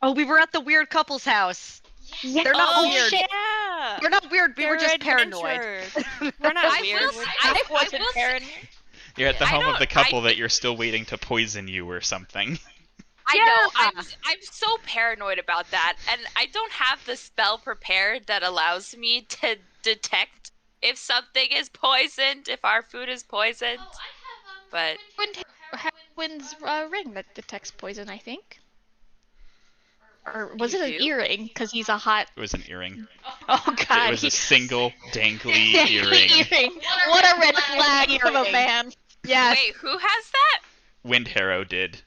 Oh, we were at the weird couple's house. Yeah. They're not Oh weird. yeah. We're not weird. We were They're just paranoid. adventurers. We're not I weird. will. I I wasn't will. paranoid. You're at the I home of don't- the couple that you're still waiting to poison you or something. I know. Yeah. I'm so paranoid about that, and I don't have the spell prepared that allows me to detect if something is poisoned, if our food is poisoned. But Wind's ring that detects poison, I think. Or was You it an do? earring? Because he's a hot. It was an earring. Oh God. It was a single dangly earring. Earring. What a red flag of a Earring. man. Yes. wait, who has that? Windharrow did.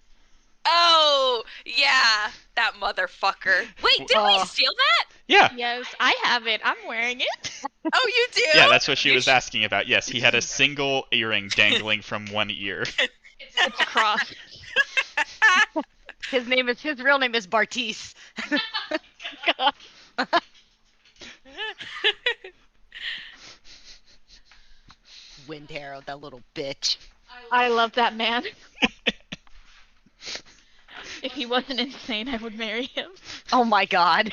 Oh, yeah, that motherfucker. Wait, did we steal that? Yeah. Yes, I have it. I'm wearing it. Oh, you do? Yeah, that's what she You was sh- asking about. Yes, he had a single earring dangling from one ear. It's a cross. His real name is Bartice. God. Windharrow, that little bitch. I love that man. If he wasn't insane, I would marry him. Oh my god.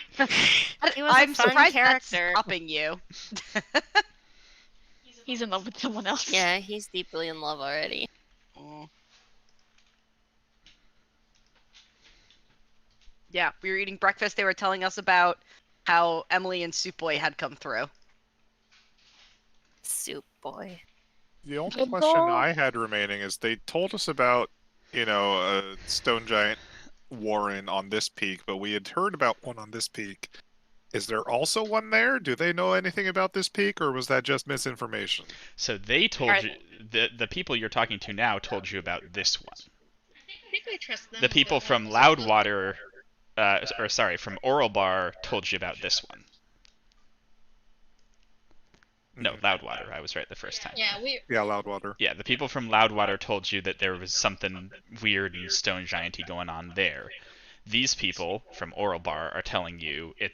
He was a I'm fun surprised that's character. stopping you. He's in love with someone else. Yeah, he's deeply in love already. Mm. Yeah, we were eating breakfast. They were telling us about how Emily and Soup Boy had come through. Soup boy. The only Good question call. I had remaining is they told us about, a stone giant warren on this peak, but we had heard about one on this peak. Is there also one there? Do they know anything about this peak, or was that just misinformation? So they told Are- you, the people you're talking to now told you about this one. I think I trust them. The people from Loudwater, from Oralbar told you about this one. No, Loudwater. I was right the first time. Yeah, we. Yeah, Loudwater. Yeah, the people from Loudwater told you that there was something weird and stone gianty going on there. These people from Oralbar are telling you it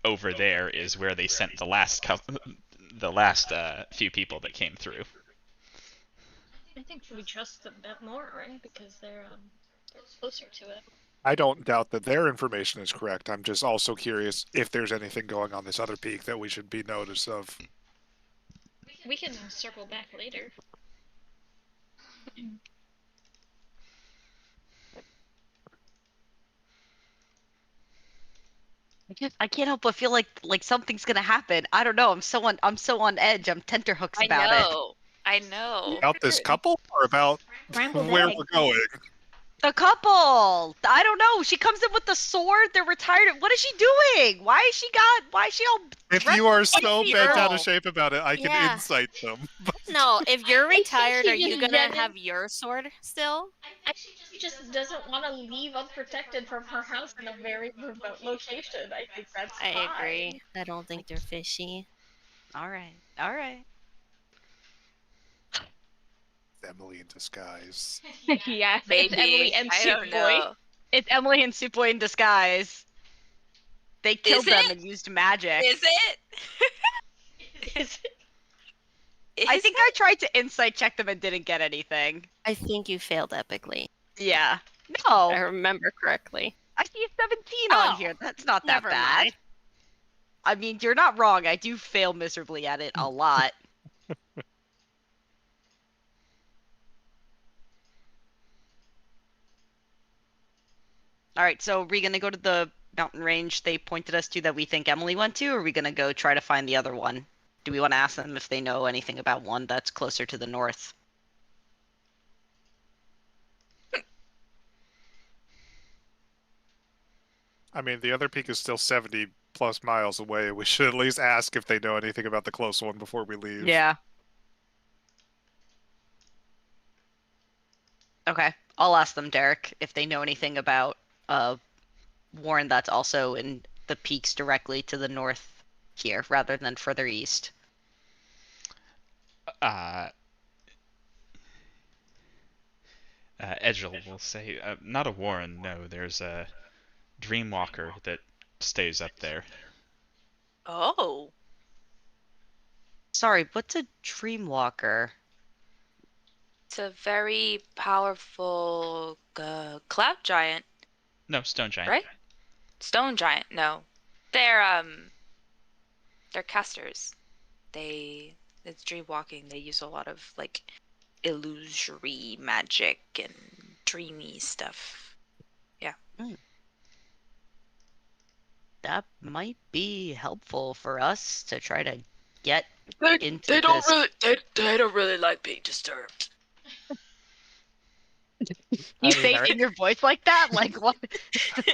over there is where they sent the last few people that came through. I think we trust them a bit more, right? Because they're closer to it. I don't doubt that their information is correct. I'm just also curious if there's anything going on this other peak that we should be notice of. We can circle back later. I can't help but feel like something's gonna happen. I don't know. I'm so on edge. I'm tenterhooks I about it. know. I know. About this couple, or about Scrambled where egg. we're going? The couple. I don't know. She comes in with the sword. They're retired. What is she doing? Why is she all? If dressed you are like so the bent out Earl? of shape about it, I can Yeah. insight them. No, if you're think retired, she are you just gonna doesn't- have your sword still? She just doesn't want to leave unprotected from her house in a very remote location. I think that's I fine. agree. I don't think they're fishy. All right. All right. Emily in disguise. Yeah, Maybe. it's Emily and I Soup don't Boy. know. It's Emily and Soup Boy in disguise. They killed them it? and used magic. Is it? Is I Is think I tried to insight check them and didn't get anything. I think you failed epically. Yeah. If No. I remember correctly. I see a 17 on Oh, here. That's not that never bad. mind. I mean, you're not wrong. I do fail miserably at it a lot. All right, so are we going to go to the mountain range they pointed us to that we think Emily went to, or are we going to go try to find the other one? Do we want to ask them if they know anything about one that's closer to the north? I mean, the other peak is still 70 plus miles away. We should at least ask if they know anything about the close one before we leave. Yeah. Okay, I'll ask them, Derek, if they know anything about Warren that's also in the peaks directly to the north here, rather than further east. Edgel will say, not a Warren, no. There's a Dreamwalker that stays up there. Oh. Sorry, what's a Dreamwalker? It's a very powerful cloud giant, No, Stone Giant. right? Stone giant? No, they're casters. It's dream walking. They use a lot of like illusory magic and dreamy stuff. That might be helpful for us to try to get into They don't this. really they don't really like being disturbed. You say it in your voice like that? Like what?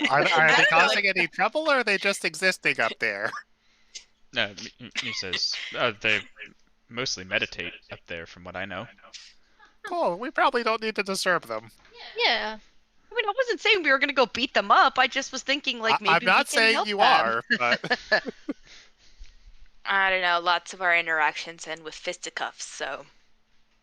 Are they I don't know, causing any trouble, or are they just existing up there? No, he says they mostly meditate up there, from what I know. Cool. We probably don't need to disturb them. Yeah. I mean, I wasn't saying we were gonna go beat them up. I just was thinking like maybe I'm not we can saying help you them. are, but I don't know. Lots of our interactions end with fisticuffs, so.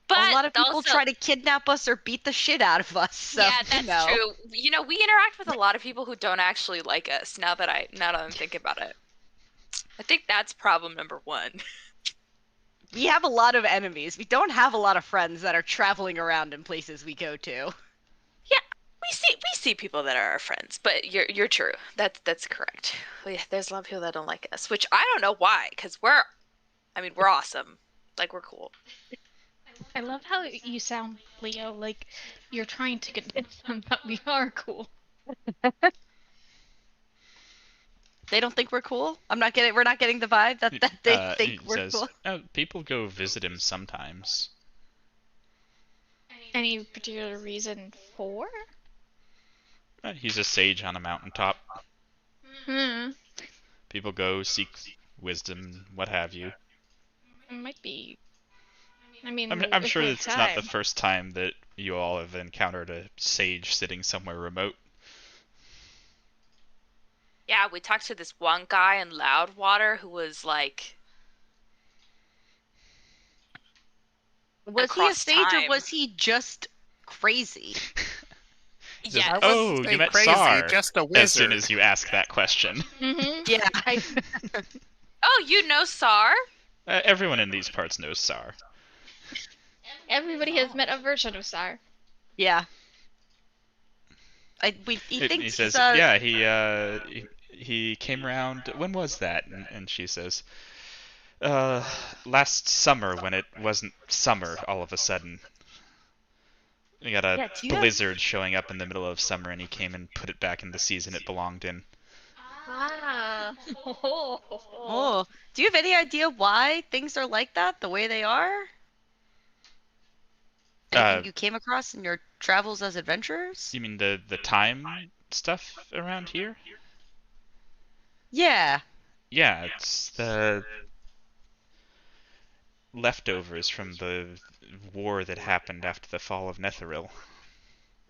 But a lot of people also, try to kidnap us or beat the shit out of us. So, yeah, that's you know. true. You know, we interact with a lot of people who don't actually like us. Now that I'm thinking about it, I think that's problem number one. We have a lot of enemies. We don't have a lot of friends that are traveling around in places we go to. We see people that are our friends, but you're true. That's correct. There's a lot of people that don't like us, which I don't know why, because we're awesome. Like, we're cool. I love how you sound, Leo, like you're trying to convince them that we are cool. They don't think we're cool. We're not getting the vibe that they He think we're says, cool. "Oh, people go visit him sometimes." Any particular reason for? He's a sage on a mountaintop. Hmm. People go seek wisdom, what have you. It might be. I mean, I'm if sure we it's have not the time. first time that you all have encountered a sage sitting somewhere remote. Yeah, we talked to this one guy in Loudwater who was like, Was he a across sage or time. was he just crazy? He says, yeah. I wouldn't "Oh, say you met crazy, Sar." just a As soon wizard. as you ask that question. Mm-hmm. Yeah. Oh, you know Sar? Everyone in these parts knows Sar. Everybody has met a version of Sar. Yeah. He He thinks says, he's, "Yeah, he came around. When was that?" And she says, "Last summer when it wasn't summer all of a sudden. We got a Yeah, do you have- blizzard showing up in the middle of summer, and he came and put it back in the season it belonged in." Ah. Oh, do you have any idea why things are like that, the way they are? Anything you came across in your travels as adventurers? You mean the time stuff around here? Yeah. Yeah, it's the leftovers from the war that happened after the fall of Netheril.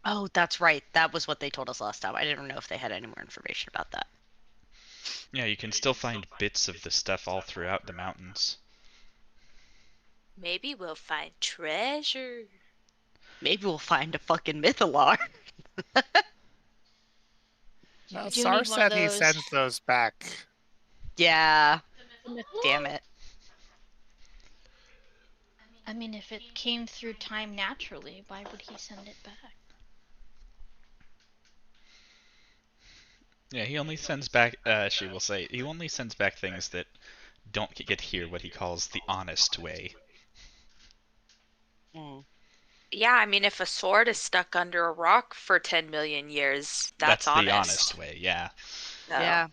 Oh, that's right. That was what they told us last time. I didn't know if they had any more information about that. Yeah, you can still find bits of the stuff all throughout the mountains. Maybe we'll find treasure. Maybe we'll find a fucking Mythalar. You do Sar need one said of he those. sends those back. Yeah. Damn it. I mean, if it came through time naturally, why would he send it back? Yeah, he only sends back, she will say, he only sends back things that don't get here what he calls the honest way. Mm. Yeah, I mean, if a sword is stuck under a rock for 10 million years, that's honest. the honest way, yeah. So Yeah.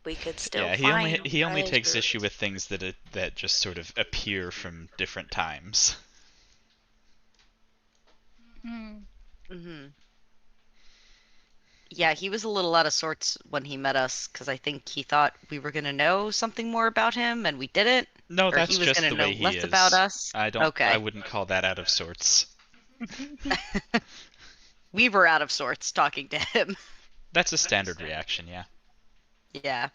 we could still Yeah, find he only takes treasure. issue with things that just sort of appear from different times. Hmm. Mm-hmm. Yeah, he was a little out of sorts when he met us because I think he thought we were gonna know something more about him and we didn't. No, Or that's he was just gonna the know way he less is. about us. I don't. Okay. I wouldn't call that out of sorts. We were out of sorts talking to him. That's a standard reaction, yeah. Yeah.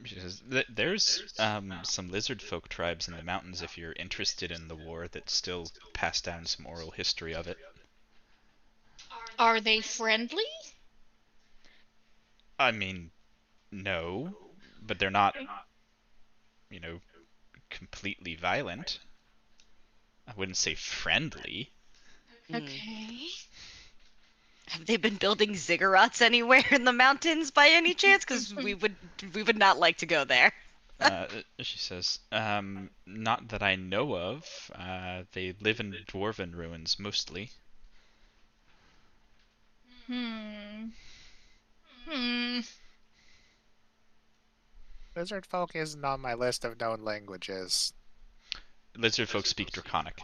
Because there's some lizard folk tribes in the mountains if you're interested in the war that still pass down some oral history of it. Are they friendly? I mean, no, but they're not, completely violent. I wouldn't say friendly. Mm. Okay. Have they been building ziggurats anywhere in the mountains by any chance? Because we would not like to go there. She says, not that I know of. They live in dwarven ruins mostly. Lizard folk isn't on my list of known languages. Lizard folk speak Draconic.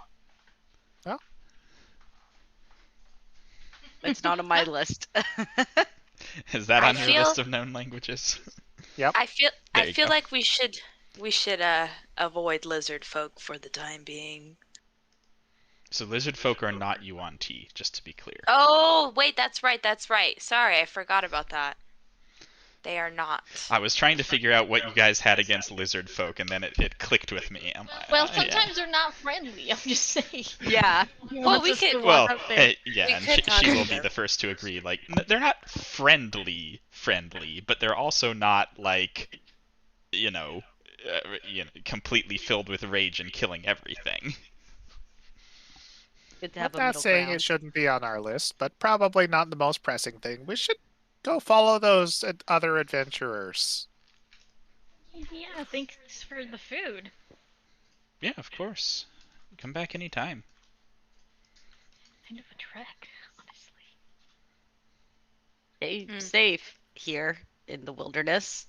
It's not on my list. Is that I on your feel- list of known languages? I feel There you go. like we should avoid lizard folk for the time being. So lizard folk are not Yuan Ti, just to be clear. Oh, wait, that's right. Sorry, I forgot about that. They are not. I was trying to figure out what you guys had against lizard folk, and then it clicked with me. I'm like, Well, yeah. sometimes they're not friendly. I'm just saying. Yeah. Well, we could. Well, out there. yeah, We and could talk she will about be them. the first to agree. Like, they're not friendly, but they're also not like, completely filled with rage and killing everything. Good to I'm have a not middle saying ground. it shouldn't be on our list, but probably not the most pressing thing. We should go follow those other adventurers. Yeah, thanks for the food. Yeah, of course. Come back anytime. Kind of a trek, honestly. Stay Mm. safe here in the wilderness.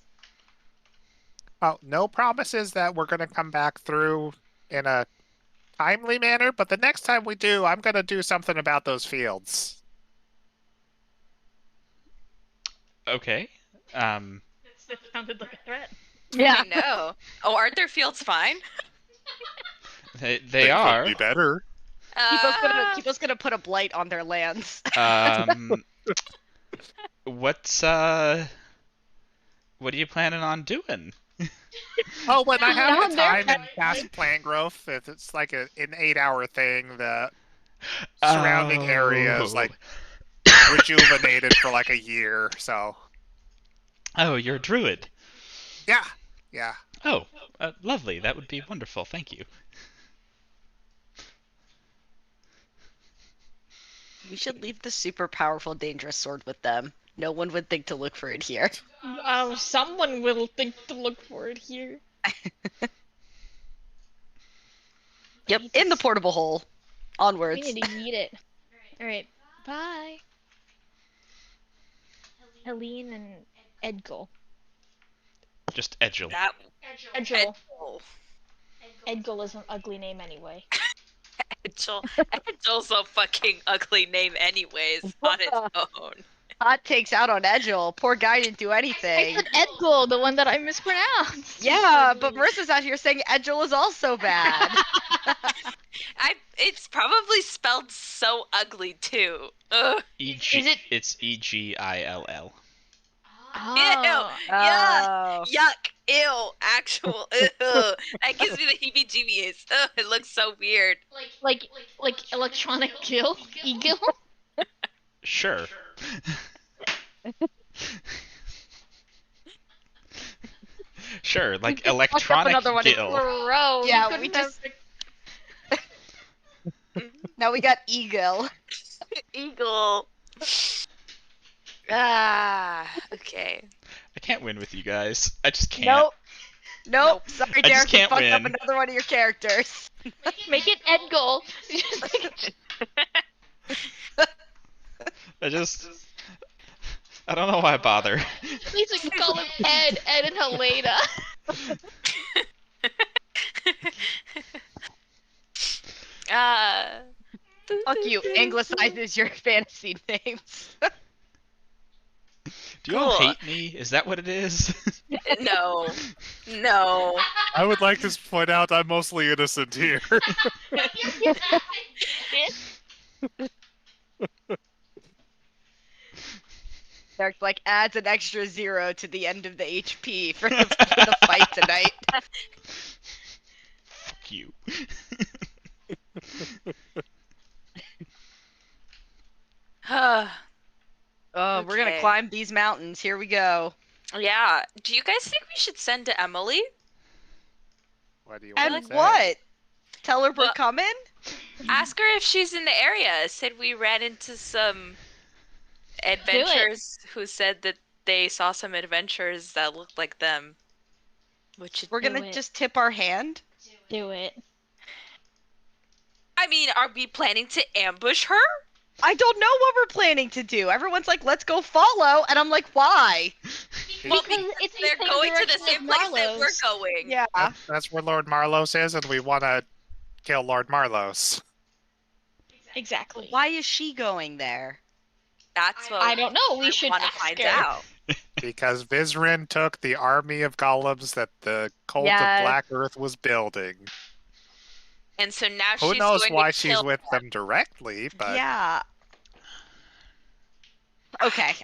Oh, no promises that we're going to come back through in a timely manner, but the next time we do, I'm going to do something about those fields. Okay. That sounded like a threat. I know. Oh, aren't their fields fine? They could are. be better. Keepo's gonna put a blight on their lands. What are you planning on doing? Oh, when I have Down the there, time in fast plant growth, if it's like an 8-hour thing, the surrounding area is like rejuvenated for like a year. So Oh, you're a druid. yeah. Oh, lovely. That would be wonderful. Thank you. We should leave the super powerful, dangerous sword with them. No one would think to look for it here. Someone will think to look for it here. Yep, in the portable hole. Onwards. We need to eat it. Alright, bye. Helene and Edgul. Just Edgel. That Edgul. Edgel. Edgul is an ugly name anyway. Edgel's a fucking ugly name anyways on its own. Hot takes out on Edgel. Poor guy didn't do I anything. said Edgul, the one that I mispronounced. Yeah, but Marissa's out here saying Edgel is also bad. It's probably spelled so ugly too. Ugh. E-G, Is it- It's E-G-I-L-L. Oh. Oh. Yuck. Ew. Actual. Ew. That gives me the heebie-jeebies. Ugh, it looks so weird. Like electronic kill? Eagle? Sure. Sure, like fucked up electronic another one. gill. Bro. Yeah, you we couldn't just- Now we got Eagle. Eagle. Ah. Okay. I can't win with you guys. I just can't. Nope. Sorry, I just Derek. You can't fucked up win. another one of your characters. Make it Edgul. I don't know why I bother. Please we can call him Ed and Helena. Fuck you. Anglicizes your fantasy names. Do you all Cool. hate me? Is that what it is? No. No. I would like to point out I'm mostly innocent here. Derek like adds an extra 0 to the end of the HP for the fight tonight. Fuck you. Oh, we're gonna Okay. climb these mountains. Here we go. Yeah. Do you guys think we should send to Emily? What do you And want to say? what? Tell her we're Well- coming? Ask her if she's in the area. Said we ran into some adventurers who said that they saw some adventurers that looked like them. Which We're Do gonna it. just tip our hand? Do it. I mean, are we planning to ambush her? I don't know what we're planning to do. Everyone's like, let's go follow, and I'm like, why? Well, Because it's the they're same going to the direction same as place that we're Marlowe's. going. Yeah. That's where Lord Marlos is, and we want to kill Lord Marlos. Exactly. Why is she going there? That's what I don't know. We should want to ask find her. out. Because Vizrin took the army of golems that the cult Yes. of Black Earth was building. And so now Who she's knows going why to she's kill with them directly, but Yeah. Okay,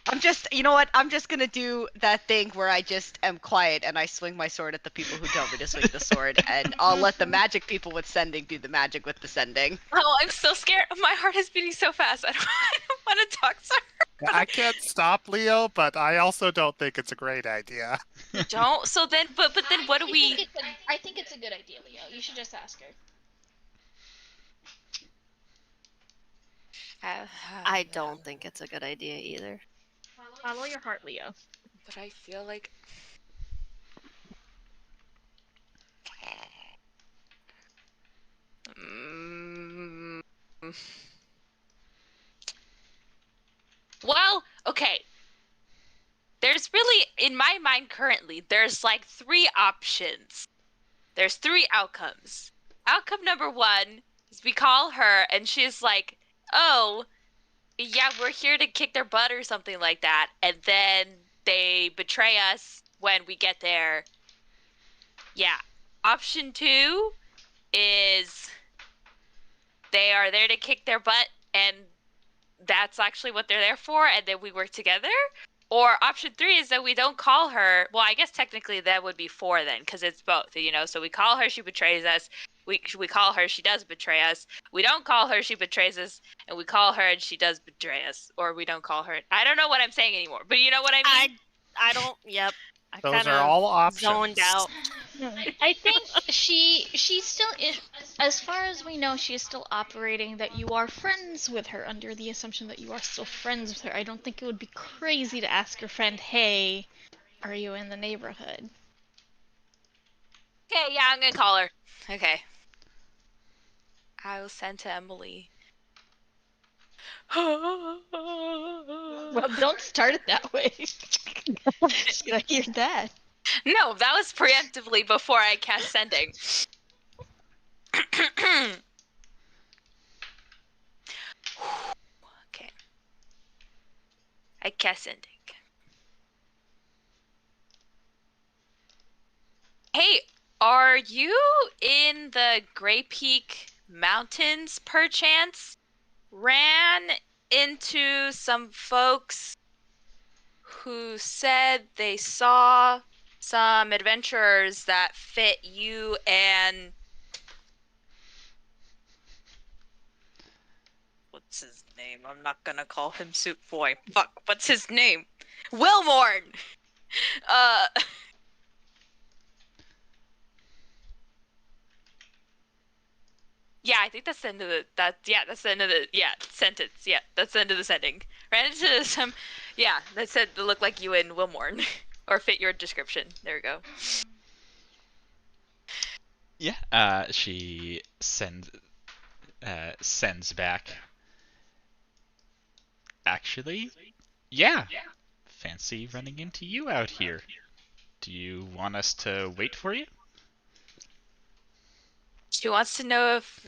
you know what? I'm just gonna do that thing where I just am quiet and I swing my sword at the people who tell me to swing the sword, and I'll let the magic people with sending do the magic with the sending. Oh, I'm so scared. My heart is beating so fast. I don't want to talk to I can't stop Leo, but I also don't think it's a great idea. her. Don't. So then, but then what do we? I think it's a good idea, Leo. You should just ask her. I don't think it's a good idea either. Follow your heart, Leo. But I feel like. Mm. Well, okay. There's really, in my mind currently, there's like 3 options. There's 3 outcomes. Outcome number 1 is we call her and she's like, oh, yeah, we're here to kick their butt or something like that. And then they betray us when we get there. Yeah. Option 2 is they are there to kick their butt and that's actually what they're there for, and then we work together. Or option 3 is that we don't call her. Well, I guess technically that would be 4 then, because it's both, you know. So we call her, she betrays us. We call her, she does betray us. We don't call her, she betrays us, and we call her and she does betray us. Or we don't call her. I don't know what I'm saying anymore, but you know what I mean. I don't. Yep. I Those kind are of all options. zoned out. I think she still is, as far as we know, she is still operating that you are friends with her, under the assumption that you are still friends with her. I don't think it would be crazy to ask your friend, hey, are you in the neighborhood? Okay, yeah, I'm gonna call her. Okay. I will send to Emily. Well, don't start it that way. Just gonna hear that. No, that was preemptively before I cast sending. Okay. I cast sending. Hey, are you in the Grey Peak Mountains, perchance? Ran into some folks who said they saw some adventurers that fit you and what's his name? I'm not gonna call him Soup Boy. Fuck, what's his name? Wilmorn! Yeah, I think that's the end of that's the end of the sentence. Yeah, that's the end of the sending. Ran into some that said to look like you and Wilmorn. Or fit your description. There we go. Yeah, she sends back. Actually, yeah. Fancy running into you out here. Do you want us to wait for you? She wants to know if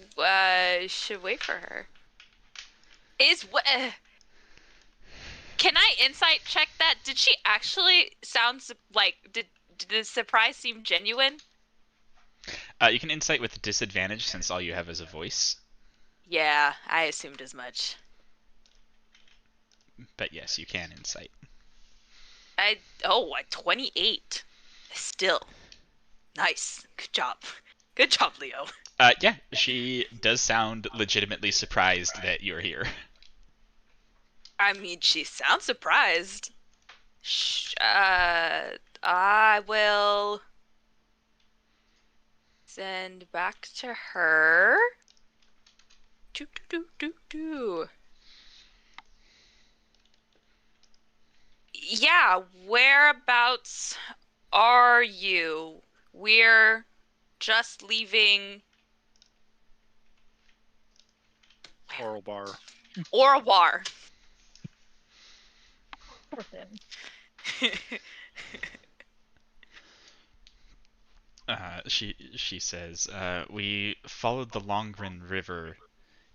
should wait for her. Can I insight check that? Did she actually sound like did the surprise seem genuine? You can insight with disadvantage since all you have is a voice. Yeah, I assumed as much. But yes, you can insight. 28. Still. Nice. Good job. Good job, Leo. Yeah, she does sound legitimately surprised that you're here. I mean, she sounds surprised. I will send back to her. Yeah, whereabouts are you? We're just leaving Oral bar. Orwar. Poor thing. She says, we followed the Longren River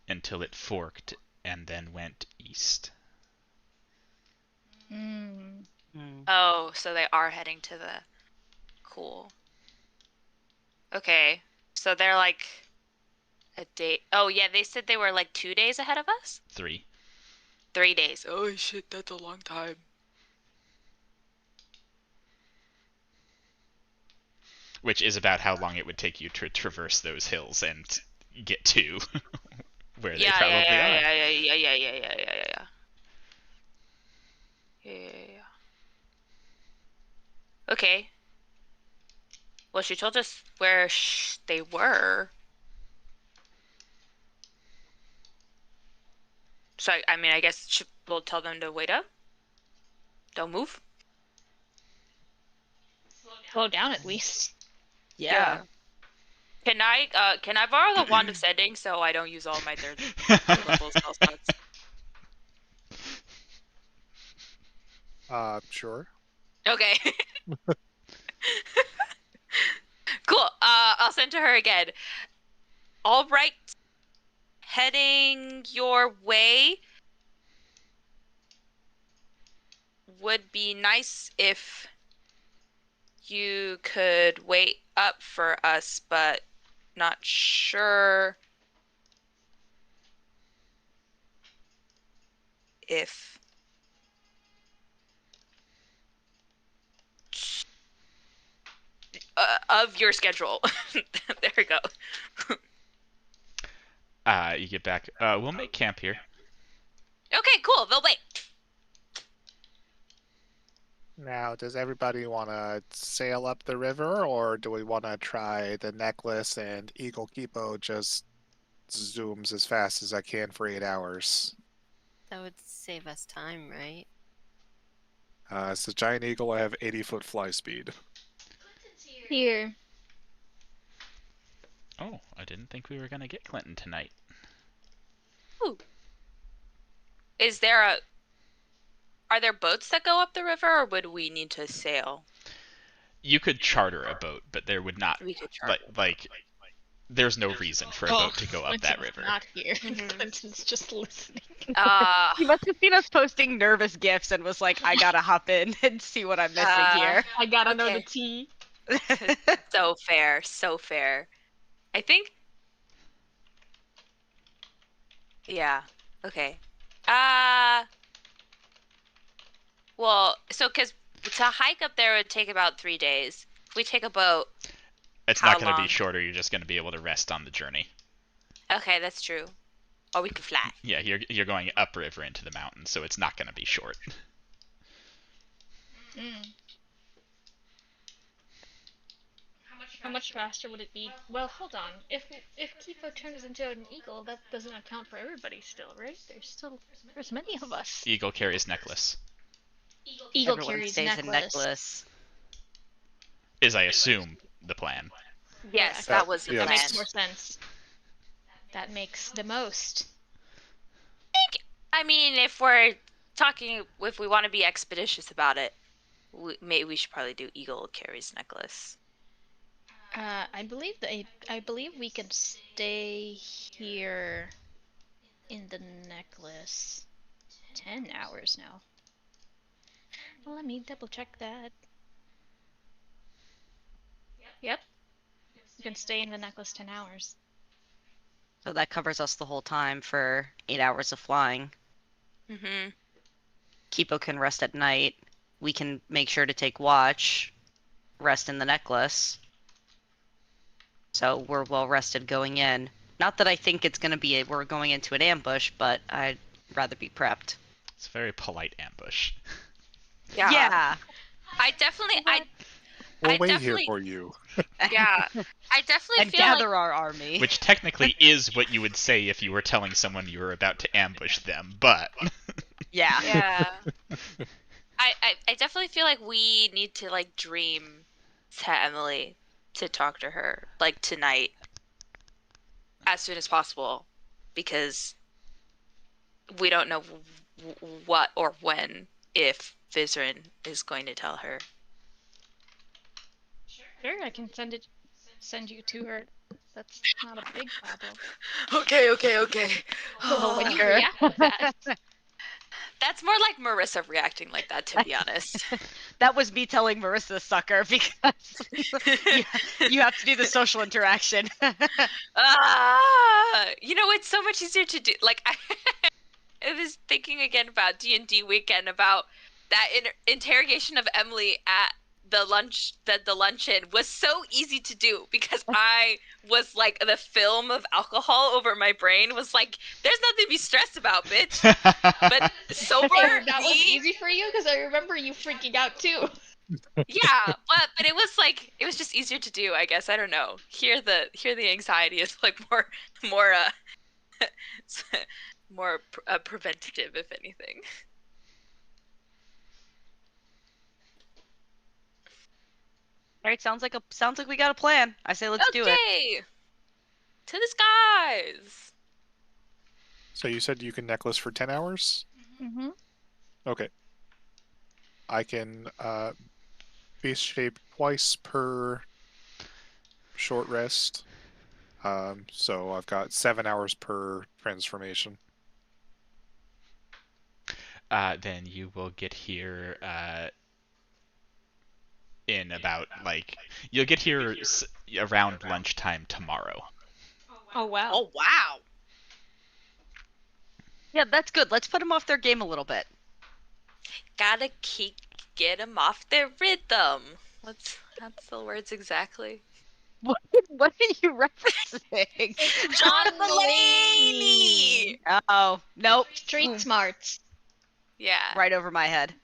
until it forked and then went east. Mm. Oh, so they are heading to the... Cool. Okay, so they're like a day... Oh, yeah, they said they were like 2 days ahead of us? 3. 3 days. Oh, shit, that's a long time. Which is about how long it would take you to traverse those hills and get to where they probably are. Yeah. Okay. Well, she told us where they were. So, I mean, I guess we'll tell them to wait up. Don't move. Slow down at least. Yeah. Can I borrow the Wand of Sending so I don't use all my third level spell slots? Sure. Okay. Cool. I'll send to her again. All right. Heading your way. Would be nice if you could wait up for us, but not sure if of your schedule. There we go. You get back. We'll make camp here. Okay, cool. They'll wait. Now, does everybody want to sail up the river, or do we want to try the necklace and Eagle Kipo just zooms as fast as I can for 8 hours? That would save us time, right? It's the giant eagle. I have 80-foot fly speed. Here. Oh, I didn't think we were gonna get Clinton tonight. Ooh. Are there boats that go up the river, or would we need to sail? You could charter a boat, but there would not. We could charter. Like, there's no reason for a boat to go up that Clinton's river. not here. Mhm. Clinton's just listening. He must have seen us posting nervous gifs and was like, I gotta hop in and see what I'm missing here. I gotta know Okay. the tea. So fair, so fair. I think. Yeah. Okay. Well, so because to hike up there would take about 3 days. If we take a boat. It's How not gonna long? be shorter. You're just gonna be able to rest on the journey. Okay, that's true. Or we could fly. Yeah, you're going upriver into the mountains, so it's not gonna be short. Mm. How much faster would it be? Well, hold on. If Kipo turns into an eagle, that doesn't account for everybody still, right? There's many of us. Eagle carries necklace. Eagle Everyone carries stays necklace. in necklace. Is I assume the plan. Yes, Yeah, that was the yeah. That plan. makes more sense. That makes the most. I mean, if we want to be expeditious about it, maybe we should probably do Eagle carries necklace. I believe we can stay here in the necklace 10 hours now. Well, let me double check that. Yep. You can stay in the necklace 10 hours. So that covers us the whole time for 8 hours of flying. Mm-hmm. Kipo can rest at night. We can make sure to take watch, rest in the necklace. So we're well rested going in. Not that I think it's going to be we're going into an ambush, but I'd rather be prepped. It's a very polite ambush. Yeah. I definitely, We'll I wait definitely- here for you. yeah, I definitely And feel like gather our army. Which technically is what you would say if you were telling someone you were about to ambush them, but Yeah. yeah. I definitely feel like we need to like dream to Emily to talk to her like tonight as soon as possible because we don't know what or when if Vizrin is going to tell her. Sure, I can send you to her. That's not a big problem. Okay. Although when you Sucker. react like that, That's more like Marissa reacting like that, to be honest. That was me telling Marissa sucker because you have to do the social interaction. It's so much easier to do. Like, I was thinking again about D&D weekend about that interrogation of Emily at the luncheon was so easy to do because I was like the film of alcohol over my brain was like, there's nothing to be stressed about, bitch. But sober, that was me? easy for you because I remember you freaking out too. Yeah, but it was just easier to do, I guess. I don't know. Here the anxiety is like more more preventative, if anything. All right, sounds like we got a plan. I say let's do it. Okay, to the skies. So you said you can necklace for 10 hours? Mm-hmm. Okay. I can beast shape twice per short rest. So I've got 7 hours per transformation. Then you will get here in about you'll get here around lunchtime tomorrow. Oh wow. Oh wow. Yeah, that's good. Let's put them off their game a little bit. Gotta get them off their rhythm. That's the words exactly. What are you referencing? John Mulaney! Oh, nope. Street smarts. Yeah. Right over my head.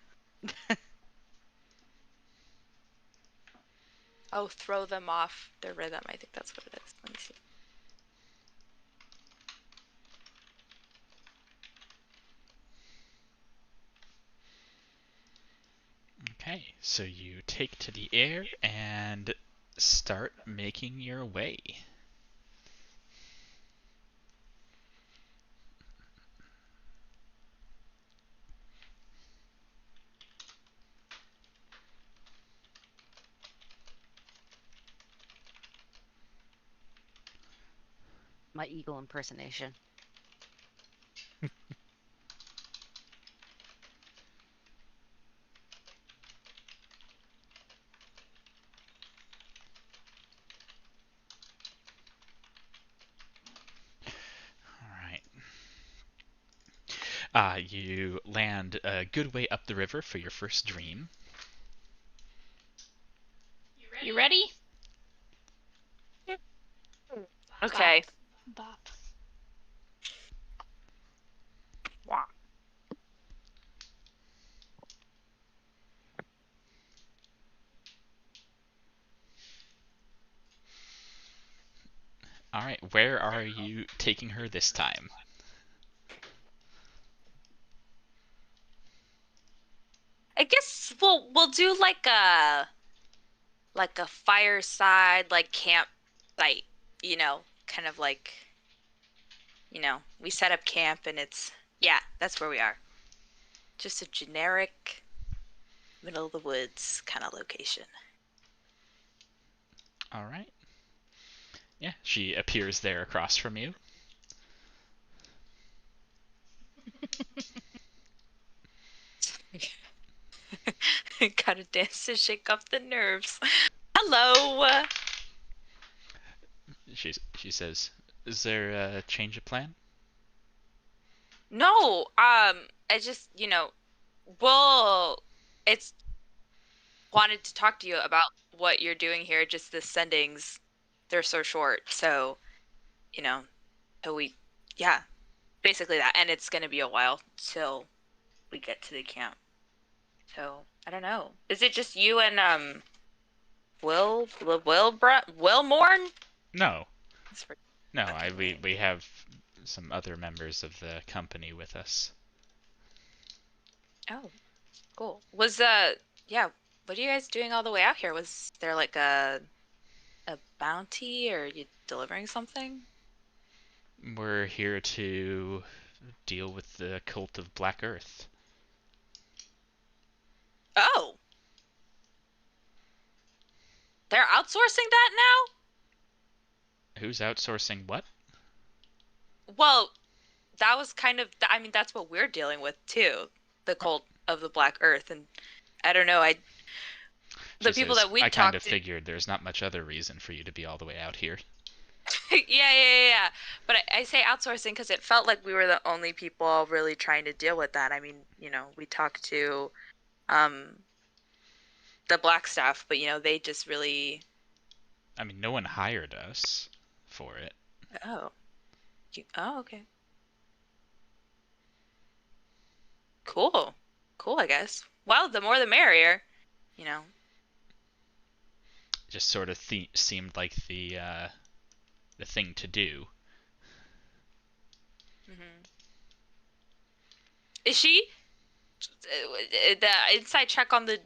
Oh, throw them off their rhythm. I think that's what it is. Let me see. Okay, so you take to the air and start making your way. My eagle impersonation. You land a good way up the river for your first dream. You ready? Okay. Bop. Wow. All right, where are you taking her this time? I guess we'll do like a fireside like campsite, kind of like we set up camp and that's where we are. Just a generic middle of the woods kind of location. All right. Yeah, she appears there across from you. Gotta dance to shake off the nerves. Hello. She says, "Is there a change of plan?" No, I just, it's wanted to talk to you about what you're doing here. Just the sendings, they're so short. So, basically that. And it's going to be a while till we get to the camp. So, I don't know. Is it just you and, Wilmorn? No. No, we have some other members of the company with us. Oh. Cool. Yeah, what are you guys doing all the way out here? Was there like a bounty, or are you delivering something? We're here to deal with the cult of Black Earth. Oh, they're outsourcing that Who's outsourcing what? now? Well, that was kind of, I mean, that's what we're dealing with too, the cult of the Black Earth, and I don't know, the She people says, that we I kind of talked to. figured there's not much other reason for you to be all the way out here. Yeah. But I say outsourcing because it felt like we were the only people really trying to deal with that. I mean, we talked to um the black staff, but they just really. I mean, no one hired us for it. Oh. Oh, okay. Cool. Cool, I guess. Well, the more the merrier, you know. Just sort of seemed like the thing to do. Mm-hmm. Is she the inside check on the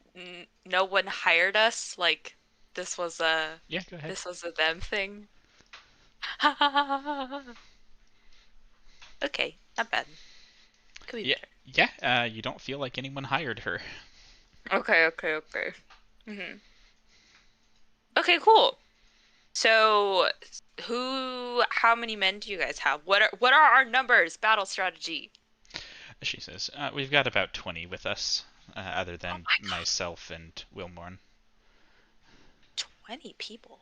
no one hired us? Like this was a Yeah, go ahead. this was a them thing. Okay, not bad. Could be Yeah, better. yeah. You don't feel like anyone hired her. Okay. Okay, cool. So, how many men do you guys have? What are our numbers? Battle strategy. She says, we've got about 20 with us, other than my God. myself and Wilmorn. 20 people.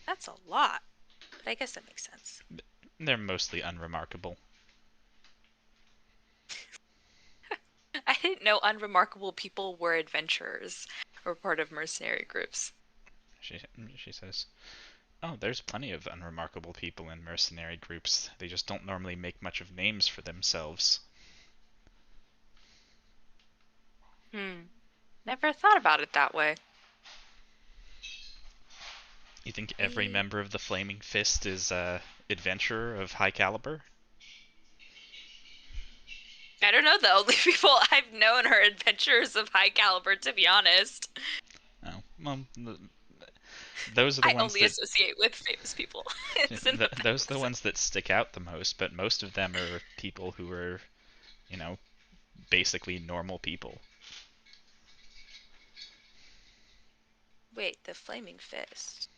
That's a lot. But I guess that makes sense. They're mostly unremarkable. I didn't know unremarkable people were adventurers or part of mercenary groups. She says, oh, there's plenty of unremarkable people in mercenary groups. They just don't normally make much of names for themselves. Never thought about it that way. You think every member of the Flaming Fist is a adventurer of high caliber? I don't know. The only people I've known are adventurers of high caliber, to be honest. Oh, well, those are the I ones only that associate with famous people. those are the ones that stick out the most. But most of them are people who are, basically normal people. Wait, the Flaming Fist.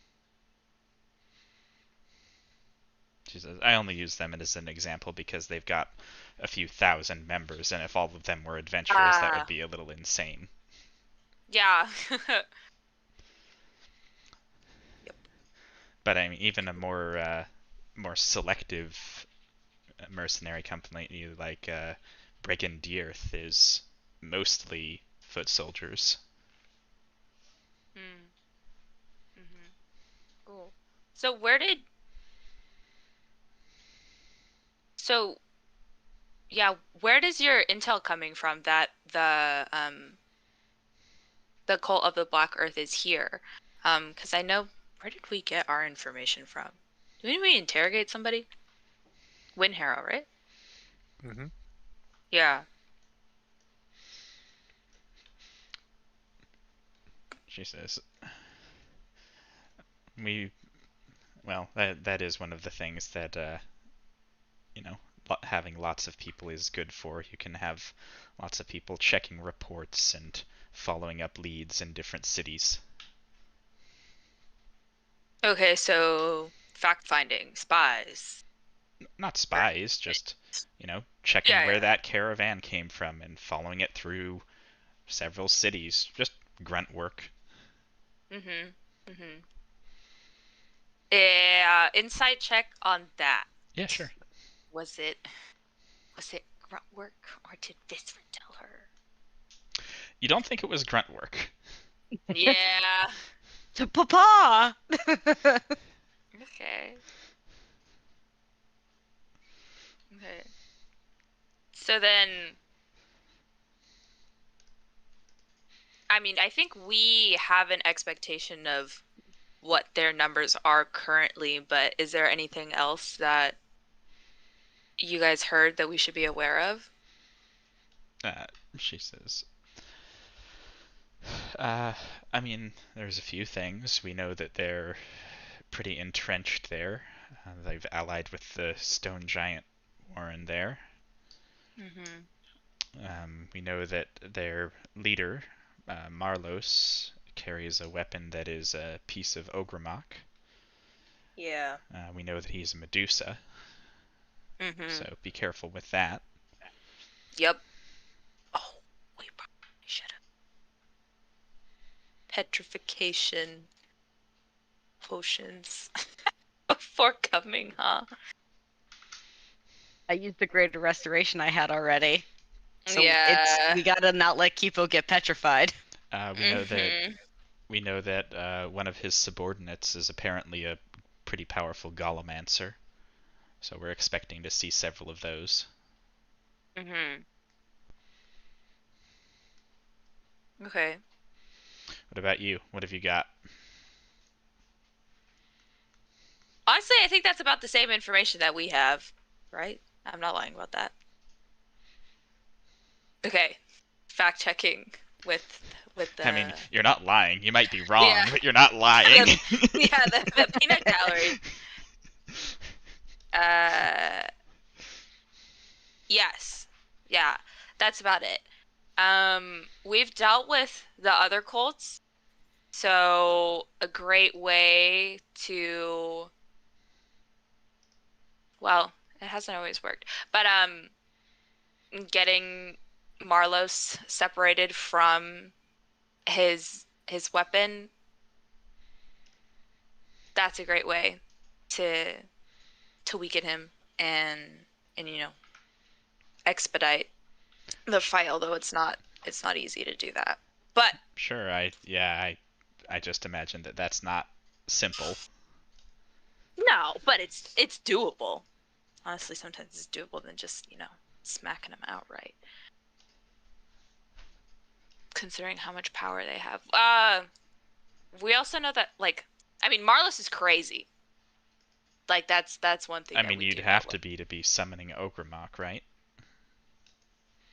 She says, I only use them as an example because they've got a few thousand members, and if all of them were adventurers, that would be a little insane. Yeah. But I mean, even a more selective mercenary company like Brigand Diearth is mostly foot soldiers. Cool. So where does your intel coming from that the cult of the Black Earth is here? Because I know, where did we get our information from? Didn't we interrogate somebody? Windharrow, right? Mm-hmm. Yeah. She says, that is one of the things that having lots of people is good for. You can have lots of people checking reports and following up leads in different cities. Okay, so fact-finding, spies. Not spies, just, checking where that caravan came from and following it through several cities. Just grunt work. Insight check on that. Yeah, sure. Was it grunt work, or did Visford tell her? You don't think it was grunt work? Yeah. To Papa! Okay. So then, I mean, I think we have an expectation of what their numbers are currently, but is there anything else that you guys heard that we should be aware of? She says, I mean, there's a few things. We know that they're pretty entrenched there. They've allied with the stone giant Warren there. We know that their leader, Marlos, carries a weapon that is a piece of Ogrimmok. Yeah. We know that he's a Medusa, Mm-hmm. so be careful with that. Yep. Oh, we probably should have. Petrification potions before coming, huh? I used the greater restoration I had already. So Yeah. we gotta not let Kipo get petrified. We know that one of his subordinates is apparently a pretty powerful Golomancer, so we're expecting to see several of those. Okay. What about you? What have you got? Honestly, I think that's about the same information that we have, right? I'm not lying about that. Okay. Fact checking with the. I mean, you're not lying. You might be wrong, Yeah. but you're not lying. the peanut gallery. Yes. Yeah, that's about it. We've dealt with the other cults, so a great way to, well, it hasn't always worked, but getting Marlos separated from his weapon, that's a great way to weaken him and expedite the fight, although it's not easy to do that. But Sure, I just imagine that that's not simple. no, but it's doable. Honestly, sometimes it's doable than just, smacking them outright. Considering how much power they have. We also know that, Marlos is crazy. That's one thing. I mean, you'd have to be summoning Ogrimmok, right?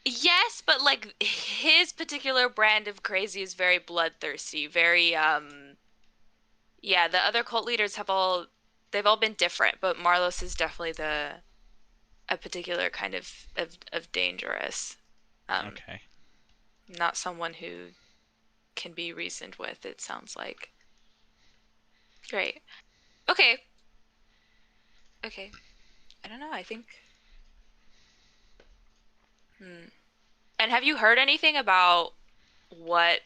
Yes, but his particular brand of crazy is very bloodthirsty, very yeah, the other cult leaders they've all been different, but Marlos is definitely a particular kind of dangerous. Okay. Not someone who can be reasoned with, it sounds like. Great. Okay. I don't know, I think. And have you heard anything about what,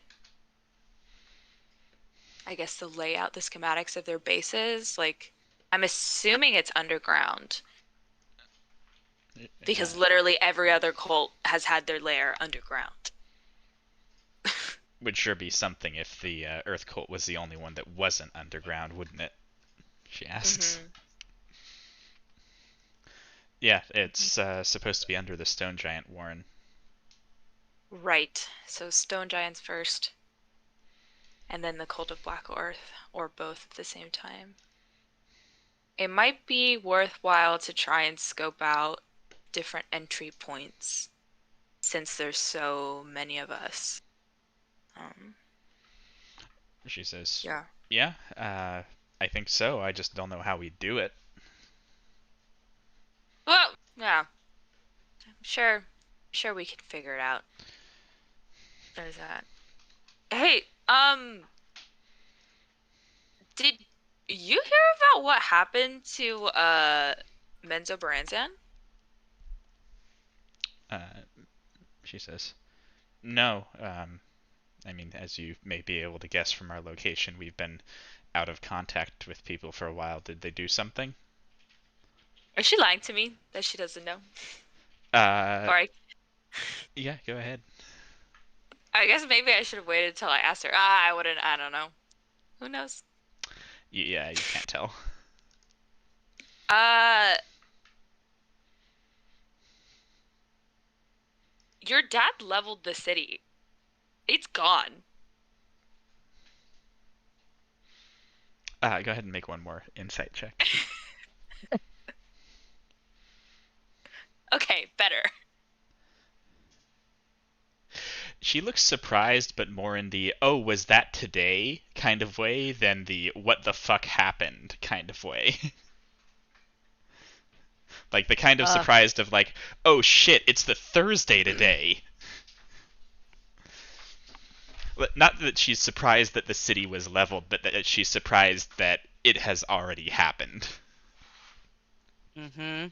I guess, the layout, the schematics of their bases? I'm assuming it's underground. Because literally every other cult has had their lair underground. Would sure be something if the Earth cult was the only one that wasn't underground, wouldn't it? She asks. Yeah, it's supposed to be under the stone giant Warren. Right. So stone giants first, and then the cult of Black Earth, or both at the same time. It might be worthwhile to try and scope out different entry points, since there's so many of us. She says, Yeah. Yeah, I think so. I just don't know how we do it. Well, yeah. I'm sure we can figure it out. There's that. Hey, did you hear about what happened to Menzo Baranzan? She says, No, I mean, as you may be able to guess from our location, we've been out of contact with people for a while. Did they do something? Is she lying to me that she doesn't know? Sorry. Yeah, go ahead. I guess maybe I should have waited until I asked her. I wouldn't. I don't know. Who knows? Yeah, you can't tell. Your dad leveled the city. It's gone. Go ahead and make one more insight check. Okay, better. she looks surprised, but more in the "oh, was that today" kind of way than the "what the fuck happened" kind of way. Like the kind of surprised of like, "oh shit, it's the Thursday today." Not that she's surprised that the city was leveled, but that she's surprised that it has already happened. Mm-hmm.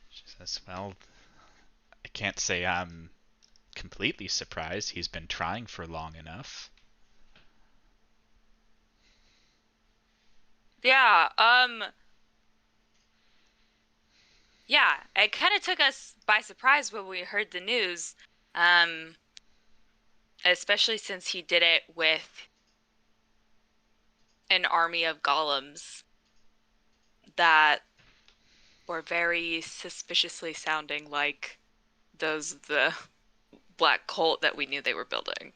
She says, "well, I can't say I'm completely surprised. He's been trying for long enough." Yeah, yeah, it kind of took us by surprise when we heard the news. Especially since he did it with an army of golems that were very suspiciously sounding like those of the black cult that we knew they were building.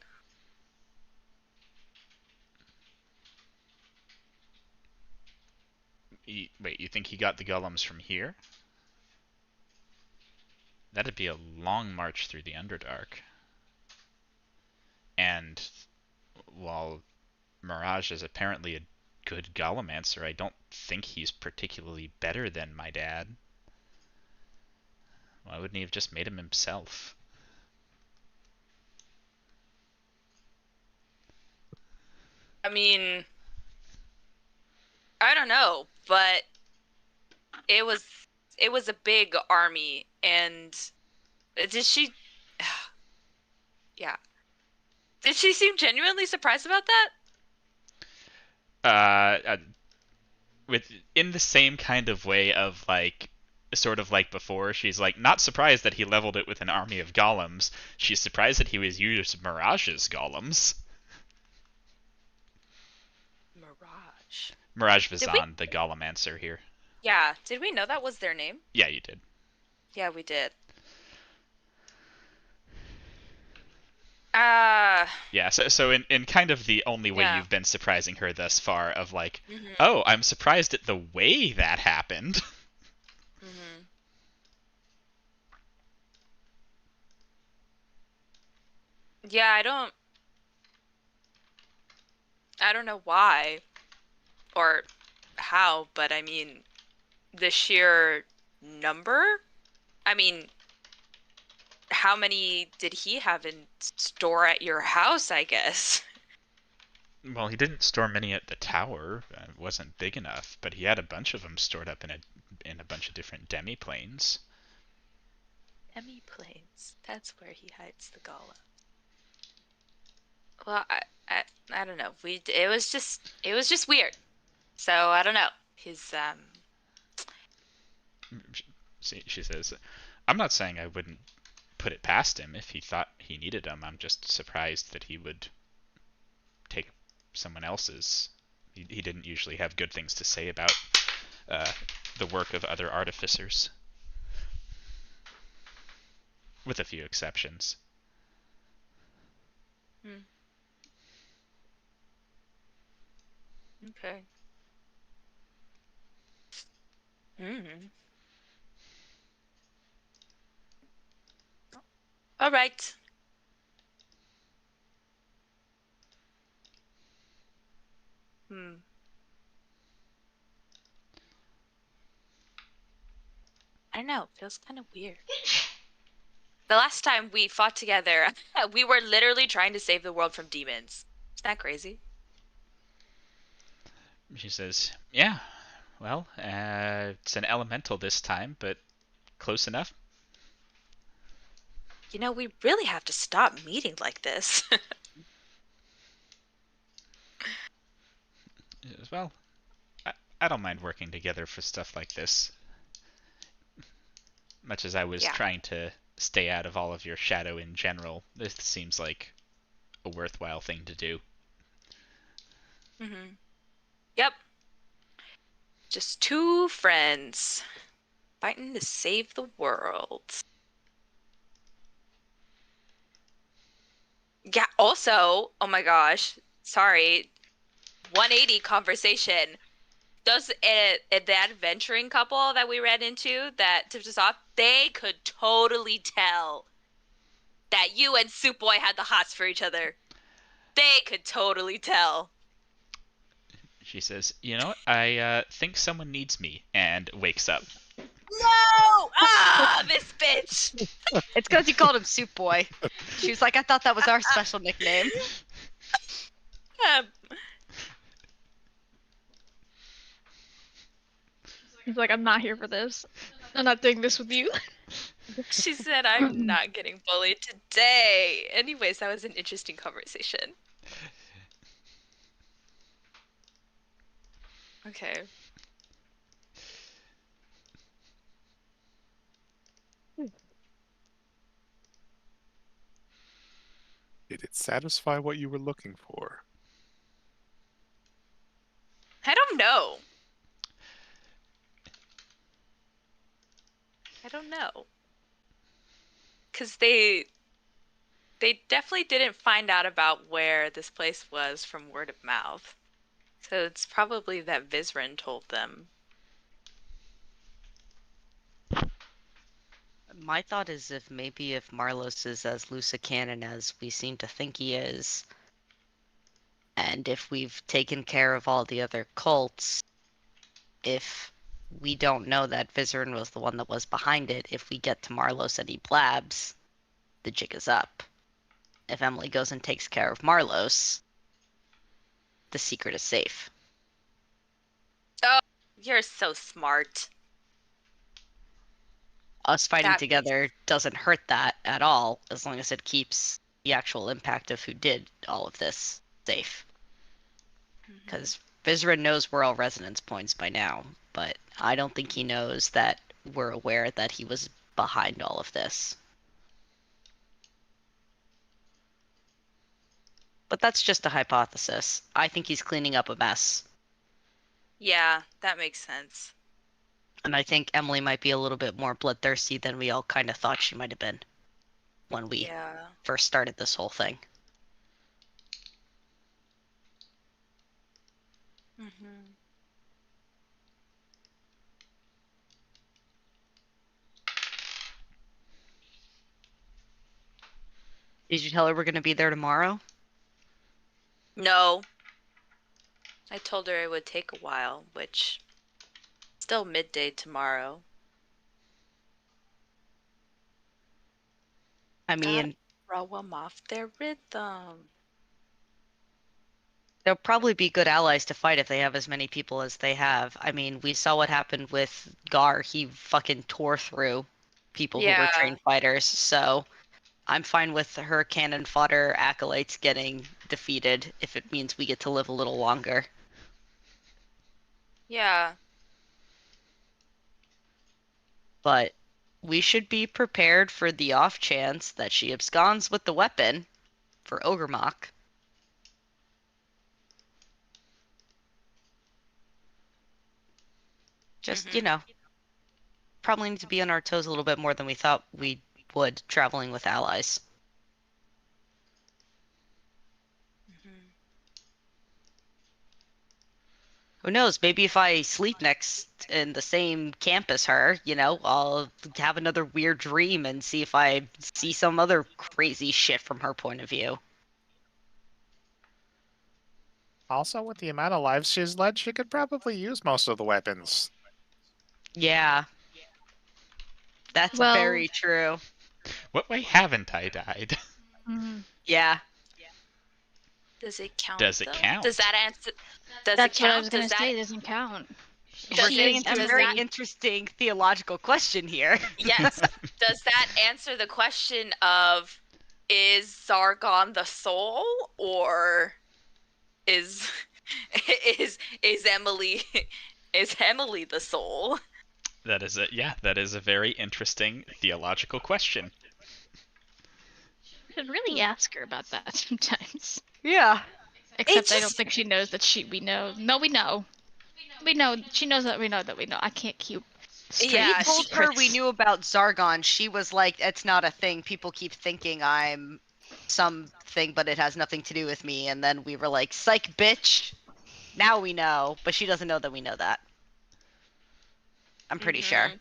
Wait, you think he got the golems from here? That'd be a long march through the Underdark. And while Mirage is apparently a good golemancer, I don't think he's particularly better than my dad. Why wouldn't he have just made him himself? I mean, I don't know, but it was a big army, and did she yeah. Did she seem genuinely surprised about that? In the same kind of way of like, sort of like before, she's like not surprised that he leveled it with an army of golems. She's surprised that he was used Mirage's golems. Mirage Vizan, the golemancer here. Yeah, did we know that was their name? Yeah, you did. Yeah, we did. Yeah, so in kind of the only way Yeah. you've been surprising her thus far of like, Mhm. oh, I'm surprised at the way that happened. Mhm. Yeah, I don't know why or how, but I mean, the sheer number? I mean, how many did he have in store at your house, I guess? Well, he didn't store many at the tower. It wasn't big enough, but he had a bunch of them stored up in a bunch of different demi-planes. Demi-planes. That's where he hides the golem. Well, I don't know. It was just weird. So I don't know. His She says, "I'm not saying I wouldn't put it past him if he thought he needed them. I'm just surprised that he would take someone else's. He didn't usually have good things to say about the work of other artificers, with a few exceptions." Okay. All right. I don't know. It feels kind of weird. The last time we fought together, we were literally trying to save the world from demons. Isn't that crazy? She says, "Yeah, well, it's an elemental this time, but close enough." You know, we really have to stop meeting like this. She says, "well, I don't mind working together for stuff like this. Much as I was trying to stay out of all of your shadow in general, this seems like a worthwhile thing to do." Yep. Just two friends fighting to save the world. Yeah, also, oh my gosh, sorry, 180 conversation. The adventuring couple that we ran into that tipped us off, they could totally tell that you and Soup Boy had the hots for each other. They could totally tell. She says, "You know what? I think someone needs me," and wakes up. No! Ah, this bitch! It's because you called him Soup Boy. She was like, I thought that was our special nickname. He's like, I'm not here for this. I'm not doing this with you. She said, I'm not getting bullied today. Anyways, that was an interesting conversation. Okay. Did it satisfy what you were looking for? I don't know. I don't know. Because they definitely didn't find out about where this place was from word of mouth. So it's probably that Vizrin told them. My thought is if Marlos is as loose a cannon as we seem to think he is, and if we've taken care of all the other cults, if we don't know that Vizerin was the one that was behind it, if we get to Marlos and he blabs, the jig is up. If Emily goes and takes care of Marlos, the secret is safe. Oh, you're so smart. Us fighting That together doesn't hurt that at all, as long as it keeps the actual impact of who did all of this safe. Because Vizra knows we're all resonance points by now, but I don't think he knows that we're aware that he was behind all of this. But that's just a hypothesis. I think he's cleaning up a mess. Yeah, that makes sense. And I think Emily might be a little bit more bloodthirsty than we all kind of thought she might have been when we first started this whole thing. Mm-hmm. Did you tell her we're going to be there tomorrow? No. I told her it would take a while, which still midday tomorrow. I mean, throw them off their rhythm. they'll probably be good allies to fight if they have as many people as they have. I mean, we saw what happened with Gar. He fucking tore through people who were trained fighters, so I'm fine with her cannon fodder acolytes getting defeated if it means we get to live a little longer. Yeah. But we should be prepared for the off chance that she absconds with the weapon for Ogremok. Just, you know, probably need to be on our toes a little bit more than we thought we would traveling with allies. Who knows? Maybe if I sleep next in the same camp as her, you know, I'll have another weird dream and see if I see some other crazy shit from her point of view. Also, with the amount of lives she's led, she could probably use most of the weapons. Yeah. That's very true. What way haven't I died? Yeah. Does it count? Does it though? count? Does that answer? Does That's it count? what I was gonna Does say. that... It doesn't count. Does a very interesting theological question here. Yes. Does that answer the question of is Zargon the soul or is Emily the soul? That is a very interesting theological question. You should really ask her about that sometimes. Yeah. Except I don't think she knows that we know. No, we know. We know. She knows that we know that we know. I can't keep straight. Yeah, I told her we secrets. knew about Zargon. She was like, it's not a thing. People keep thinking I'm something, but it has nothing to do with me. And then we were like, psych, bitch. Now we know. But she doesn't know that we know that. I'm pretty sure.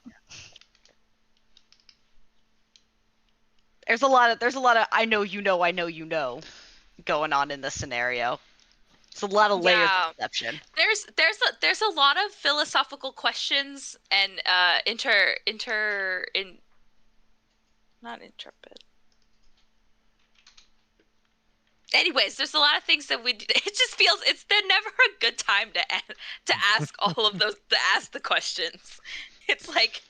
There's a lot of I know you know going on in this scenario. It's a lot of layers Yeah. of deception. There's a lot of philosophical questions and not intrepid. Anyways, there's a lot of things that it just feels they're never a good time to ask all of those, to ask the questions. It's like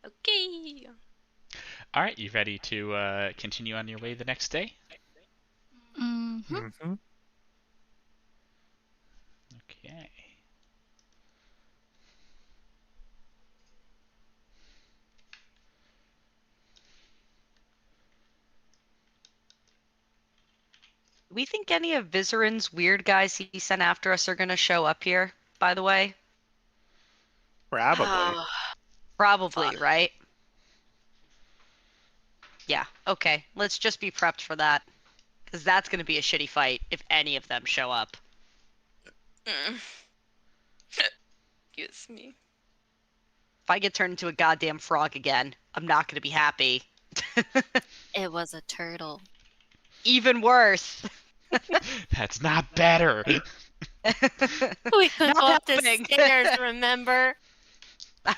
okay. All right, you ready to continue on your way the next day? Mm-hmm. Mm-hmm. Okay. We think any of Vizeran's weird guys he sent after us are gonna show up here, by the way? Probably. Probably, Fuck. right? Yeah, okay. Let's just be prepped for that. Because that's gonna be a shitty fight if any of them show up. Excuse me. If I get turned into a goddamn frog again, I'm not gonna be happy. It was a turtle. Even worse. That's not better. We could go up the happening. stairs, remember? I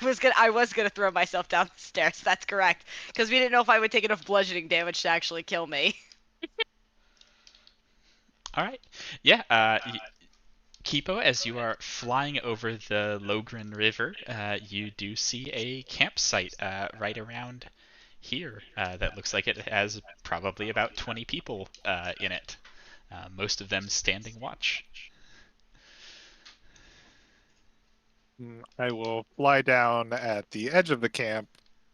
was gonna throw myself down the stairs. That's correct. Because we didn't know if I would take enough bludgeoning damage to actually kill me. All right. Yeah. Kipo, as you are flying over the Logren River, you do see a campsite right around here that looks like it has probably about 20 people in it. Most of them standing watch. I will fly down at the edge of the camp,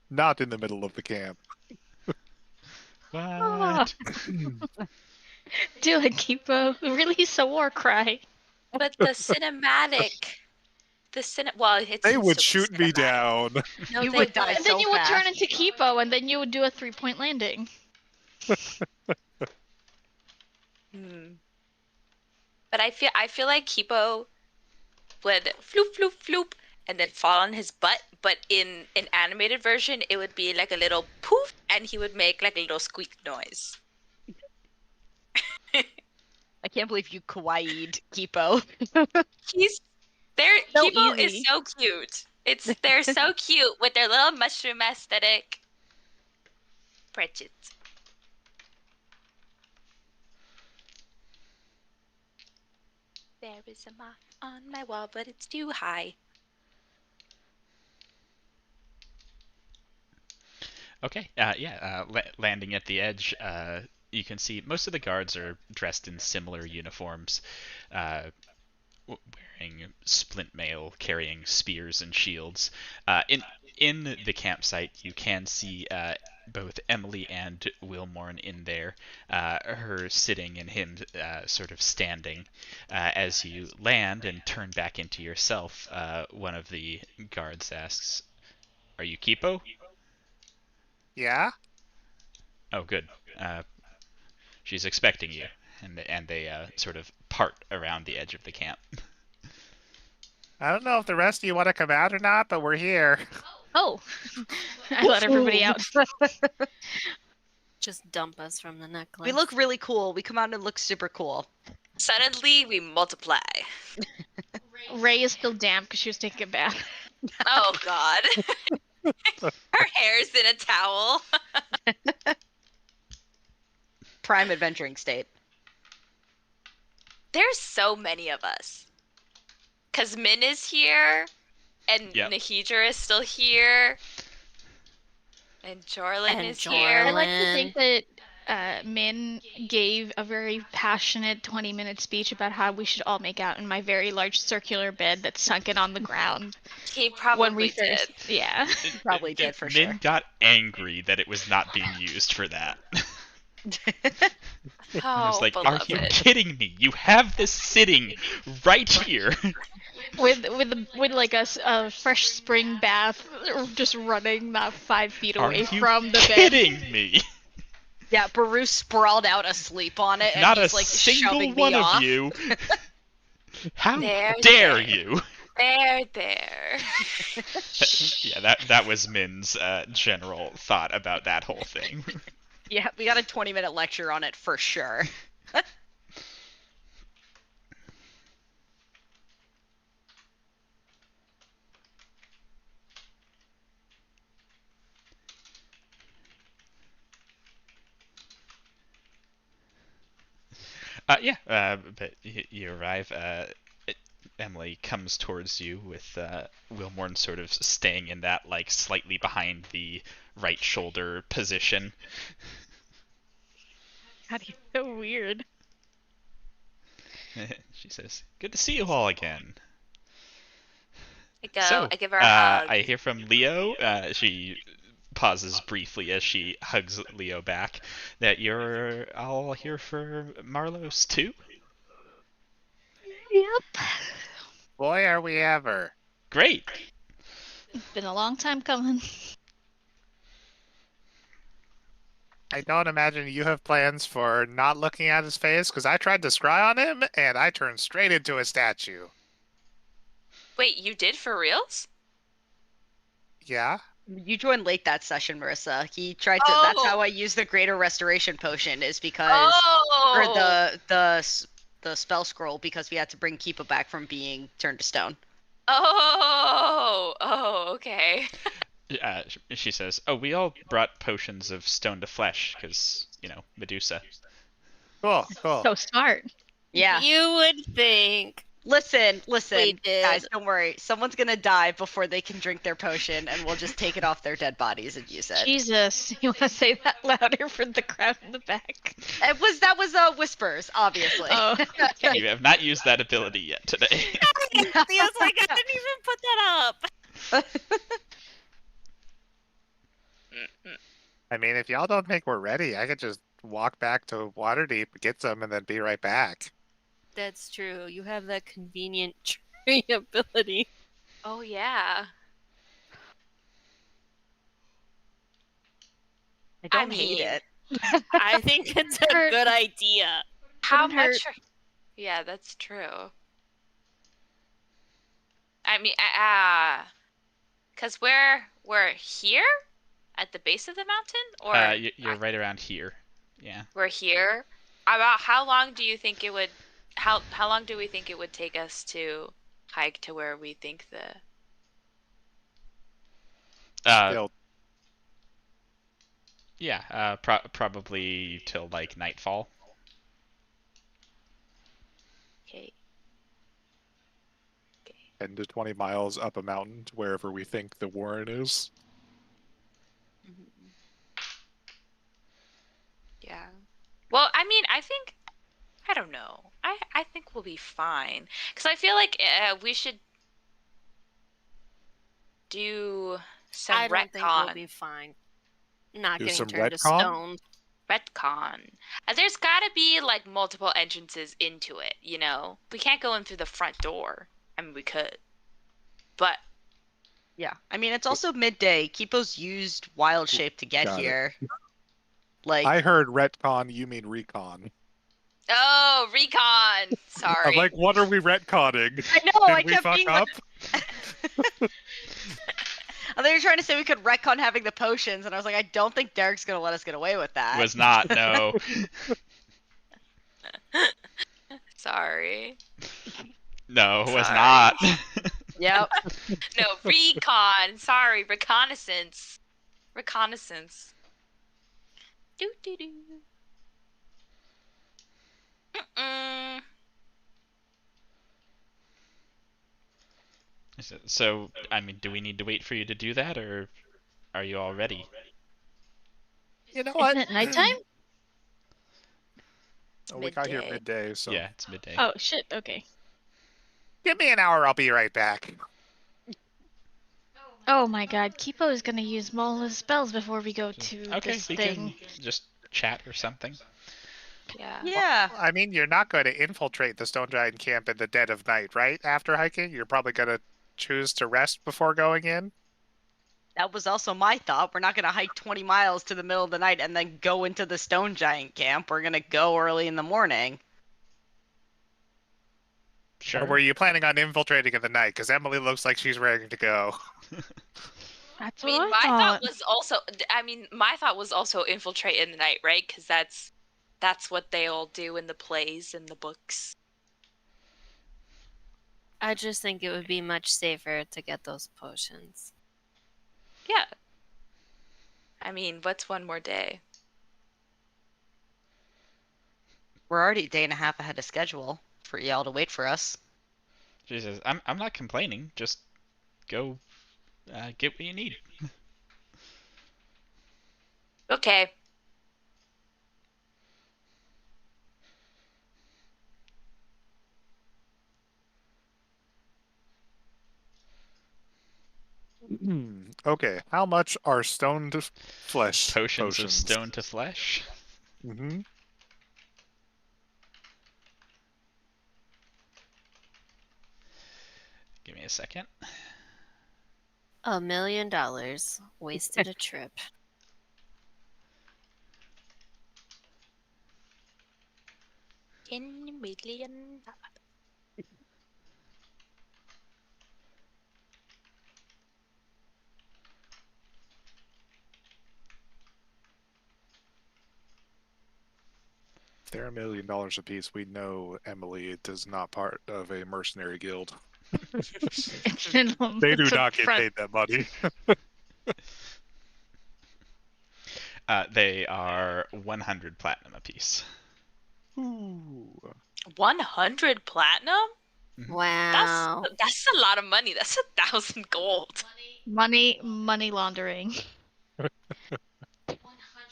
not in the middle of the camp. What? Do it, Kipo. Release a war cry. But the cinematic, well, it's They would still shoot me cinematic. down. No, You they would die And so then you would turn fast. into Kipo, and then you would do a 3-point landing. But I feel like Kipo would floop floop floop and then fall on his butt. But in an animated version, it would be like a little poof, and he would make like a little squeak noise. I can't believe you kawaii'd Kipo. So Kipo easy. is so cute. They're so cute with their little mushroom aesthetic. Pritchett. There is a moth on my wall, but it's too high. Okay. Landing at the edge, you can see most of the guards are dressed in similar uniforms, wearing splint mail, carrying spears and shields. In the campsite, you can see both Emily and Wilmorn in there, her sitting and him sort of standing. As you land and turn back into yourself, one of the guards asks, "Are you Kipo?" Yeah? Oh, good. She's expecting you, and they sort of part around the edge of the camp. I don't know if the rest of you want to come out or not, but we're here. Oh, I let everybody out. Just dump us from the necklace. We look really cool. We come out and look super cool. Suddenly, we multiply. Ray is still damp because she was taking a bath. Oh God. Her hair's in a towel. Prime adventuring state. There's so many of us. Cause Min is here, and Yep. Nahidra is still here, and Jorlin And is I here. like to think that Min gave a very passionate 20-minute speech about how we should all make out in my very large circular bed that's sunken on the ground. He probably When we did. first, yeah. Probably did for Min sure. got angry that it was not being used for that. I was Oh, like, "Are beloved. you kidding me? You have this sitting right here." with like a fresh spring bath, just running not 5 feet Are away you from the bed. kidding me? Yeah, Baru sprawled out asleep on it, and Not a he's like single shoving one me off. of you. How There, dare there. you? There. Yeah, that was Min's general thought about that whole thing. Yeah, we got a 20-minute lecture on it for sure. But you arrive. Emily comes towards you with Wilmorn sort of staying in that like slightly behind the right shoulder position. God, he's so weird. She says, "Good to see you all again." I go. So, I give her a hug. I hear from Leo. She pauses briefly as she hugs Leo back. That you're all here for Marlos too. Yep. Boy, are we ever. Great. It's been a long time coming. I don't imagine you have plans for not looking at his face, because I tried to scry on him, and I turned straight into a statue. Wait, you did for reals? Yeah? You joined late that session, Marissa. He tried to. That's how Oh. I use the Greater Restoration Potion, is because or Oh. the spell scroll, because we had to bring Keepa back from being turned to stone. Oh. Okay. She says, "Oh, we all brought potions of stone to flesh because Medusa." Cool. So smart. Yeah. You would think. Listen, We did. guys, don't worry. Someone's gonna die before they can drink their potion, and we'll just take it off their dead bodies and use it. Jesus, you want to say that louder for the crowd in the back? That was whispers, obviously. Oh, okay. You have not used that ability yet today. Leo's like, I didn't even put that up. I mean, if y'all don't think we're ready, I could just walk back to Waterdeep, get some, and then be right back. That's true. You have that convenient tree ability. Oh yeah. I don't I hate mean, it. I think it's a Hurt. good idea. How Couldn't hurt. much? Yeah, that's true. I mean, cause we're here at the base of the mountain, or You're right around here. Yeah. we're here. About how long do you think it would? How long do we think it would take us to hike to where we think the? Still, Yeah. Probably till like nightfall. Okay. 10 to 20 miles up a mountain to wherever we think the warren is. Yeah. Well, I mean, I don't know. I think we'll be fine. Because I feel like we should do some I don't think we'll retcon. be fine. Not Do getting some turned to retcon? stone. Retcon. There's gotta be like multiple entrances into it, you know? We can't go in through the front door. I mean, we could. But, Yeah. I mean, it's also midday. Kipo's used Wild Shape to get Got it. here. Like, I heard retcon, you mean recon. oh, recon! Sorry. I'm like, what are we retconning? I know, I Did we kept fuck being up? I thought you were trying to say we could retcon having the potions, and I was like, I don't think Derek's gonna let us get away with that. Was not, no. Sorry. No, was Sorry. not. Yep. No, recon. Sorry, reconnaissance. Reconnaissance. Do do do. Mm-mm. So, I mean, do we need to wait for you to do that, or are you all ready? You know Isn't what? it nighttime? Oh, we got here Midday. midday, so Yeah, it's midday. Oh shit. Okay. give me an hour, I'll be right back. Oh my God, Kipo is gonna use all his spells before we go to Okay, this we thing. can just chat or something. Yeah. Yeah. I mean, you're not going to infiltrate the Stone Giant camp in the dead of night, right? After hiking, you're probably going to choose to rest before going in. That was also my thought. We're not gonna hike 20 miles to the middle of the night and then go into the Stone Giant camp. We're gonna go early in the morning. Sure. Or were you planning on infiltrating in the night? Because Emily looks like she's ready to go. That's I what mean, I my thought. thought was also. I mean, my thought was also infiltrate in the night, right? Because that's what they all do in the plays and the books. I just think it would be much safer to get those potions. Yeah. I mean, what's one more day? We're already a day and a half ahead of schedule for y'all to wait for us. She says, I'm not complaining. Just go get what you need. Okay. Okay, how much are stone to flesh Potions of stone to flesh. Mm-hmm. Give me a second. $1 million. Wasted a trip. $10 million. If they're $1 million apiece, we know Emily is not part of a mercenary guild. They do not get paid that money. They are 100 platinum apiece. Ooh. 100 platinum? Wow. That's a lot of money. That's 1,000 gold. Money laundering.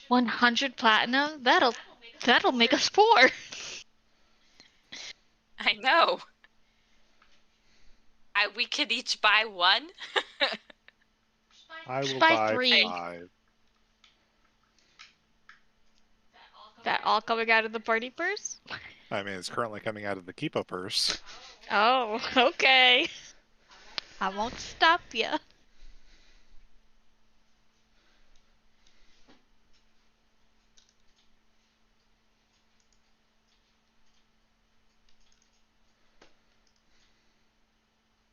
100 platinum? That'll make us poor. I know. We could each buy one. I will Buy buy 3. 5. That all coming out of the party purse? I mean, it's currently coming out of the Keepa purse. Oh, okay. I won't stop ya.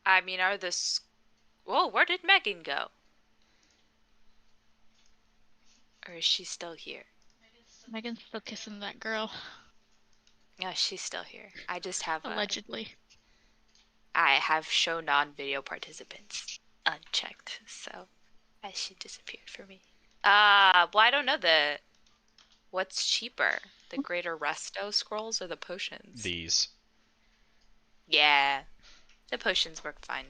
I mean, Whoa, where did Megan go? Or is she still here? Megan's still kissing that girl. Yeah, she's still here. I just have Allegedly. I have show non-video participants unchecked, so she disappeared for me. Well, I don't know what's cheaper, the Greater Resto scrolls or the potions? These. Yeah, the potions work fine.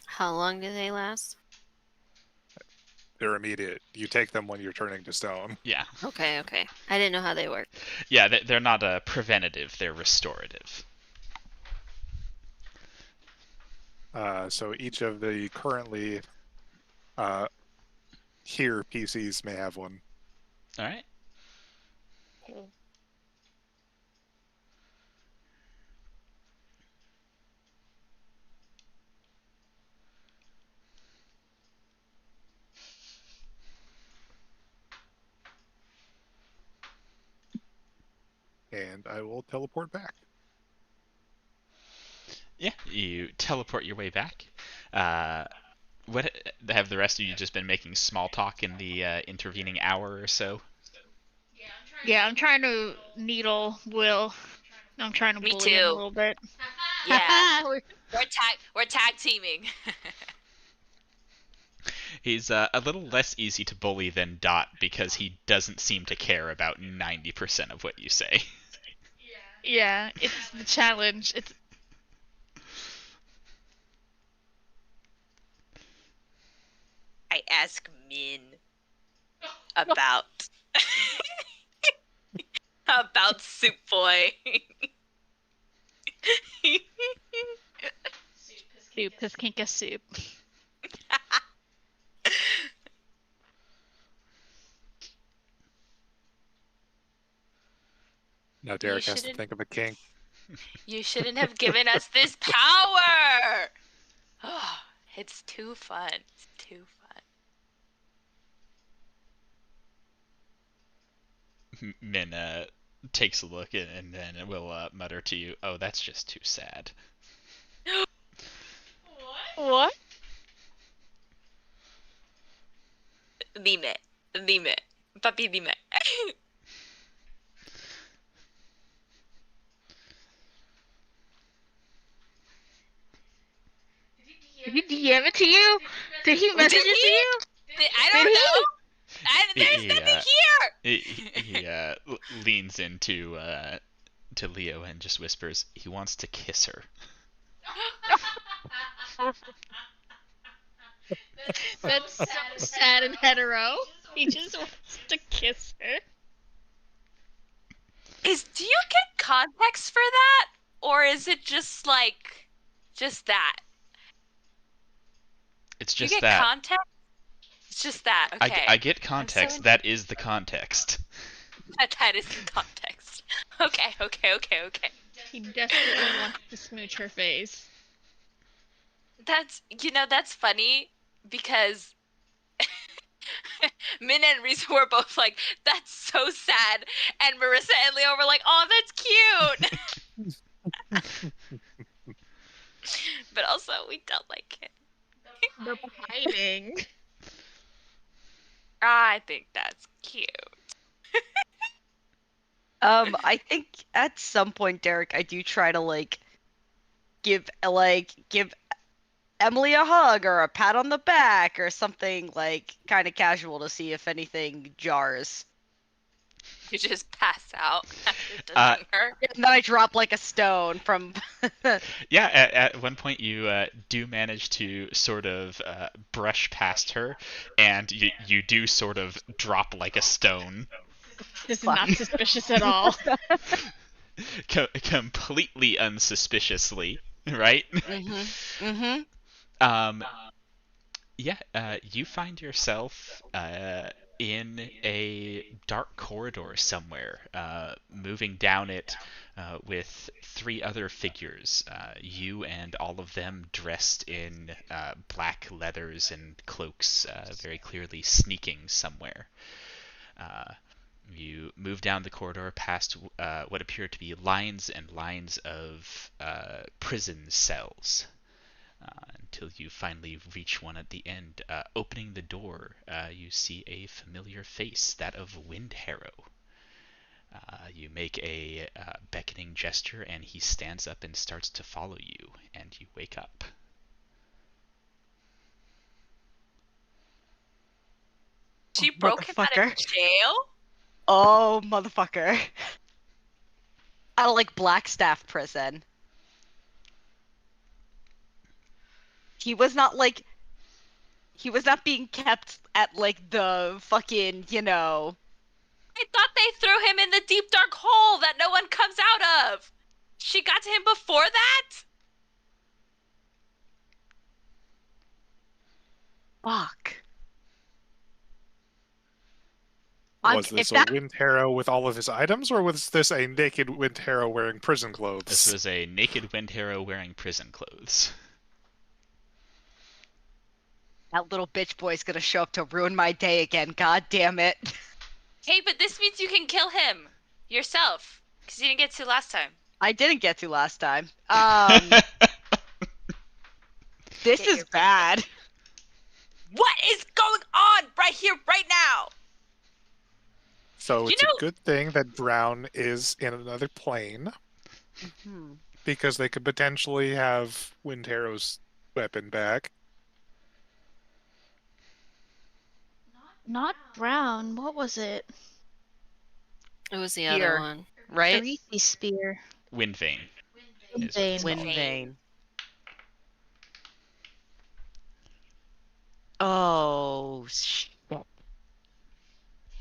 How long do they last? They're immediate. You take them when you're turning to stone. Yeah. Okay. I didn't know how they work. Yeah, they're not preventative. They're restorative. So each of the currently here PCs may have one. All right. And I will teleport back. Yeah, you teleport your way back. What have the rest of you just been making small talk in the intervening hour or so? Yeah, I'm trying to needle Will. I'm trying to Me bully him too. a little bit. Yeah, We're- we're tag teaming. He's a little less easy to bully than Dot because he doesn't seem to care about 90% of what you say. yeah, it's the challenge. It's I ask Min about about Soup Boy. soup, his kinka soup. Now Derek has to shouldn't- think of a kink. You shouldn't have given us this power. Oh, it's too fun. It's too fun. Min takes a look and then it will mutter to you, "Oh, that's just too sad." What? Dime. Dime. Papi, dime. Did he DM it to you? Did he message it to you? I don't Did he? know. There's He, nothing here. he leans into to Leo and just whispers, he wants to kiss her. That's so sad and hetero. He just wants to kiss her. Do you get context for that? Or is it just like, just that? It's Do you just get that. context? It's just that, okay. I get context. That is the context. That is the context. Okay. He desperately wants to smooch her face. That's funny because Min and Risa were both like, that's so sad. And Marissa and Leo were like, oh, that's cute. But also, we don't like it. They're hiding. I think that's cute. I think at some point, Derek, I do try to give Emily a hug or a pat on the back or something kind of casual to see if anything jars. You just pass out after touching her. And then I drop like a stone from. Yeah, at one point you do manage to sort of brush past her, and you do sort of drop like a stone. This is not suspicious at all. Completely unsuspiciously, right? Yeah, you find yourself in a dark corridor somewhere, moving down it with three other figures, you and all of them dressed in black leathers and cloaks, very clearly sneaking somewhere. You move down the corridor past what appear to be lines and lines of prison cells. Until you finally reach one at the end. Opening the door, you see a familiar face, that of Windharrow. You make a beckoning gesture, and he stands up and starts to follow you, and you wake up. She broke him out of jail? Oh, motherfucker. Out of Blackstaff prison. He was not being kept at the fucking, I thought they threw him in the deep dark hole that no one comes out of. She got to him before that? fuck. Was this a Windharrow with all of his items, or was this a naked Windharrow wearing prison clothes? This was a naked Windharrow wearing prison clothes. That little bitch boy's gonna show up to ruin my day again, god damn it. Hey, but this means you can kill him yourself, because you didn't get to last time. I didn't get to last time. This is bad. What is going on right here, right now? So it's a good thing that Brown is in another plane, because they could potentially have Windharrow's weapon back. Not Brown. What was it? It was the Spear, other one. right? Arethi spear. Windvane. Windvane. Windvane. Oh, shit.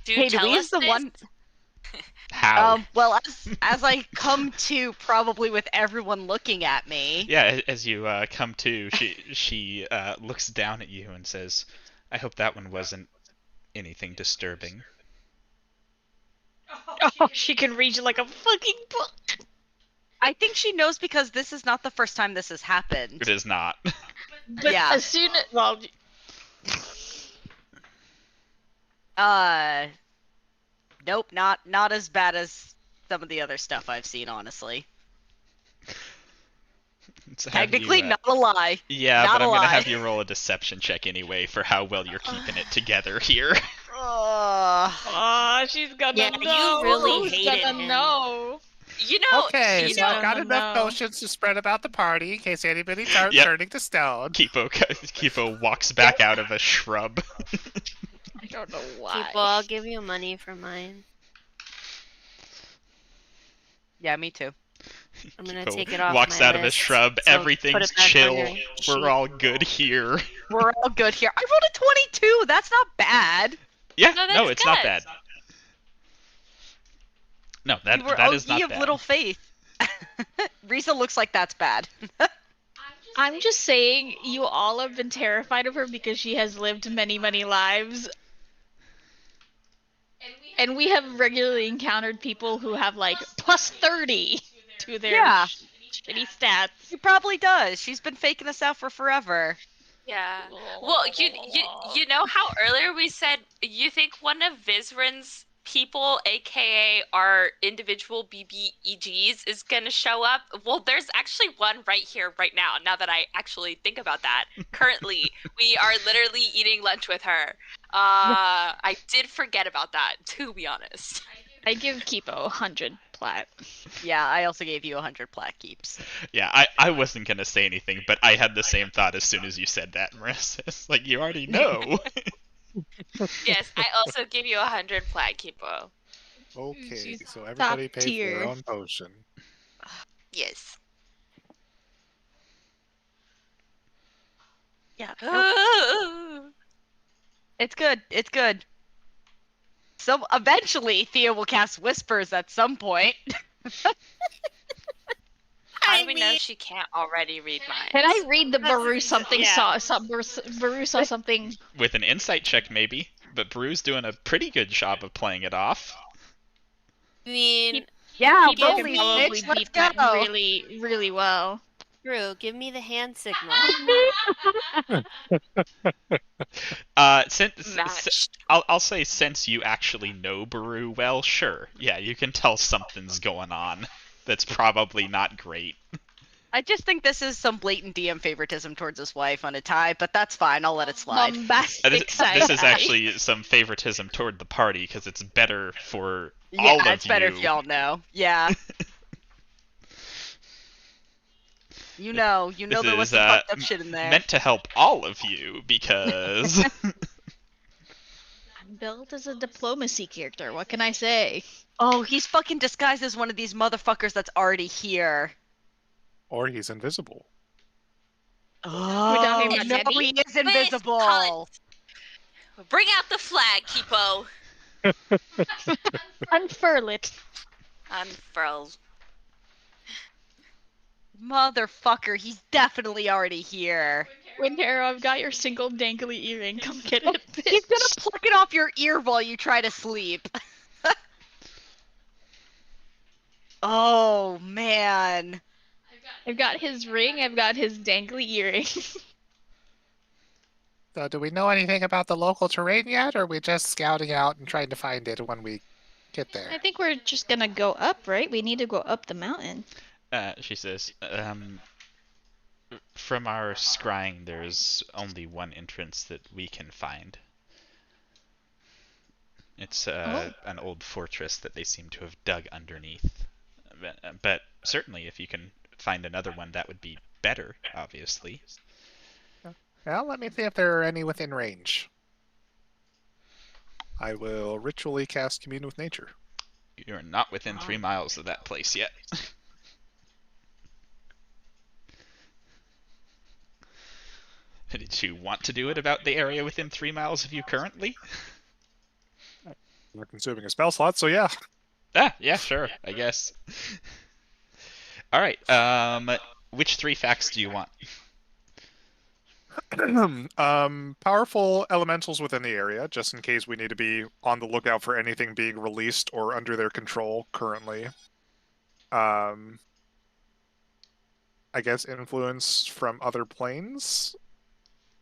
Dude, Hey, do tell we us use the this. one? How? Well, as I come to, probably with everyone looking at me. Yeah, as you come to, she looks down at you and says, "I hope that one wasn't anything disturbing." Oh, she can read like a fucking book. I think she knows because this is not the first time this has happened. It is not. But Yeah. as soon as Nope, not as bad as some of the other stuff I've seen, honestly. So have Technically, you, not a lie. yeah, not but a I'm gonna lie. have you roll a deception check anyway for how well you're keeping it together here. Oh, she's gonna Yeah, you know. really Who's hated gonna him. know? You know, Okay, you so know, I've got Oh, enough no. potions to spread about the party in case anybody starts Yep. turning to stone. Kipo walks back out of a shrub. I don't know why. People, I'll give you money for mine. Yeah, me too. I'm gonna Kipo take it off walks my out of a list, shrub. so put Everything's it back on chill. your We're sheet. all good here. We're all good here. I rolled a 22. That's not bad. Yeah, No, no, that's it's not good. bad. No, that You were that is ye not of bad. little faith. Risa looks like that's bad. I'm just saying, you all have been terrified of her because she has lived many, many lives. And we have regularly encountered people who have, like, plus 30 to their Yeah. shitty stats. She probably does. She's been faking us out for forever. Yeah. Well, you know how earlier we said you think one of Vizrin's people, aka our individual BBEGs, is gonna show up? Well, there's actually one right here, right now. Now that I actually think about that, currently we are literally eating lunch with her. I did forget about that, to be honest. I give Kipo 100 plat. Yeah, I also gave you 100 plat keeps. Yeah, I wasn't gonna say anything, but I had the same thought as soon as you said that, Marissa. It's like, you already know. Yes, I also give you 100 plat, Kipo. Okay, She's so everybody top pays for tier. their own potion. Yes. Yeah. Nope. It's good. It's good. So eventually, Thea will cast Whispers at some point. How do we know she can't already read minds? Can I read the Baru something yeah. Baru saw something? With an insight check, maybe. But Brew's doing a pretty good job of playing it off. I mean, Yeah, People roll can these, probably bitch. Let's beat that go. really, really well. Brew, give me the hand signal. Matched. I'll say since you actually know Baru well, sure. Yeah, you can tell something's going on. That's probably not great. I just think this is some blatant DM favoritism towards his wife on a tie, but that's fine. I'll let it slide. Bombastic This is side. actually some favoritism toward the party because it's better for Yeah, all of it's better you. if y'all know. Yeah. You know This there was is, some fucked up shit in there. meant to help all of you because Built as a diplomacy character. What can I say? Oh, he's fucking disguised as one of these motherfuckers that's already here. Or he's invisible. Oh, even no, Jenny? he is Please, invisible. Colin. Bring out the flag, Kipo. Unfurl it. Unfurl. Motherfucker, he's definitely already here. Windharrow, I've got your single dangly earring. Come get it, bitch. He's gonna pluck it off your ear while you try to sleep. Oh, man. I've got his ring. I've got his dangly earring. So do we know anything about the local terrain yet, or are we just scouting out and trying to find it when we get I there? think we're just gonna go up, right? We need to go up the mountain. she says, from our scrying, there's only one entrance that we can find. It's an old fortress that they seem to have dug underneath. But certainly, if you can find another one, that would be better, obviously. Well, let me see if there are any within range. I will ritually cast Commune with Nature. You're not within 3 miles of that place yet. Did you want to do it about the area within 3 miles of you currently? We're consuming a spell slot, so yeah. Ah, yeah, sure, I guess. Alright, which 3 facts do you want? Powerful elementals within the area, just in case we need to be on the lookout for anything being released or under their control currently. I guess influence from other planes.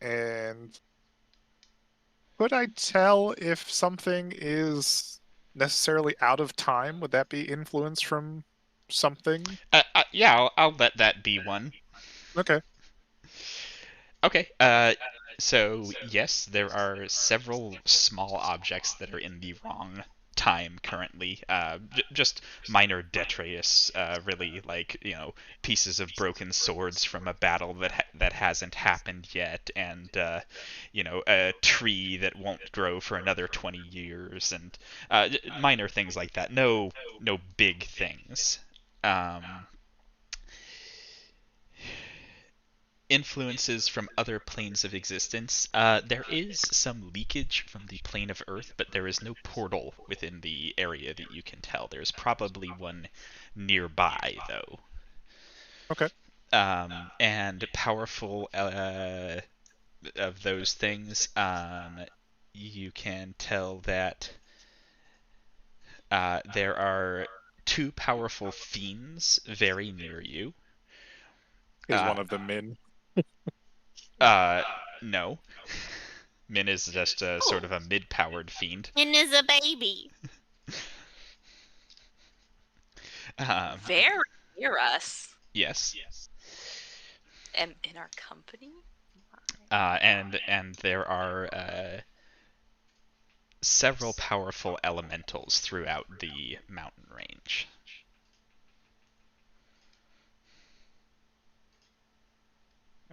And could I tell if something is necessarily out of time? Would that be influence from something? Yeah, I'll let that be one. Okay. Okay. So yes, there are several small objects that are in the wrong time currently. Just minor detritus, really, like pieces of broken swords from a battle that hasn't happened yet, and a tree that won't grow for another 20 years, and minor things like that. No big things. Influences from other planes of existence. There is some leakage from the plane of Earth, but there is no portal within the area that you can tell. There's probably one nearby, though. Okay. And powerful of those things, you can tell that there are 2 powerful fiends very near you. Is one of them Min? No. Min is just a sort of a mid-powered fiend. Min is a baby. Very near us. Yes. And in our company? And there are several powerful elementals throughout the mountain range.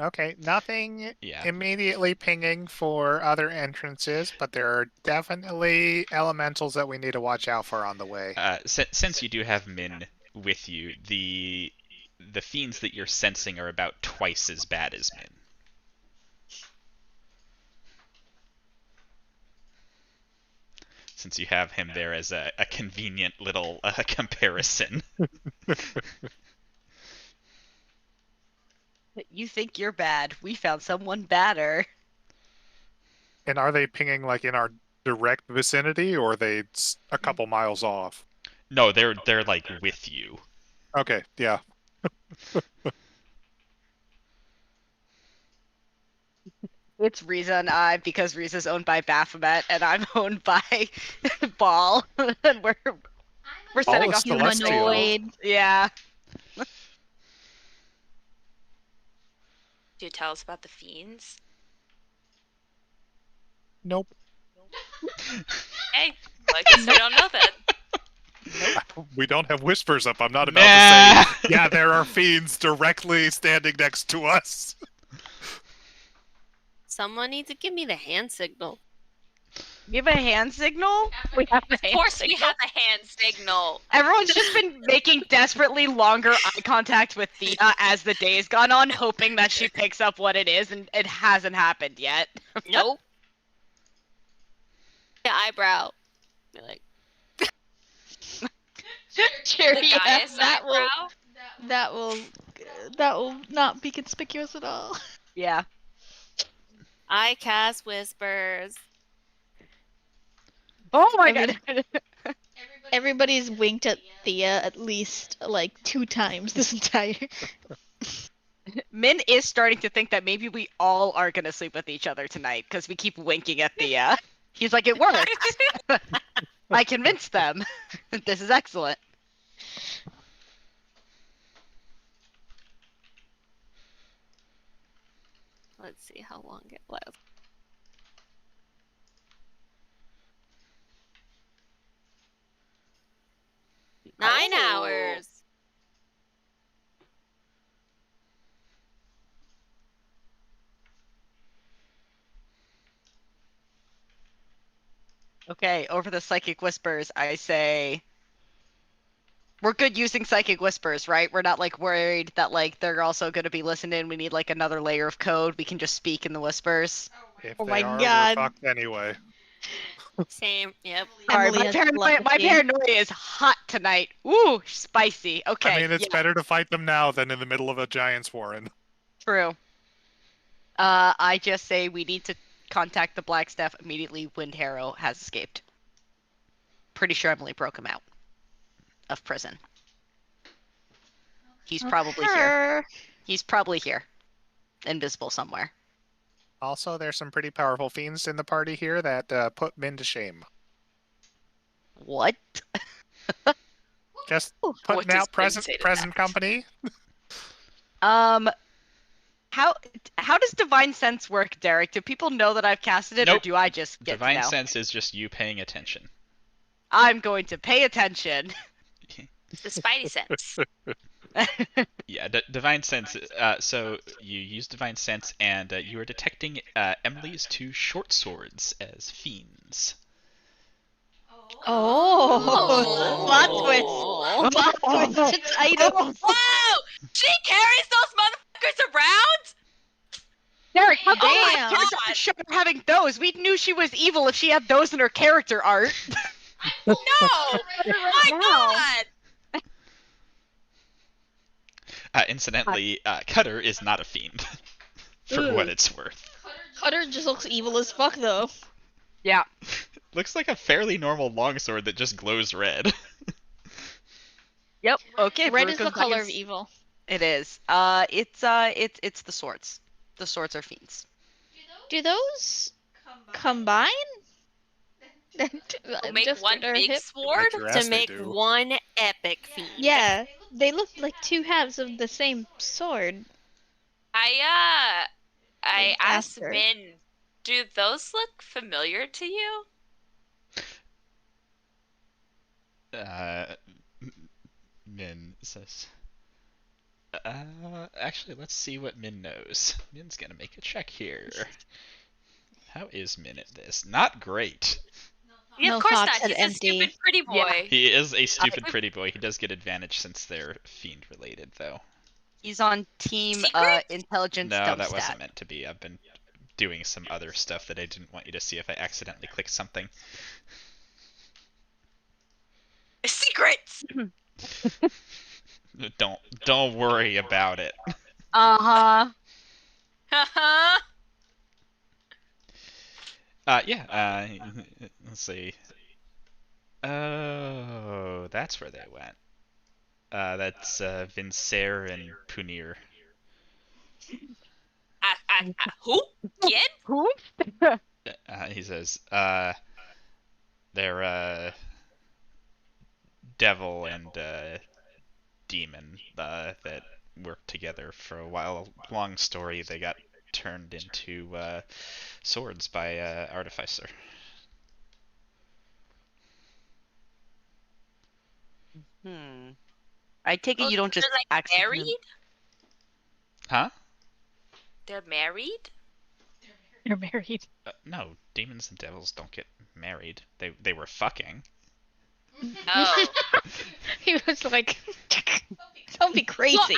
Okay, nothing Yeah. immediately pinging for other entrances, but there are definitely elementals that we need to watch out for on the way. Since you do have Min with you, the fiends that you're sensing are about twice as bad as Min. Since you have him there as a convenient little comparison. You think you're bad. We found someone badder. And are they pinging like in our direct vicinity, or are they a couple miles off? No, they're like with you. Okay, yeah. It's Riza and I, because Riza's owned by Baphomet and I'm owned by Ball, and we're setting is off the celestial. Humanoid. Yeah. Do you tell us about the fiends? Nope. Hey, I guess we don't know then. We don't have whispers up. I'm not about Nah. to say, yeah, there are fiends directly standing next to us. Someone needs to give me the hand signal. Give a hand signal? We have a Of hand course we signal? have a hand signal. Everyone's just been making desperately longer eye contact with Thea as the day's gone on, hoping that she picks up what it is, and it hasn't happened yet. Nope. The eyebrow. Be like, Sure, The yeah, Gaius that will- eyebrow? that will not be conspicuous at all. yeah. I cast whispers. Oh my god. Everybody's winked at Thea at least like 2 times this entire. Min is starting to think that maybe we all are gonna sleep with each other tonight because we keep winking at Thea. He's like, it worked. I convinced them. This is excellent. Let's see how long it lasts. Nine Oh. hours. Okay, over the psychic whispers, I say we're good using psychic whispers, right? We're not like worried that like they're also going to be listening. We need like another layer of code. We can just speak in the whispers. If Oh they my are, God. we're fucked anyway. Same. Yep. Sorry, Emily my, has my telepathy. paranoia is hot tonight. Ooh, spicy. Okay, I mean, it's yeah, better to fight them now than in the middle of a giant's warren. true. I just say we need to contact the Black Staff immediately when Harrow has escaped. Pretty sure Emily broke him out of prison. He's probably here. Her. He's probably here. Invisible somewhere. Also, there's some pretty powerful fiends in the party here that put Min to shame. What? Just What putting does out Min present say to present that? company. How does divine sense work, Derek? Do people know that I've casted it, or Nope. do I just get Divine to know? sense is just you paying attention. I'm going to pay attention. The Spidey sense. Yeah, divine sense. So you use divine sense, and you are detecting Emily's two short swords as fiends. Oh, plot twist. Plot twist. It's item. Whoa! She carries those motherfuckers around? Derek, how come Damn. my character arc showed her having those? We knew she was evil if she had those in her character art. No! My god! Incidentally, Cutter is not a fiend, for what it's worth. Cutter just looks evil as fuck, though. Yeah. Looks like a fairly normal longsword that just glows red. Yep. Okay. Red Brooke is the goes back color and of evil. It is. It's the swords. The swords are fiends. Do those combine? Make Just one or big hip? sword? To make one epic fiend. Yeah, they look like two halves of the same sword. I asked After. Min, do those look familiar to you? Min says, actually, let's see what Min knows. Min's gonna make a check here. How is Min at this? Not great. Yeah, No of course thoughts not. and He's empty. a stupid pretty boy. Yeah. He is a stupid pretty boy. He does get advantage since they're fiend related, though. He's on team Secret? intelligence. No, dumb that stat. wasn't meant to be. I've been doing some other stuff that I didn't want you to see if I accidentally clicked something. Secrets! Don't worry about it. Uh-huh. Haha. Let's see. Oh, that's where they went. That's Vincer and Punir. Who? Again? Who? He says, they're devil and demon that worked together for a while. Long story, they got turned into swords by Artificer. I take it Oh, you don't so just they're, like, accidentally- married? Huh? They're married? You're married. No, demons and devils don't get married. They were fucking. Oh. He was like, don't be crazy.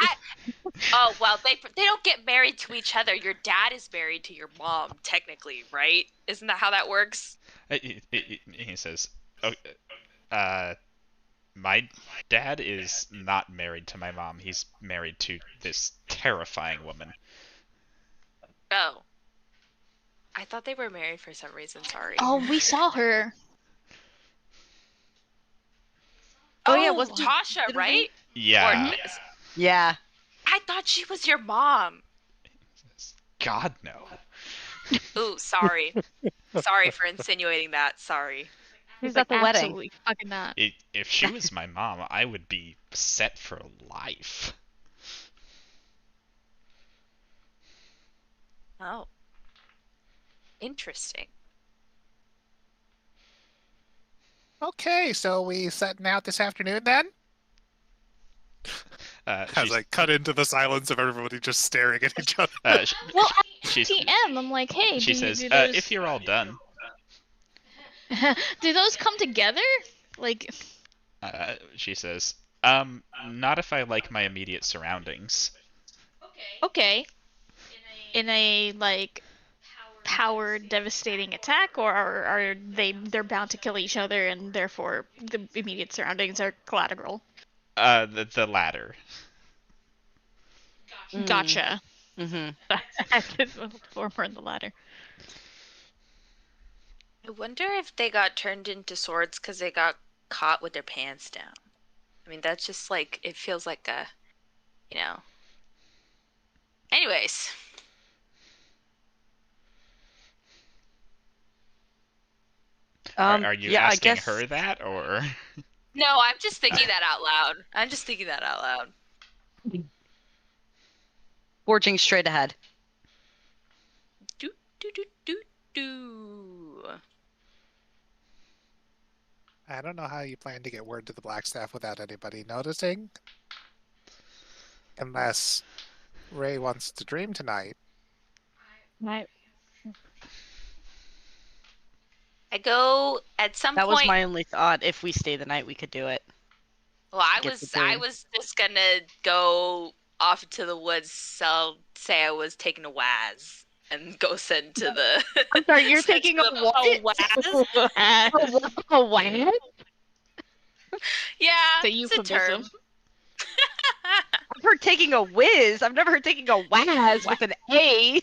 Well, they don't get married to each other. Your dad is married to your mom, technically, right? Isn't that how that works? He says, "Oh, my dad is not married to my mom. He's married to this terrifying woman." Oh. I thought they were married for some reason, sorry. Oh, we saw her. Oh, yeah, wasn't she- Tasha, didn't right? Yeah. Or, Yeah. I thought she was your mom. God no. Ooh, sorry. Sorry for insinuating that. Sorry. Who's at the wedding? Absolutely fucking not. If she was my mom, I would be set for life. Oh. Interesting. Okay, so we setting out this afternoon then? As I cut into the silence of everybody just staring at each other. Well, she's, TM, I'm like, hey, she do, says, do those... if you're all done. do those come together? Like... She says, not if I like my immediate surroundings. Okay. In a, like, powered, devastating attack, or are they're bound to kill each other and therefore the immediate surroundings are collateral? The latter. Gotcha. Mm-hmm. Active former in the latter. I wonder if they got turned into swords because they got caught with their pants down. I mean, that's just like, it feels like a, you know. Anyways. Are you yeah, I asking guess her that, or? No, I'm just thinking that out loud. I'm just thinking that out loud. forging straight ahead. Do do do do do. I don't know how you plan to get word to the Blackstaff without anybody noticing. Unless Ray wants to dream tonight. I go at some That was point. my only thought. If we stay the night, we could do it. Well, I Get the dream. was just gonna go off into the woods. So say I was taking a waz and go send to the. I'm sorry, you're send taking to a the- what? A what? Yeah, It's a it's a term. euphemism. I've heard taking a whiz. I've never heard taking a waz with an A.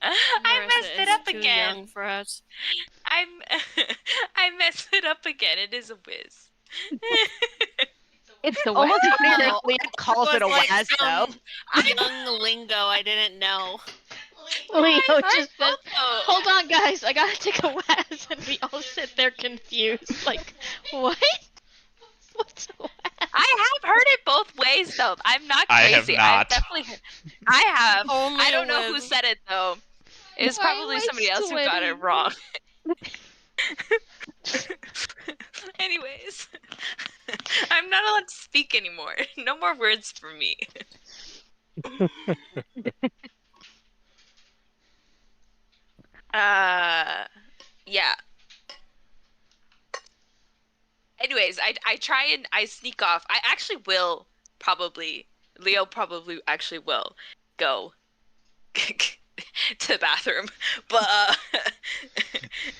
I messed it up too again. young for us. I messed it up again. It is a whiz. It's the almost Waz. clear Oh, Leah calls it a was like waz, though. some young lingo I didn't know. Leo I just said, also- "Hold on, guys, I gotta take a waz," and we all sit there confused, like, "What? What's a waz?" I have heard it both ways though. I'm not I crazy. have not. I've definitely. I have. Only I don't a know who whiz. said it though. It was Why probably am I somebody else who got it sweating? wrong. Anyways, I'm not allowed to speak anymore. No more words for me. Yeah. Anyways, I try and I sneak off. I actually will probably. Leo probably actually will go to the bathroom, but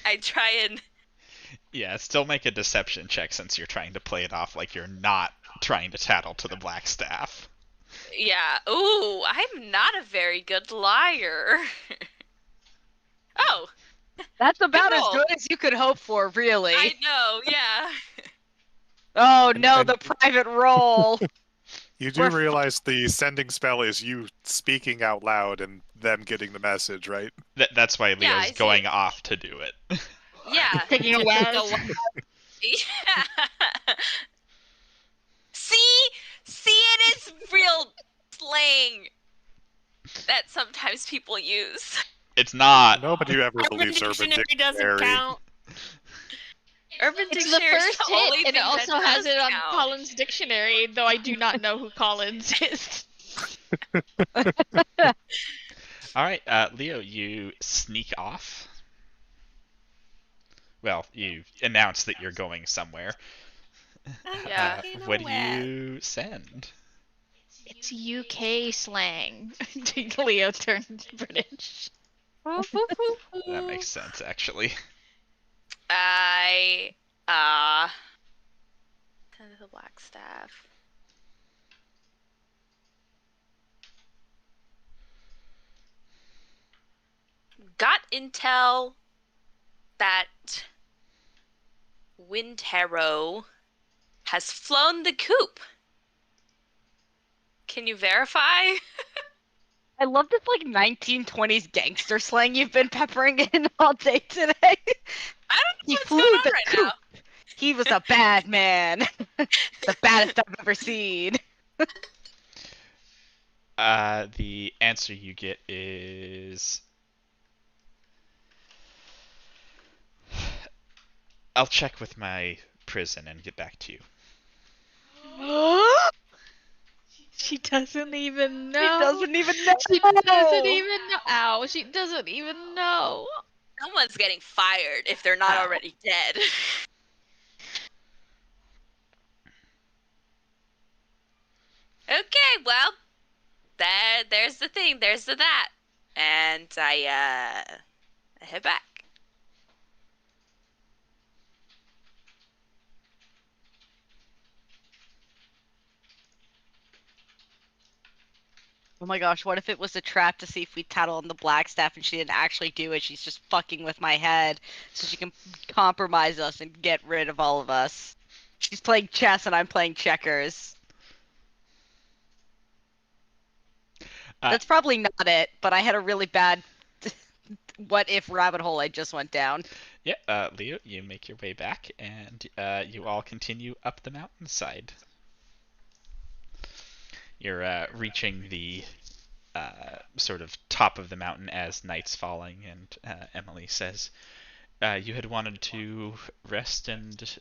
I try and. Yeah, still make a deception check since you're trying to play it off like you're not trying to tattle to the Blackstaff. Yeah. Ooh, I'm not a very good liar. Oh, That's about as roll. good as you could hope for, really. I know. Yeah. Oh no, And- the private roll. You do We're- realize the sending spell is you speaking out loud and them getting the message, right? That's why Yeah, I Leo's see. going off to do it. Yeah. Taking a waz. Yeah. See, it is real slang that sometimes people use. It's not. Nobody ever Urban believes Urban Dictionary doesn't Dictionary. count. Urban It's the Dictionary is first the only hit, and thing it also that has does it on count. Collins' dictionary, though I do not know who Collins is. Alright, Leo, you sneak off. Well, you announce that you're going somewhere. Yeah. What do you send? It's UK slang. Leo turned British. That makes sense, actually. I kind of the black staff. Got intel that Windharrow has flown the coop. Can you verify? I love this like 1920s gangster slang you've been peppering in all day today. I don't know He what's flew going on the right coop. now. He was a bad man. The baddest I've ever seen. The answer you get is... I'll check with my prison and get back to you. She doesn't even know. He doesn't even know. She doesn't even know. Ow, she doesn't even know. Someone's getting fired if they're not Ow. already dead. Okay, well, there's the thing, there's the that. And I head back. Oh my gosh, what if it was a trap to see if we tattle on the Blackstaff and she didn't actually do it? She's just fucking with my head so she can compromise us and get rid of all of us. She's playing chess and I'm playing checkers. Uh, That's probably not it, but I had a really bad what if rabbit hole I just went down. Yeah, Leo, you make your way back, and you all continue up the mountainside. You're reaching the sort of top of the mountain as night's falling, and Emily says, you had wanted to rest and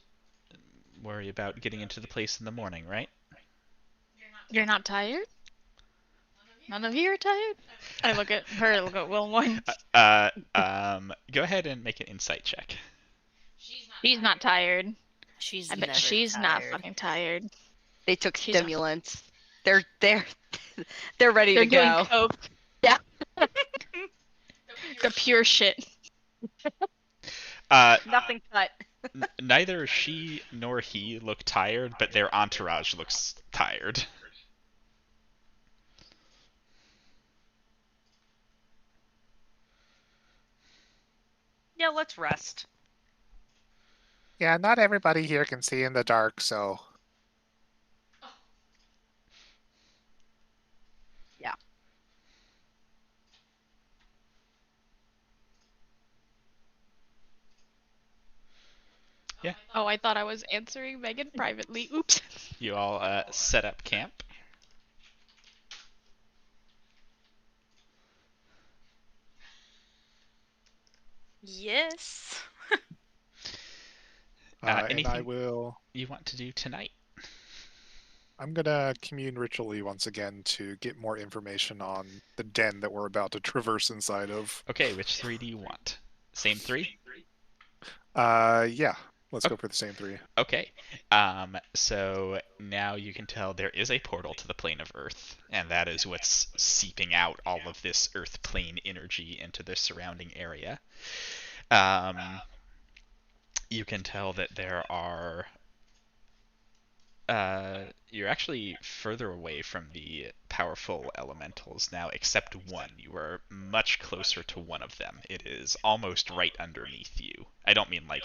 worry about getting into the place in the morning, right? You're not tired? None of you are tired? I look at her, look at Wilmore. Go ahead and make an insight check. She's not tired. She's I bet never she's not tired. fucking tired. They took She's a- stimulants. They're they're ready They're to doing go. coke. Yeah. The pure shit. Nothing cut. Neither she nor he look tired, but their entourage looks tired. Yeah, let's rest. Yeah, not everybody here can see in the dark, so Oh, I thought I was answering Megan privately. Oops. You all set up camp. Yes. and I Anything will. you want to do tonight? I'm gonna commune ritually once again to get more information on the den that we're about to traverse inside of. Okay, which 3 do you want? Same 3? Yeah. Let's Okay. go for the same 3. Okay. So now you can tell there is a portal to the plane of Earth, and that is what's seeping out all of this Earth plane energy into the surrounding area. You can tell that there are. You're actually further away from the powerful elementals now, except one. You are much closer to one of them. It is almost right underneath you. I don't mean like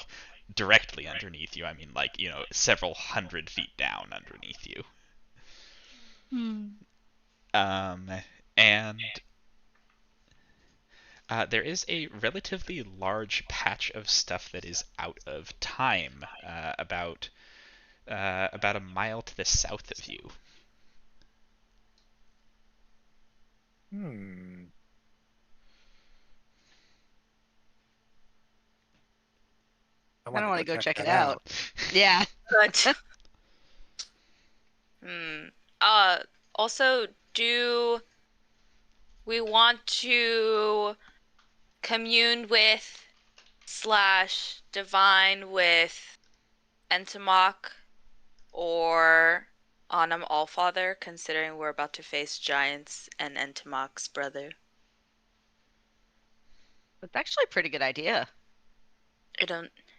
directly underneath you. I mean like, several hundred feet down underneath you. And there is a relatively large patch of stuff that is out of time, about a mile to the south of you. I don't want to go check it out. Yeah. Good. Also, do we want to commune with / divine with Entomok or Anam Allfather, considering we're about to face giants and Entomok's brother? It's actually a pretty good idea.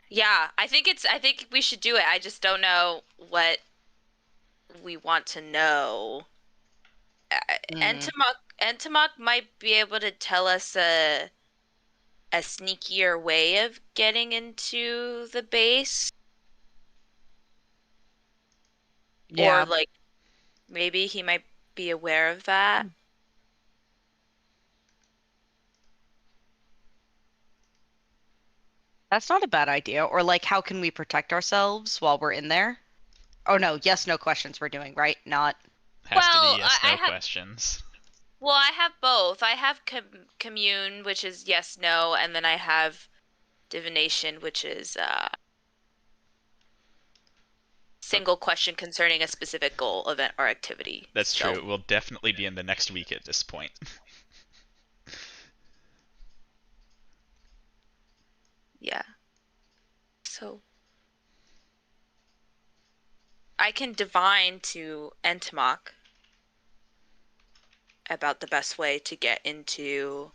Yeah, I think we should do it. I just don't know what we want to know. Entomok might be able to tell us a sneakier way of getting into the base. Yeah. Or like maybe he might be aware of that. That's not a bad idea. Or like, how can we protect ourselves while we're in there? Oh no, yes, no questions we're doing, right? Not. Has to Well, be yes, I no have- questions. Well, I have both. I have commune, which is yes, no, and then I have divination, which is single question concerning a specific goal, event, or activity. That's So, true. It will definitely be in the next week at this point. Yeah. So I can divine to Entomok about the best way to get into.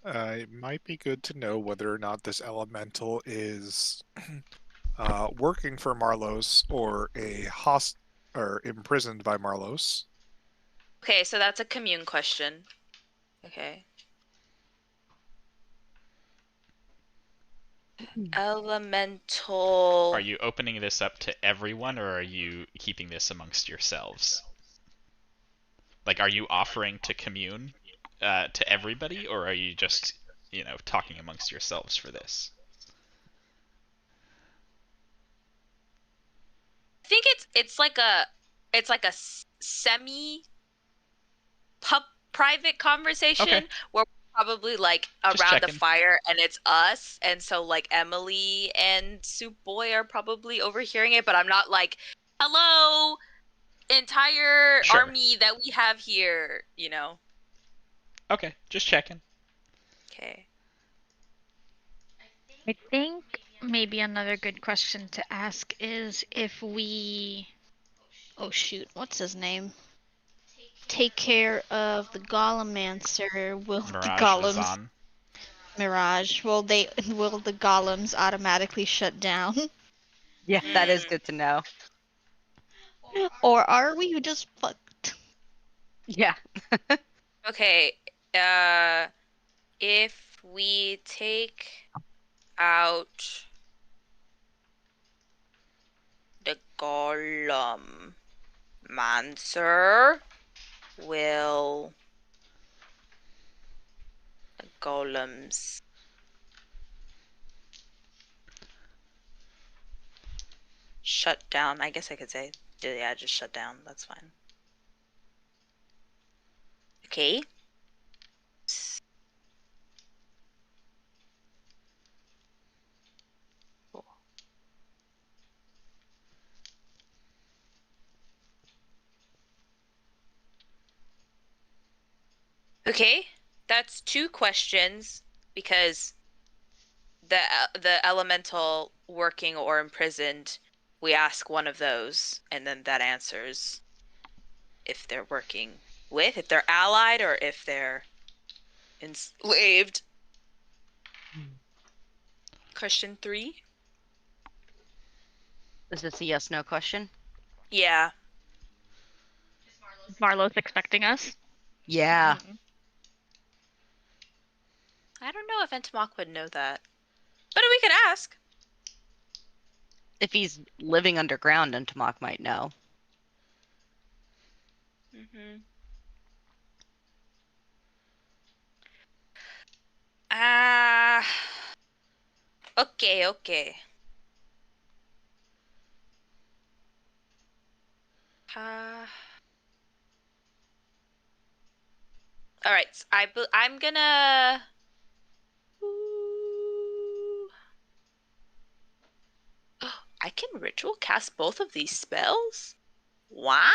It might be good to know whether or not this elemental is working for Marlos or or imprisoned by Marlos. Okay, so that's a commune question. Okay. Elemental. Are you opening this up to everyone, or are you keeping this amongst yourselves? Like, are you offering to commune to everybody, or are you just, talking amongst yourselves for this? I think it's like a semi private conversation Okay. where we're probably like Just around the checking. fire and it's us, and so like Emily and Soup Boy are probably overhearing it, but I'm not like, hello, entire Sure. army that we have here, Okay, just checking. Okay. I think maybe another good question to ask is if we. Oh shoot, what's his name? Take care of the Golemancer. Will the Mirage golems Vazan. Mirage? Will the golems automatically shut down? Yeah, that is Mm. good to know. Or are we just fucked? Yeah. Okay. If we take out the Golem Mancer, will the golems shut down? I guess I could say, yeah, just shut down. That's fine. Okay. Cool. Okay, that's 2 questions because the elemental working or imprisoned, we ask one of those, and then that answers if they're working with, if they're allied, or if they're enslaved. Question 3. Is this a yes/no question? Yeah. Is Marlowe's expecting us? Yeah. I don't know if Entomok would know that, but we could ask. If he's living underground, Entomok might know. Mm-hmm. Okay. All right. So I'm gonna. Ooh. I can ritual cast both of these spells? What?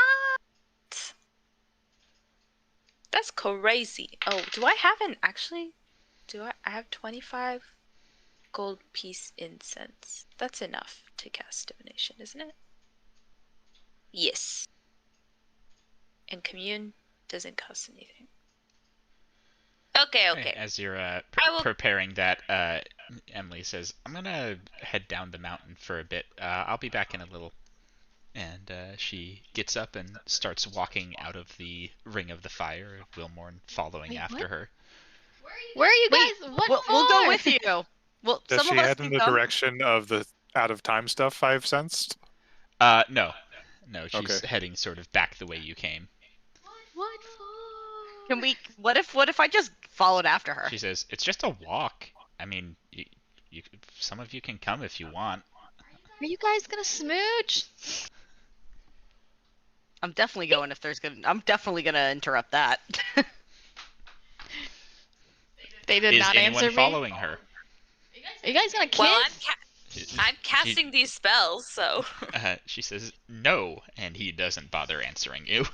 That's crazy. Oh, do I have I have 25 gold piece incense? That's enough to cast divination, isn't it? Yes. And commune doesn't cost anything. Okay. As you're I will- preparing that, Emily says, "I'm gonna head down the mountain for a bit. I'll be back in a little." And she gets up and starts walking out of the ring of the fire, Wilmorn following Wait, after what? her. Where are you Wait, guys? What we'll go for? with you. Well, Does some she of us head can in the come. direction of the out of time stuff I've sensed? No, she's Okay. heading sort of back the way you came. What for? Can we? What if I just followed after her? She says, "It's just a walk. I mean, some of you can come if you want." Are you guys gonna smooch? I'm definitely going if there's gonna. I'm definitely gonna interrupt that. They did Is not anyone answer me. following her? Are you guys gonna kiss? Well, I'm casting these spells, so. She says, "No," and he doesn't bother answering you.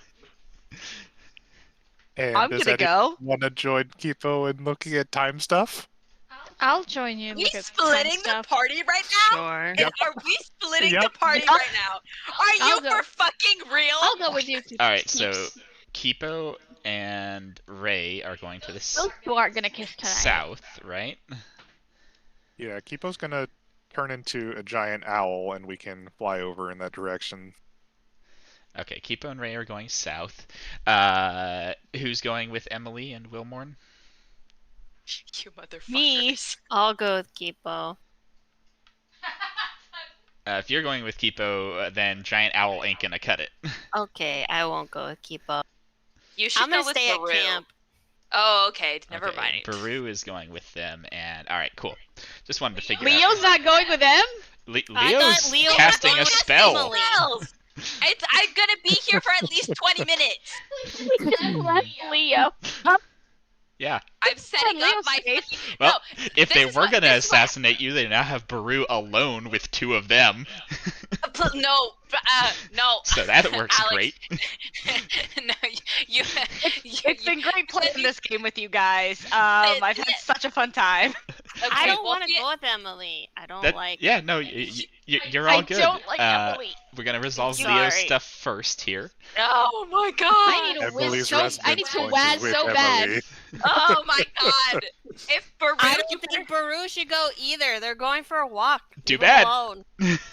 And I'm does gonna go. want to join Kipo in looking at time stuff? I'll join you. Are And we look at splitting time the stuff. party right now? Sure. Yep. Are we splitting Yep. the party right now? Are I'll you go. for fucking real? I'll go with you. All right, so Keeps. Kipo and Ray are going to the Those two aren't gonna kiss tonight. south, right? Yeah, Kipo's gonna turn into a giant owl, and we can fly over in that direction. Okay, Kipo and Ray are going south. Who's going with Emily and Wilmorn? You motherfuckers. Me. I'll go with Kipo. If you're going with Kipo, then Giant Owl ain't gonna cut it. Okay, I won't go with Kipo. You should I'm gonna go with stay at Maru. camp. Oh, okay. Never Okay, mind. Baru is going with them, and all right, cool. Just wanted to figure Leo's not going with them? I Leo's thought Leo was casting going a with spell. Emily. Spells! I'm gonna be here for at least 20 minutes. Leo. Yeah. I'm setting up Leo's my. safe. Well, if this they is were what- gonna this is what- assassinate you, they now have Baru alone with 2 of them. No, no. So that works Alex, great. No, you. It's been great playing this game with you guys. I've had such a fun time. I don't want want to go with Emily. I don't That, like. yeah, no, you're all good. I don't like Emily. We're gonna resolve Sorry. Leo's stuff first here. Oh my god! I need a Emily's whiz so I need residence to point waz is with so Emily. bad. Oh my god! If Baru, I don't think Baru should go either. They're going for a walk. Too Leave them bad. alone.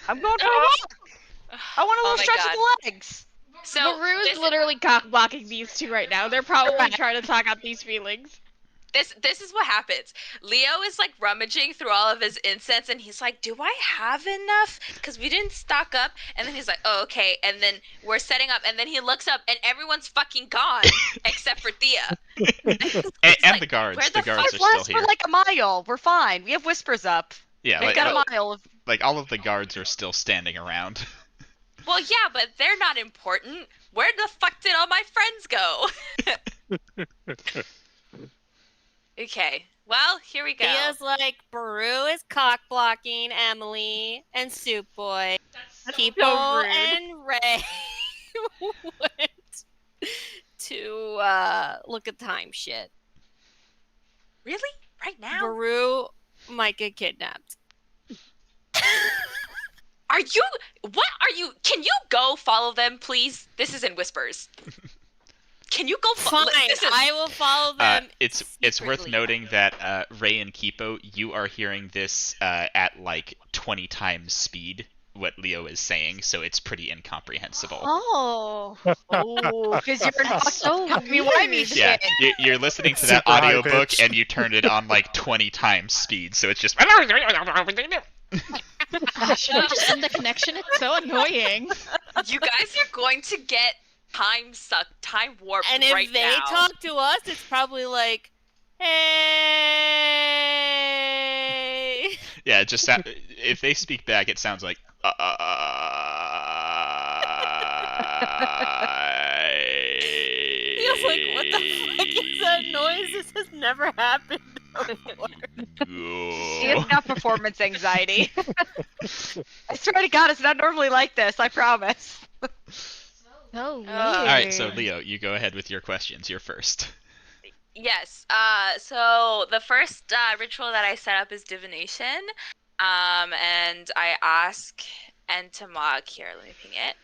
I'm going for a walk. I want a Oh little my stretch God. of the legs. so Baru's this, literally cock blocking these two right now. They're probably Correct. trying to talk out these feelings. this is what happens. Leo is like rummaging through all of his incense, and he's like, "Do I have enough? Because we didn't stock up." And then he's like, "Oh, okay." And then we're setting up, and then he looks up, and everyone's fucking gone except for Thea. And like, the guards. where The the guards It are still lasts here. for like a mile. We're fine. We have whispers up. Yeah, We've like, got a mile of. like all of the guards are still standing around. Well, yeah, but they're not important. Where the fuck did all my friends go? Okay. Well, here we go. Thea's like, Baru is cock blocking Emily and Soup Boy. Kipo so rude. and Ray went to look at time shit. Really? Right now? Baru might get kidnapped. Are you? What are you? Can you go follow them, please? This is in whispers. Can you go? Fine, I will follow them. It's worth secretly. noting that Ray and Kipo, you are hearing this at like 20 times speed. What Leo is saying, so it's pretty incomprehensible. Oh. Oh, because you're not so timey-wimey Yeah, shit. you're listening to that Super high audiobook pitch. and you turned it on like 20 times speed, so it's just. Should I just end the connection? It's so annoying. You guys are going to get time sucked, time warped And if right they now. talk to us, it's probably like, hey. Yeah, it just if they speak back, it sounds like. Feels like, what the fuck is that noise? This has never happened before. She has got performance anxiety. I swear to God, it's not normally like this. I promise. So weird. All right, so Leo, you go ahead with your questions. You're first. Yes. So the first ritual that I set up is divination. And I ask Entomog here. Let me ping it.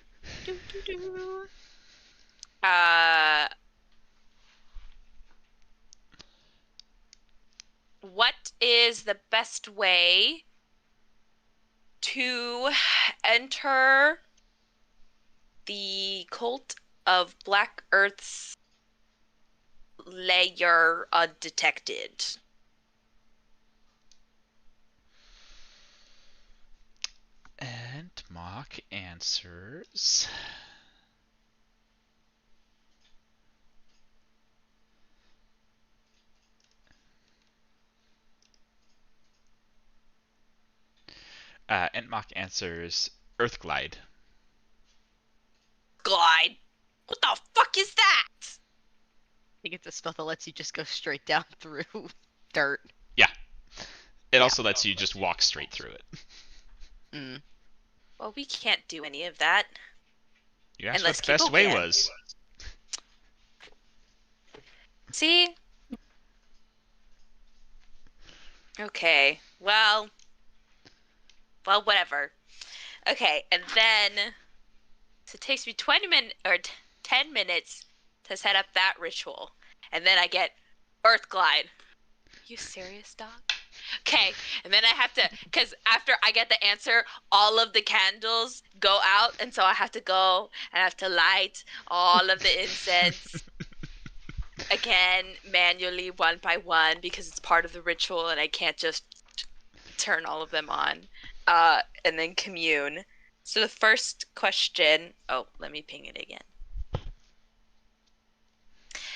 What is the best way to enter the cult of Black Earth's layer undetected? And Mock answers. Entmock answers Earthglide. Glide. What the fuck is that? I think it's a spell that lets you just go straight down through dirt. It also lets you just walk straight through it. Mm. Well, we can't do any of that. You asked Unless what the best Kipo way can. was. See? Okay. Well, whatever. Okay, and then so it takes me 20 minutes or 10 minutes to set up that ritual, and then I get Earthglide. You serious, dog? Okay, and then I have to, because after I get the answer, all of the candles go out, and so I have to go and I have to light all of the incense again, manually, one by one, because it's part of the ritual, and I can't just turn all of them on. And then commune. So the first question, oh, let me ping it again.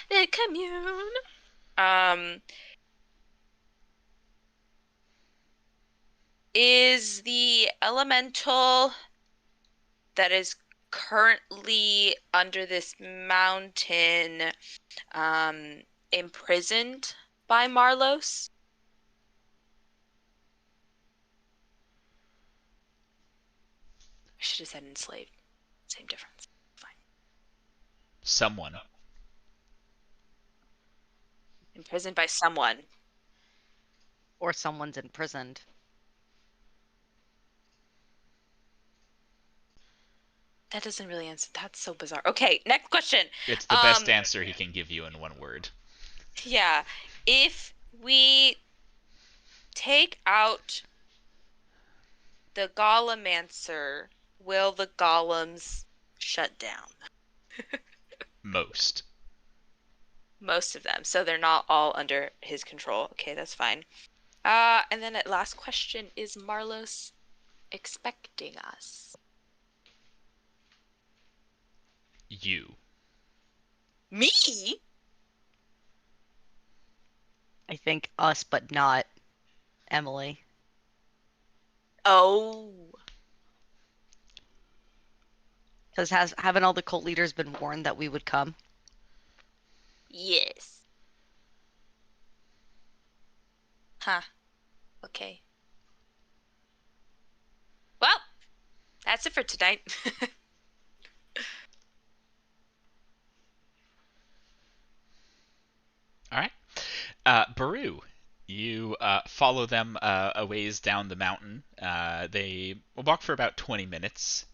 The commune. Is the elemental that is currently under this mountain imprisoned by Marlos? I should have said enslaved. Same difference. Fine. Someone. Imprisoned by someone. Or someone's imprisoned. That doesn't really answer. That's so bizarre. Okay, next question. It's the best answer he can give you in one word. Yeah. If we take out the Golemancer, will the golems shut down? Most. Most of them. So they're not all under his control. Okay, that's fine. And then last question, is Marlos expecting us? You. Me? I think us, but not Emily. Oh. Because haven't all the cult leaders been warned that we would come? Yes. Huh. Okay. Well, that's it for tonight. All right. Baru, you follow them a ways down the mountain. They will walk for about 20 minutes,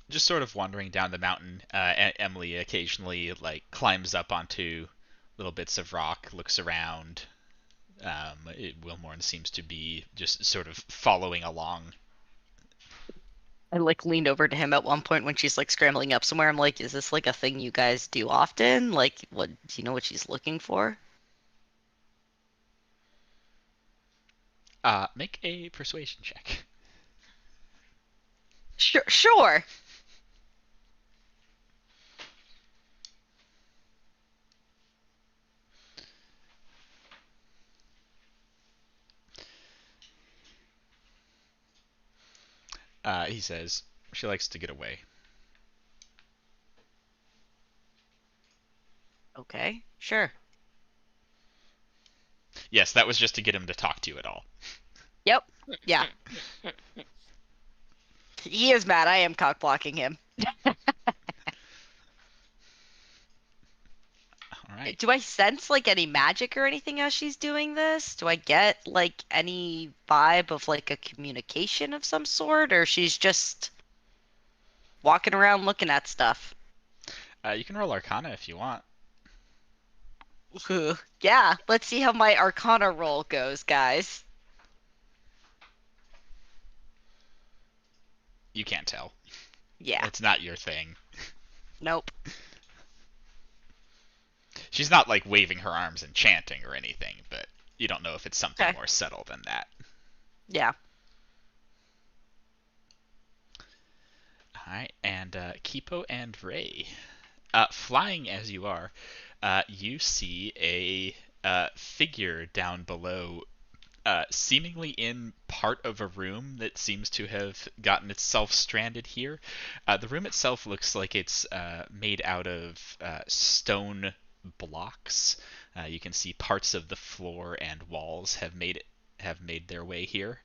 just sort of wandering down the mountain. Emily occasionally climbs up onto little bits of rock, looks around. Wilmorn seems to be just sort of following along. I leaned over to him at one point when she's scrambling up somewhere. I'm like, is this a thing you guys do often? What do you know what she's looking for? Make a persuasion check. Sure. He says she likes to get away. Okay, sure. Yes, that was just to get him to talk to you at all. Yep. Yeah. He is mad. I am cock blocking him. All right. Do I sense any magic or anything as she's doing this? Do I get any vibe of a communication of some sort, or she's just walking around looking at stuff? You can roll Arcana if you want. Yeah, let's see how my Arcana roll goes, guys. You can't tell. Yeah. It's not your thing. Nope. She's not waving her arms and chanting or anything, but you don't know if it's something Okay. more subtle than that. Yeah. Alright, and Kipo and Ray. Flying as you are, you see a figure down below, seemingly in part of a room that seems to have gotten itself stranded here. The room itself looks like it's made out of stone blocks. You can see parts of the floor and walls have made their way here.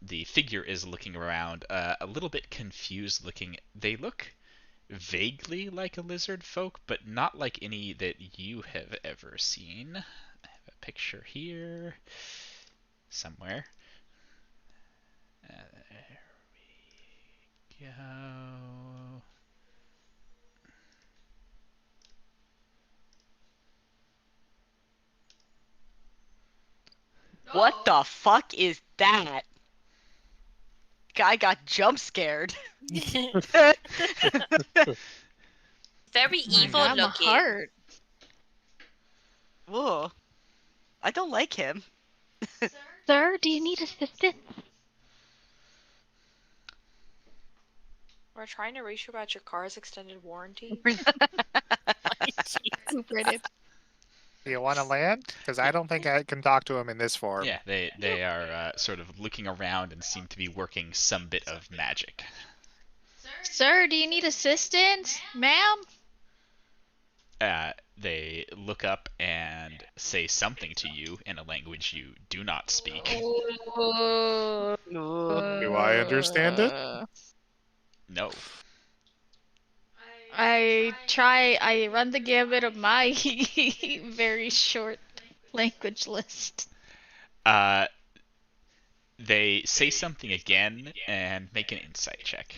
The figure is looking around, a little bit confused looking. They look vaguely like a lizard folk, but not like any that you have ever seen. I have a picture here somewhere. There we go. What the fuck is that? Guy got jump scared. Very evil I'm a looking. heart. Whoa. I don't like him. Sir, do you need assistance? We're trying to reach you about your car's extended warranty. Super did. Do you want to land? Because I don't think I can talk to him in this form. Yeah, they are sort of looking around and seem to be working some bit of magic. Sir, do you need assistance? Ma'am? They look up and say something to you in a language you do not speak. Do I understand it? No. I run the gambit of my very short language list. They say something again and make an insight check.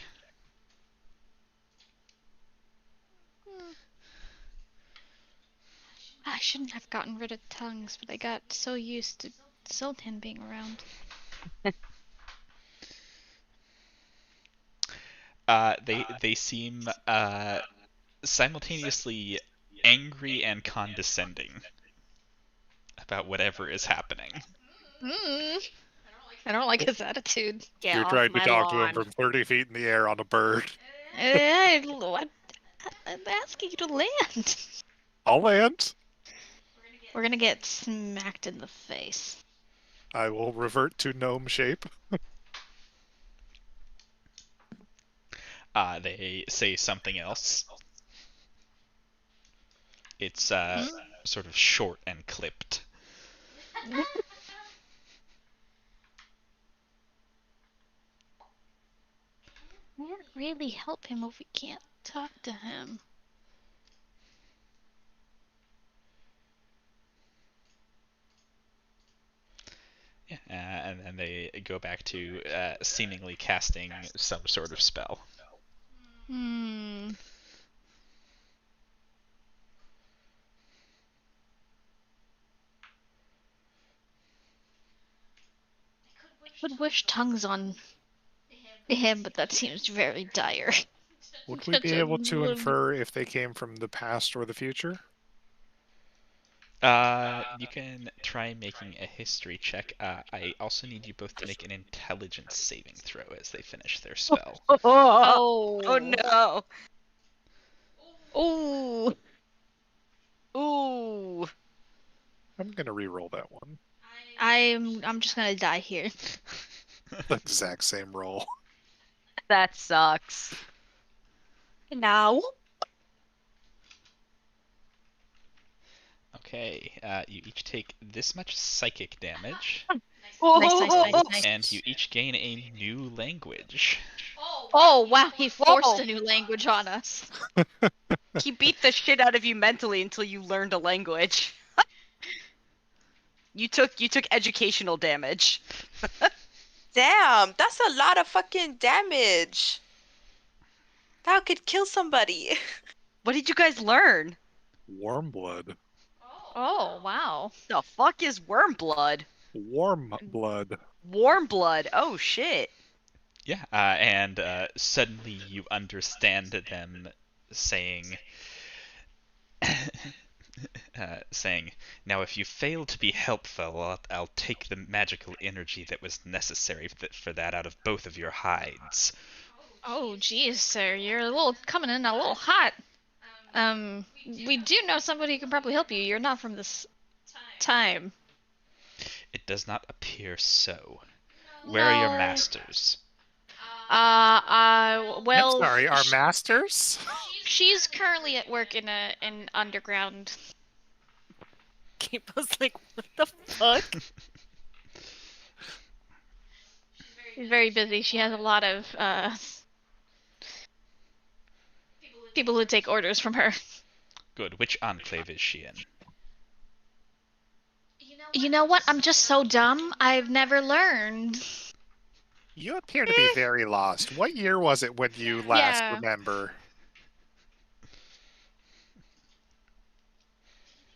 I shouldn't have gotten rid of tongues, but I got so used to Sultan being around. They seem simultaneously angry and condescending about whatever is happening. I don't like his attitude. Get You're off trying to my talk to him lawn. from 30 feet in the air on a bird. I'm asking you to land. I'll land. We're gonna get smacked in the face. I will revert to gnome shape. They say something else. It's sort of short and clipped. We can't really help him if we can't talk to him. Yeah, and then they go back to seemingly casting some sort of spell. I would wish tongues on him, but that seems very dire. Would we be able to infer if they came from the past or the future? You can try making a history check. I also need you both to make an intelligence saving throw as they finish their spell. Oh no! Oh. Ooh! I'm gonna re-roll that one. I'm just gonna die here. The exact same roll. That sucks. Now? Okay, you each take this much psychic damage, Nice. and you each gain a new language. Oh wow, he forced a new language on us. He beat the shit out of you mentally until you learned a language. You took educational damage. Damn, that's a lot of fucking damage. That could kill somebody. What did you guys learn? Warm blood. Oh wow. The fuck is worm blood? Warm blood. Warm blood. Oh shit. Yeah, and suddenly you understand them saying, saying, "Now if you fail to be helpful, I'll take the magical energy that was necessary for that out of both of your hides." Oh geez, sir, you're coming in a little hot. We do know somebody who can probably help you. You're not from this time. It does not appear so. Where are your masters? Well. I'm sorry, our masters? She's currently at work in an underground. Capo's like, what the fuck? She's very busy. She has a lot of people who take orders from her. Good. Which enclave is she in? You know what? I'm just so dumb. I've never learned. You appear to be very lost. What year was it when you last Yeah. remember?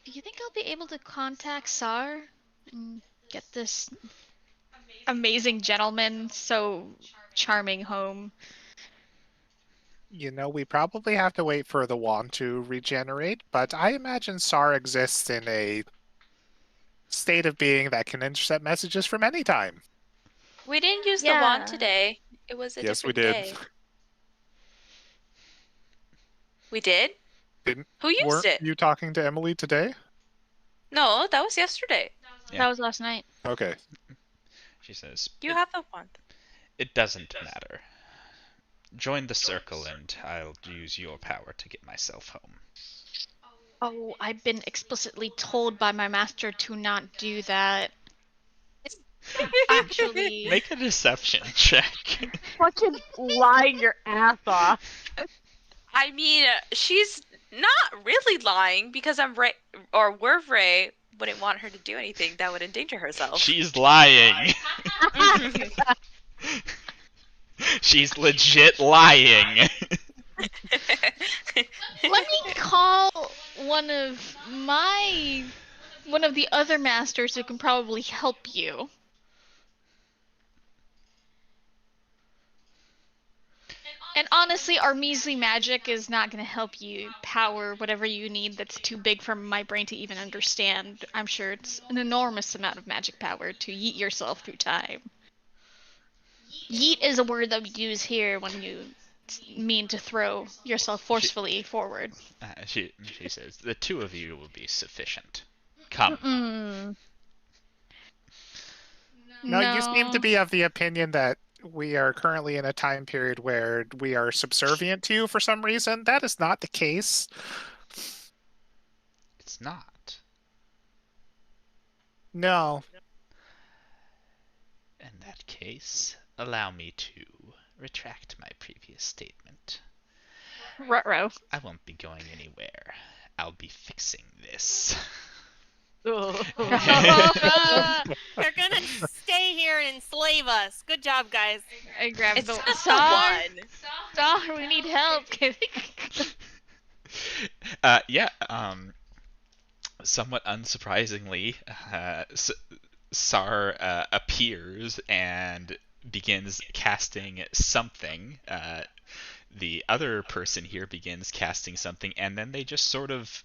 Do you think I'll be able to contact Sar and get this amazing gentleman, so charming, home? You know, we probably have to wait for the wand to regenerate, but I imagine SAR exists in a state of being that can intercept messages from any time. We didn't use the Yeah. wand today. It was a Yes, we different did. day. We did? Didn't Who used Weren't it? you talking to Emily today? No, that was yesterday. Yeah. That was last night. Okay. She says, You have the wand. it doesn't matter. Join the circle and I'll use your power to get myself home. Oh, I've been explicitly told by my master to not do that. Actually, Make a deception check. Fucking lying your ass off. I mean, she's not really lying because I'm Ray, or Wervray wouldn't want her to do anything that would endanger herself. She's lying. She's legit lying. let me call one of the other masters who can probably help you. And honestly, our measly magic is not going to help you power whatever you need that's too big for my brain to even understand. I'm sure it's an enormous amount of magic power to yeet yourself through time. Yeet is a word that we use here when you mean to throw yourself forcefully forward. She says, the two of you will be sufficient. Come. Mm. No, you seem to be of the opinion that we are currently in a time period where we are subservient to you for some reason. That is not the case. It's not. No. In that case, allow me to retract my previous statement. Ruh-roh. I won't be going anywhere. I'll be fixing this. They're gonna stay here and enslave us. Good job, guys. I grabbed It's the just the Star, one. Star, we need help. Yeah, somewhat unsurprisingly, Sar appears and begins casting something. The other person here begins casting something, and then they just sort of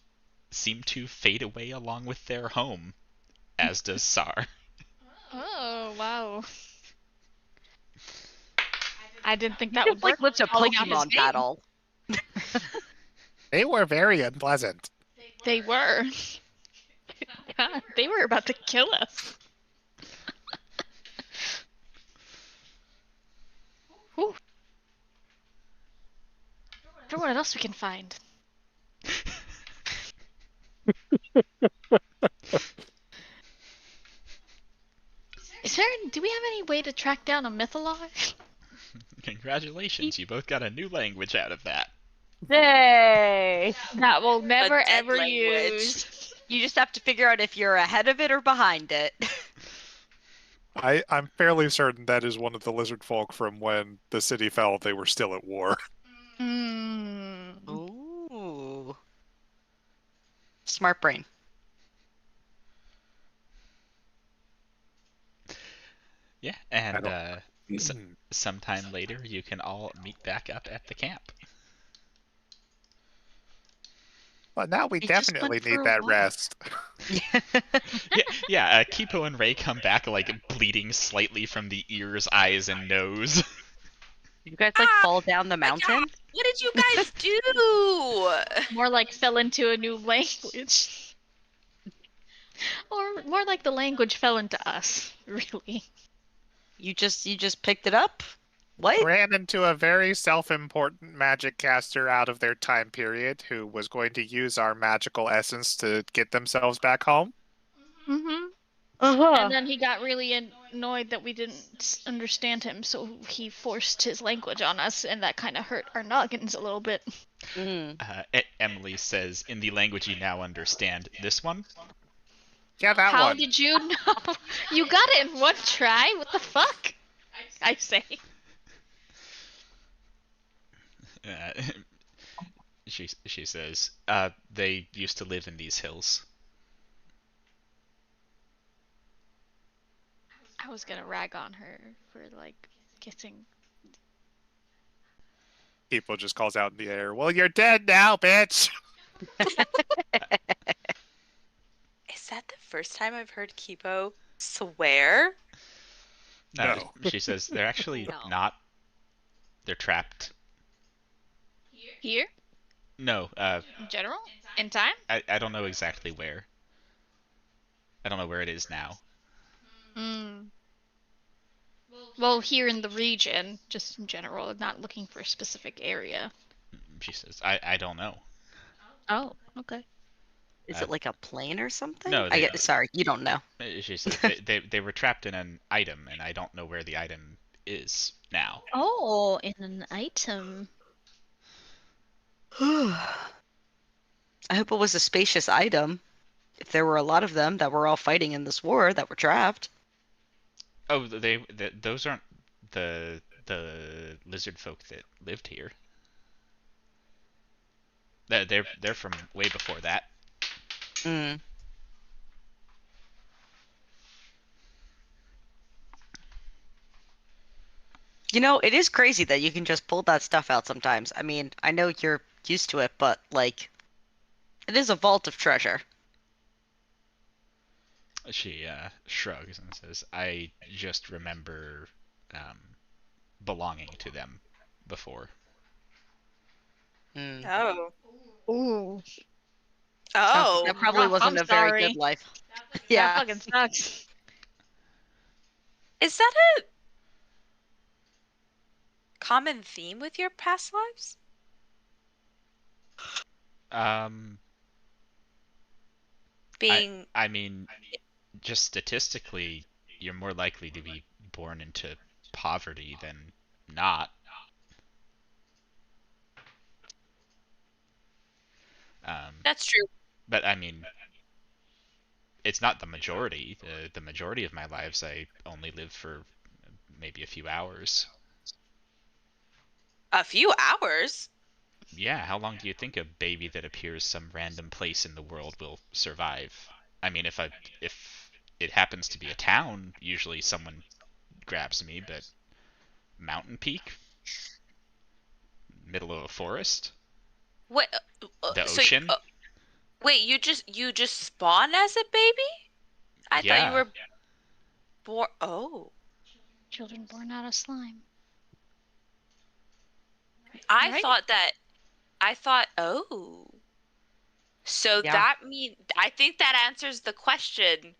seem to fade away along with their home, as does Sar. Oh, wow. I didn't think that Just would work. like lived a Calling out his Pokemon name. battle. They were very unpleasant. They were. God, they were about to kill us. Whew. I wonder what else we can find. Do we have any way to track down a mythologue? Congratulations, you both got a new language out of that. Yay! That we'll never dead ever language. use. You just have to figure out if you're ahead of it or behind it. I'm fairly certain that is one of the lizard folk from when the city fell. They were still at war. Mm. Ooh. Smart brain. Yeah, and sometime later you can all meet back up at the camp. But now we We just definitely went for need a that walk. rest. Yeah, Kipo and Ray come back like bleeding slightly from the ears, eyes, and nose. You guys like Ah, fall down the mountain? What did you guys do? More like fell into a new language. Or more like the language fell into us, really. You just picked it up? What? Ran into a very self-important magic caster out of their time period who was going to use our magical essence to get themselves back home. Mm-hmm. Uh-huh. And then he got really annoyed that we didn't understand him, so he forced his language on us, and that kind of hurt our noggins a little bit. Emily says, in the language you now understand, this one? Yeah, that How one. did you know? You got it in one try? What the fuck? I say. She says, they used to live in these hills. I was gonna rag on her for, like, kissing. People just calls out in the air, well, you're dead now, bitch! Is that the first time I've heard Kipo swear? No. She says, they're actually No. not. They're trapped. Here? No, In general? In time? I don't know exactly where. I don't know where it is now. Hmm. Well, here in the region, just in general, not looking for a specific area. She says, I don't know. Oh, okay. Is Uh, it like a plane or something? no, I get. Sorry, you don't know. She says they were trapped in an item, and I don't know where the item is now. Oh, in an item. I hope it was a spacious item. If there were a lot of them that were all fighting in this war that were trapped. Oh, those aren't the lizard folk that lived here. They're from way before that. Mm. You know, it is crazy that you can just pull that stuff out sometimes. I mean, I know you're used to it, but like, it is a vault of treasure. She shrugs and says, "I just remember belonging to them before." Mm. Oh. Ooh. Oh. That probably rough. wasn't I'm a very sorry. good life. That Yeah. fucking sucks. Is that a common theme with your past lives? Being I mean, just statistically, you're more likely to be born into poverty than not. that's true. But I mean, it's not the majority. The majority of my lives, I only lived for maybe a few hours. A few hours. Yeah, how long do you think a baby that appears some random place in the world will survive? I mean, if it happens to be a town, usually someone grabs me, but mountain peak, middle of a forest, What? the So, ocean. wait, you just spawn as a baby? I thought you Yeah. were born. Oh, Children born out of slime. I Right? thought that. I thought. Oh. So Yeah. that mean I think that answers the question.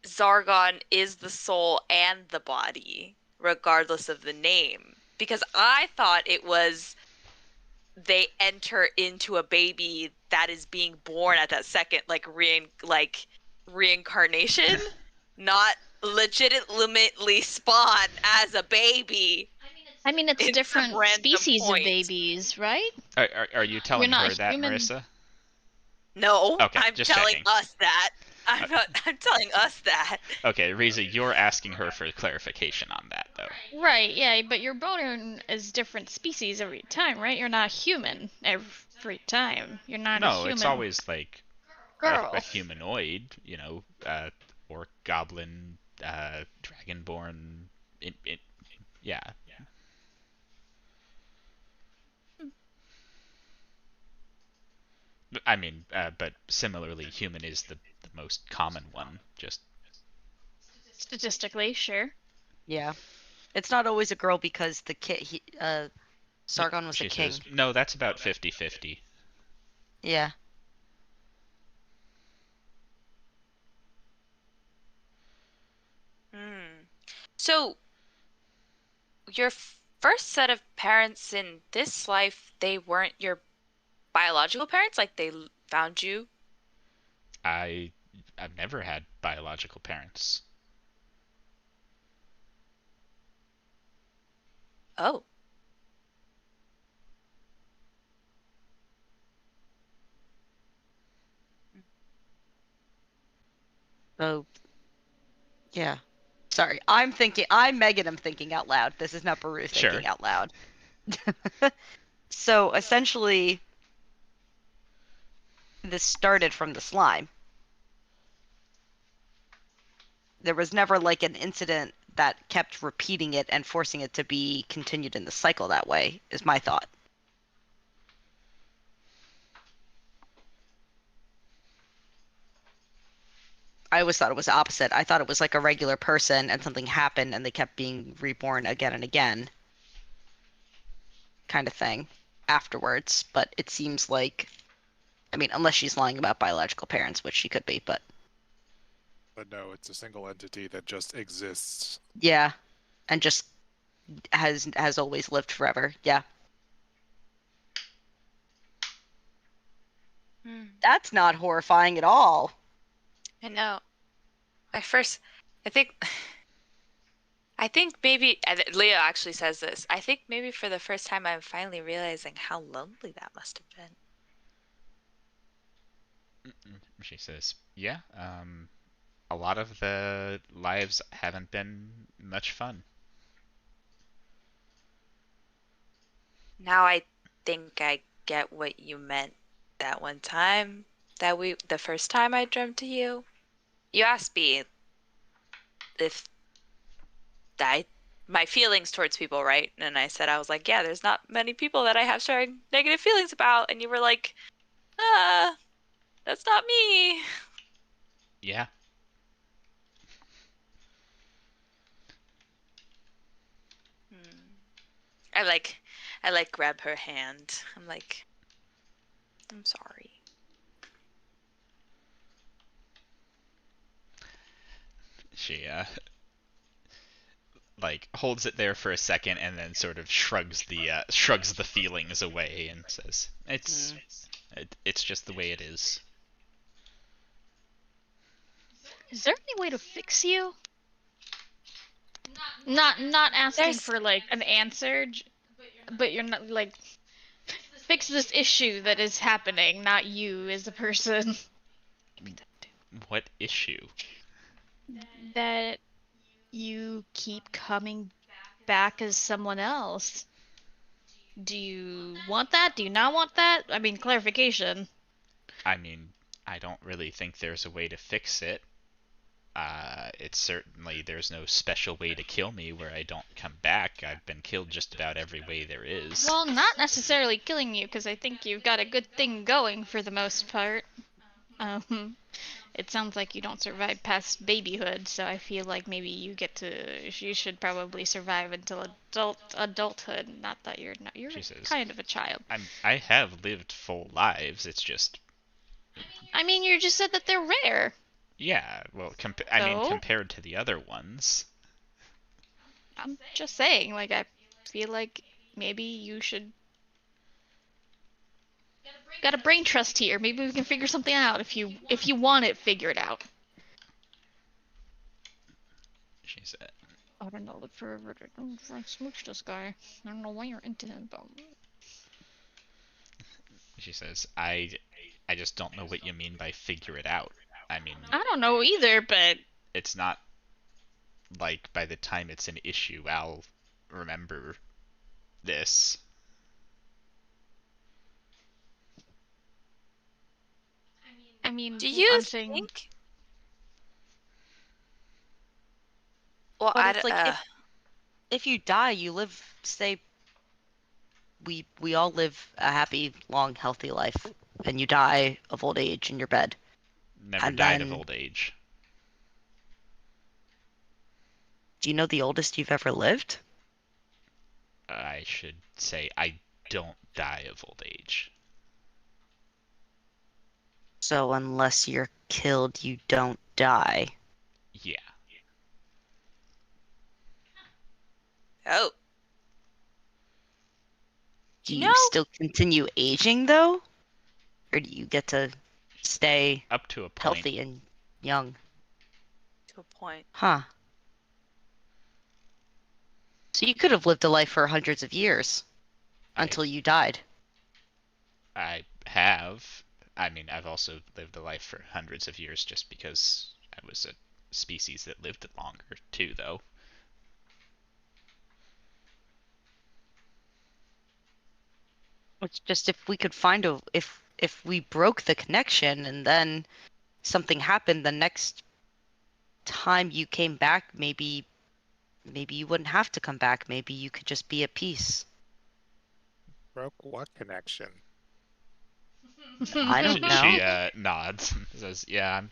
Zargon is the soul and the body, regardless of the name. Because I thought it was they enter into a baby that is being born at that second, like reincarnation, not legitimately spawn as a baby. I mean, it's In some different random species point. of babies, right? Are you telling not her that, human. Marissa? No, Okay, I'm just telling checking. us that. I'm telling us that. Okay, Riza, you're asking her for clarification on that, though. Right, yeah, but you're born as different species every time, right? You're not human every time. You're not a No, human it's always like girl. a humanoid, orc, goblin, dragonborn. Yeah. I mean, but similarly, human is the most common one. Just Statistically, sure. Yeah. It's not always a girl because the Sargon was a she king. says, no, that's about 50-50. Yeah. So, your first set of parents in this life, they weren't your biological parents? Like, they found you? I've never had biological parents. Oh. Oh. Yeah. Sorry. I'm Megan, I'm thinking out loud. This is not Baru Sure. thinking out loud. So, essentially, this started from the slime. There was never like an incident that kept repeating it and forcing it to be continued in the cycle that way, is my thought. I always thought it was the opposite. I thought it was like a regular person and something happened and they kept being reborn again and again. Kind of thing afterwards. But it seems like, I mean, unless she's lying about biological parents, which she could be, but But no, it's a single entity that just exists. Yeah, and just has always lived forever. Yeah, that's not horrifying at all. I know. I think, I think maybe Leo actually says this. I think maybe for the first time, I'm finally realizing how lonely that must have been. She says, yeah, a lot of the lives haven't been much fun. Now I think I get what you meant that one time the first time I dreamt to you. You asked me if my feelings towards people, right? And I said, I was like, yeah, there's not many people that I have sharing negative feelings about. And you were like, that's not me. Yeah. I grab her hand. I'm like, I'm sorry. She like holds it there for a second and then sort of shrugs the feelings away and says, it's just the way it is. Is there any way to fix you? Not asking for like an answer, but you're not like fix this issue that is happening, not you as a person. What issue? That you keep coming back as someone else. Do you want that? Do you not want that? I mean, clarification. I mean, I don't really think there's a way to fix it. It's certainly, there's no special way to kill me where I don't come back. I've been killed just about every way there is. Well, not necessarily killing you, because I think you've got a good thing going for the most part. It sounds like you don't survive past babyhood, so I feel like maybe you should probably survive until adulthood. Not that you're kind of a child. I have lived full lives. It's just. I mean, you just said that they're rare. Yeah, well, I mean, compared to the other ones. I'm just saying, like, I feel like maybe you should. Got a brain trust here. Maybe we can figure something out if you want it figured out. She said. I don't know. Look for smooch this guy. I don't know why you're into him, but. She says, I just don't know what you mean by figure it out. I mean, I don't know either, but it's not like by the time it's an issue, I'll remember this. I mean, do you think? Well, but it's like if you die, you live. Say, we all live a happy, long, healthy life, and you die of old age in your bed. Never died of old age. Do you know the oldest you've ever lived? I should say I don't die of old age. So unless you're killed, you don't die. Yeah. Oh. Do you still continue aging, though? Or do you get to stay up to a point. Healthy and young? To a point. Huh. So you could have lived a life for hundreds of years until you died. I have. I mean, I've also lived a life for hundreds of years just because I was a species that lived longer, too, though. It's just if we could find if we broke the connection and then something happened the next time you came back, maybe you wouldn't have to come back. Maybe you could just be at peace. Broke what connection? I don't know. She nods and says, "Yeah, I'm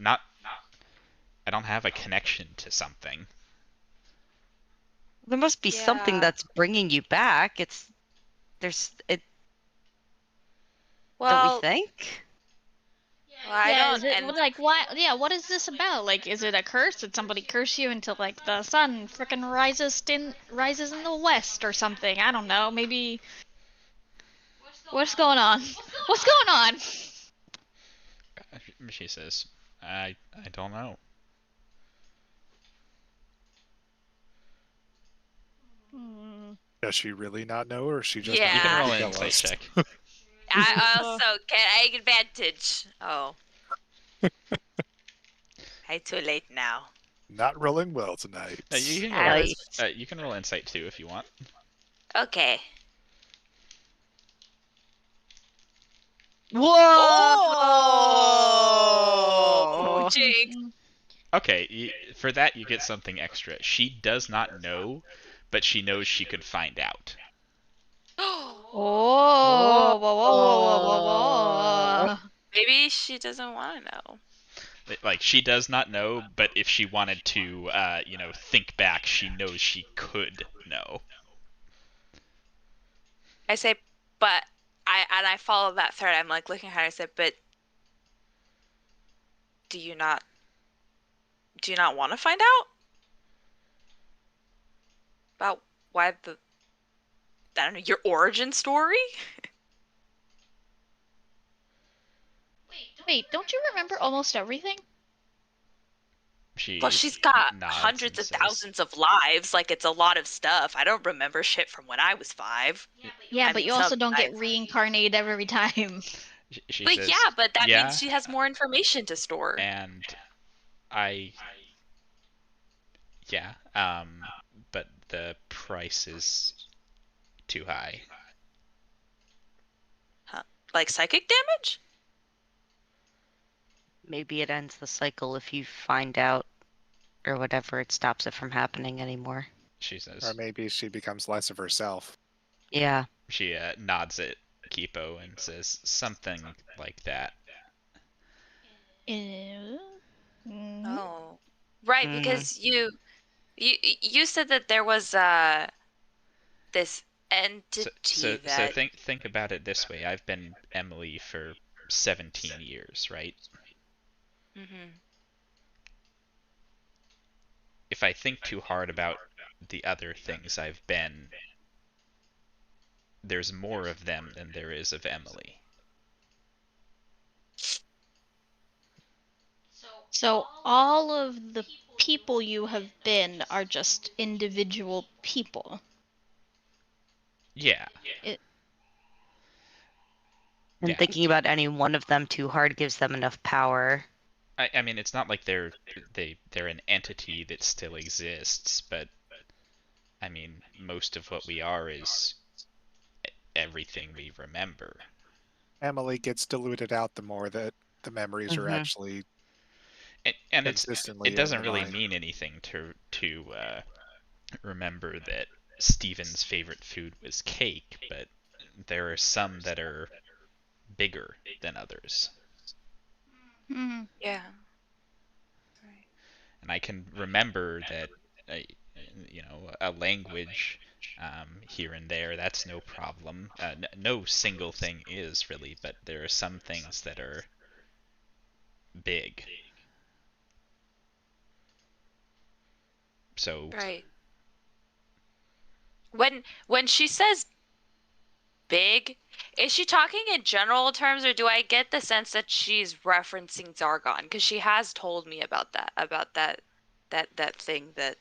not. I don't have a connection to something. There must be something that's bringing you back. Don't we think? Well, I Yeah, don't. is it And like why? Yeah, what is this about? Like, is it a curse? Did somebody curse you until like the sun frickin' rises in the west or something? I don't know. Maybe. What's going on? What's going on? She says, I don't know. Hmm. Does she really not know, or is she just Yeah. You can not roll willing an to tell insight us? check. I also get take advantage. Oh. Hey, too late now. Not rolling well tonight. No, you can I roll. was You can roll insight too if you want. okay. Whoa! Jinx. Okay, for that you get something extra. She does not know, but she knows she could find out. Oh, whoa, whoa, whoa, whoa, whoa, whoa. Maybe she doesn't want to know. Like she does not know, but if she wanted to, think back, she knows she could know. I say, but I follow that thread. I'm like looking at her. I said, but do you not want to find out about why I don't know, your origin story? Wait, don't you remember almost everything? She Well, she's got nods hundreds and of says, thousands of lives. Like, it's a lot of stuff. I don't remember shit from when I was 5. Yeah, I but mean, you also some don't get lives. reincarnated every time. She But says, yeah, but that yeah, means she has more information to store. and yeah, but the price is too high. Like psychic damage? Maybe it ends the cycle if you find out, or whatever. It stops it from happening anymore. She says. Or maybe she becomes less of herself. Yeah. She nods at Kipo and says something like that. Mhm. Oh, right. Mhm. Because you said that there was this entity So that. think about it this way. I've been Emily for 17 years, right? Mhm. If I think too hard about the other things I've been, there's more of them than there is of Emily. So all of the people you have been are just individual people. Yeah. And Yeah. thinking about any one of them too hard gives them enough power. I mean, it's not like they're an entity that still exists, but I mean, most of what we are is everything we remember. Emily gets diluted out the more that the memories are actually And consistently it doesn't in the really mind. mean anything to remember that Steven's favorite food was cake, but there are some that are bigger than others. Mhm. Yeah. And I can remember that, a language here and there, that's no problem. No single thing is really, but there are some things that are big. So Right. When she says big, is she talking in general terms, or do I get the sense that she's referencing Zargon? Because she has told me about that thing that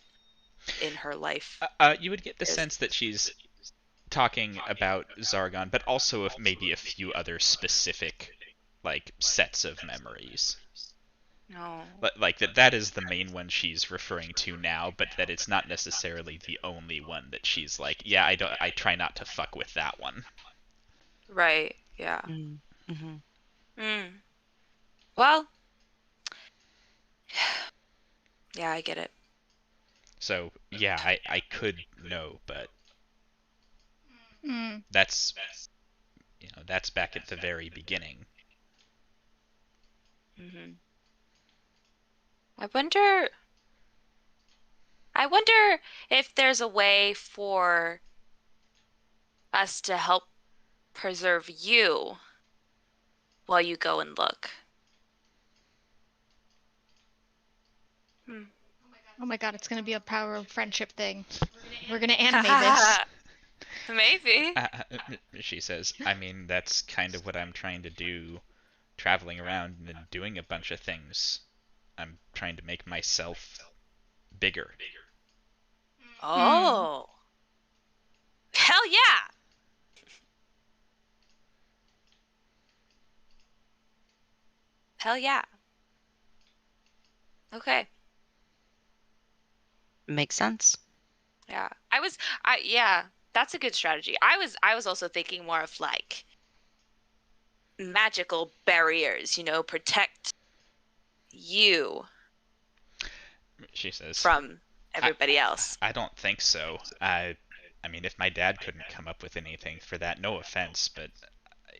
in her life. you would get the Is- sense that she's talking about Zargon, but also of maybe a few other specific, like, sets of memories. No. Like that is the main one she's referring to now, but that it's not necessarily the only one that she's like, yeah, I try not to fuck with that one. Right. Yeah. Mm-hmm. Hmm. Well. Yeah, I get it. So yeah, I could know, but Mm. that's that's back at the very beginning. Hmm. I wonder if there's a way for us to help preserve you while you go and look. Oh my god, it's gonna be a power of friendship thing. We're gonna animate this. Maybe. She says, I mean, that's kind of what I'm trying to do, traveling around and doing a bunch of things. I'm trying to make myself bigger. Oh. Hell yeah. Hell yeah. Okay. Makes sense. Yeah. Yeah, that's a good strategy. I was also thinking more of like magical barriers, protect you She says, from everybody else. I don't think so. I mean, if my dad couldn't come up with anything for that, no offense, but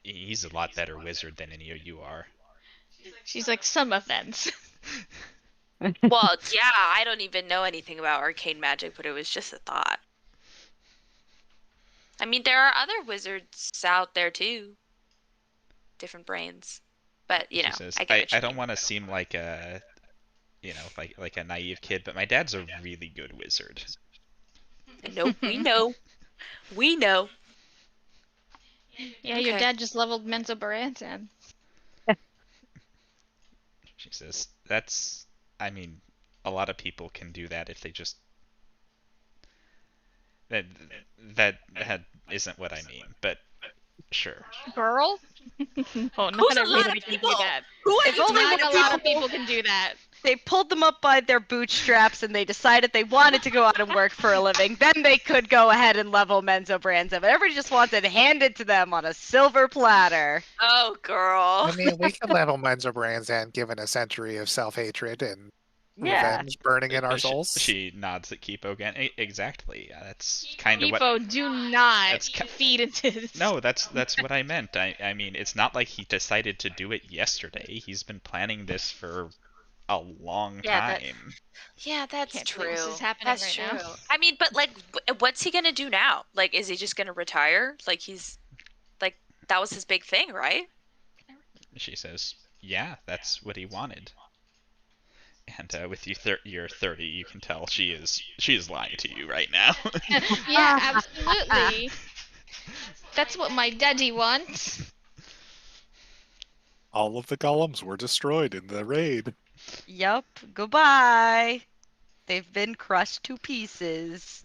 he's a lot better wizard than any of you are. She's like, some offense. Well, yeah, I don't even know anything about arcane magic, but it was just a thought. I mean, there are other wizards out there too. Different brains. But, She says, I get what you I don't mean. want to seem like a, like a naive kid, but my dad's a really good wizard. Nope, we know. We know. Yeah, your Okay. dad just leveled Menzoberranzan. She says, I mean, a lot of people can do that if they just. That isn't what I mean, but sure. Girl? No, Who's not a lot everybody of can do people? that. Who are If you only talking Not a about? lot of people can do that. They pulled them up by their bootstraps and they decided they wanted to go out and work for a living. Then they could go ahead and level Menzoberranzan. But everybody just wants it handed to them on a silver platter. Oh, girl. I mean, we can level Menzoberranzan given a century of self-hatred and Yeah. revenge burning in our souls. She nods at Kipo again. Exactly. That's kind of what. Kipo, do not That's feed into this. No, that's what I meant. I mean, it's not like he decided to do it yesterday. He's been planning this for a long Yeah, time. Yeah, that's Can't true. believe this is happening That's right true. now. I mean, but like, what's he gonna do now? Like, is he just gonna retire? Like, that was his big thing, right? She says, "Yeah, that's what he wanted." And with you're 30, you can tell she is lying to you right now. Yeah, absolutely. That's what my daddy wants. All of the golems were destroyed in the raid. Yup. Goodbye. They've been crushed to pieces.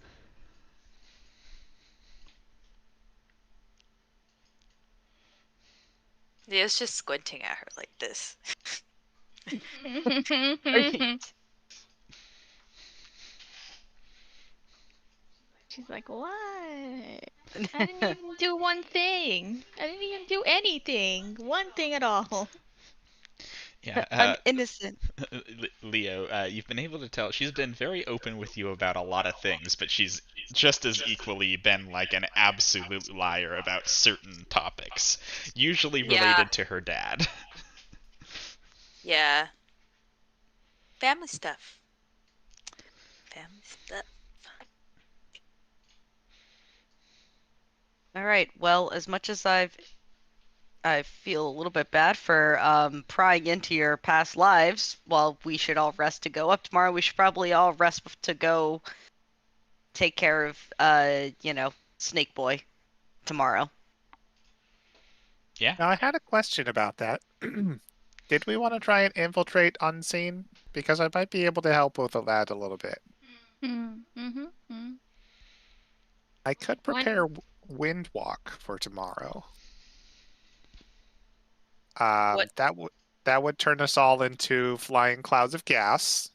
Leo's just squinting at her like this. She's like, what? I didn't even do one thing. I didn't even do anything. One thing at all. Yeah, I'm innocent. Leo, you've been able to tell she's been very open with you about a lot of things, but she's just as equally been like an absolute liar about certain topics, usually related Yeah. to her dad. Yeah. Family stuff. Family stuff. All right. Well, as much as I feel a little bit bad for prying into your past lives, while we should all rest to go up tomorrow, we should probably all rest to go take care of Snake Boy tomorrow. Yeah. Now, I had a question about that. Did we want to try and infiltrate unseen? Because I might be able to help with that a little bit. I could Why- prepare wind walk for tomorrow. What- That would turn us all into flying clouds of gas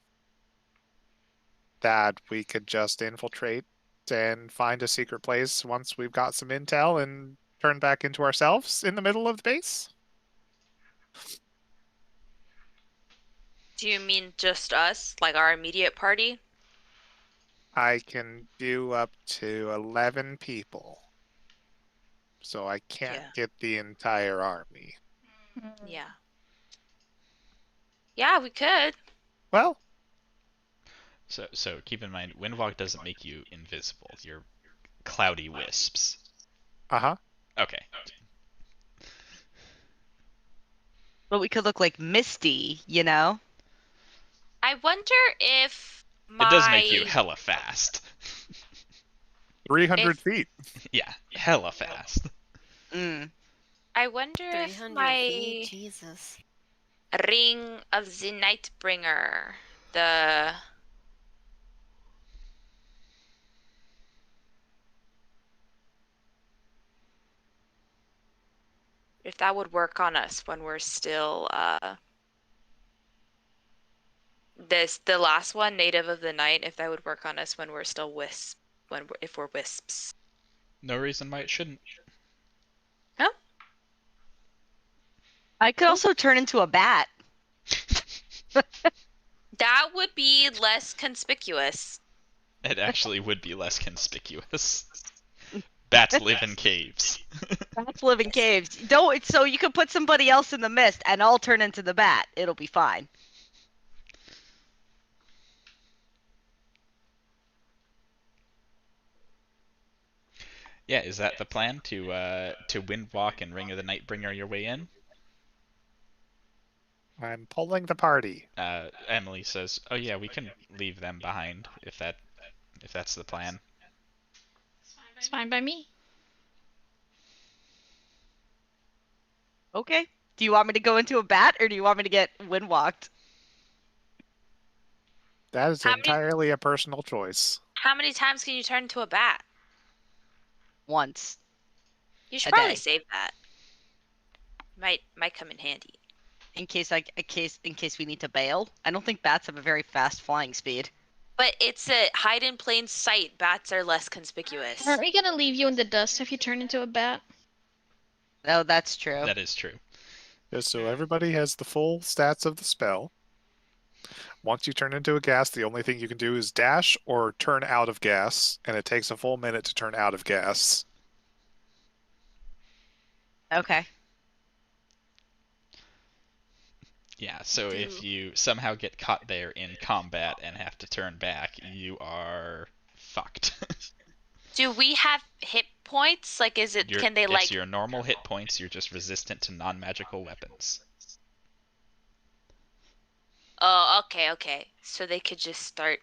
that we could just infiltrate and find a secret place once we've got some intel and turn back into ourselves in the middle of the base. Do you mean just us? Like our immediate party? I can do up to 11 people. So I can't Yeah. get the entire army. Yeah. Yeah, we could. Well, So keep in mind, Windwalk doesn't make you invisible. You're cloudy wisps. uh-huh. Okay. But we could look like Misty, you know? I I wonder if my It does make you hella fast. 300 If- feet. Yeah, hella fast. Mm. I wonder if 300 my feet, Jesus. ring of the Nightbringer, the if that would work on us when we're still the last one, Native of the Night, if that would work on us when we're still wisps, if we're wisps. No reason why it shouldn't. I could also turn into a bat. That would be less conspicuous. It actually would be less conspicuous. Bats live in caves. Bats live in caves. Don't. So you could put somebody else in the mist, and I'll turn into the bat. It'll be fine. Yeah, is that the plan to Windwalk and Ring of the Nightbringer your way in? I'm pulling the party. Emily says, "Oh yeah, we can leave them behind if that's the plan." It's fine by me. Okay. Do you want me to go into a bat, or do you want me to get windwalked? That is How many- entirely a personal choice. How many times can you turn into a bat? Once. You should A probably day. save that. Might come in handy. In case we need to bail. I don't think bats have a very fast flying speed. But it's a hide in plain sight. Bats are less conspicuous. Aren't we gonna leave you in the dust if you turn into a bat? Oh, that's true. That is true. Just so everybody has the full stats of the spell. Once you turn into a gas, the only thing you can do is dash or turn out of gas, and it takes a full minute to turn out of gas. Okay. Yeah, so if you somehow get caught there in combat and have to turn back, you are fucked. Do we have hit points? Like, is it? Can they it's like? your normal hit points, you're just resistant to non-magical weapons. Oh, okay. So they could just start.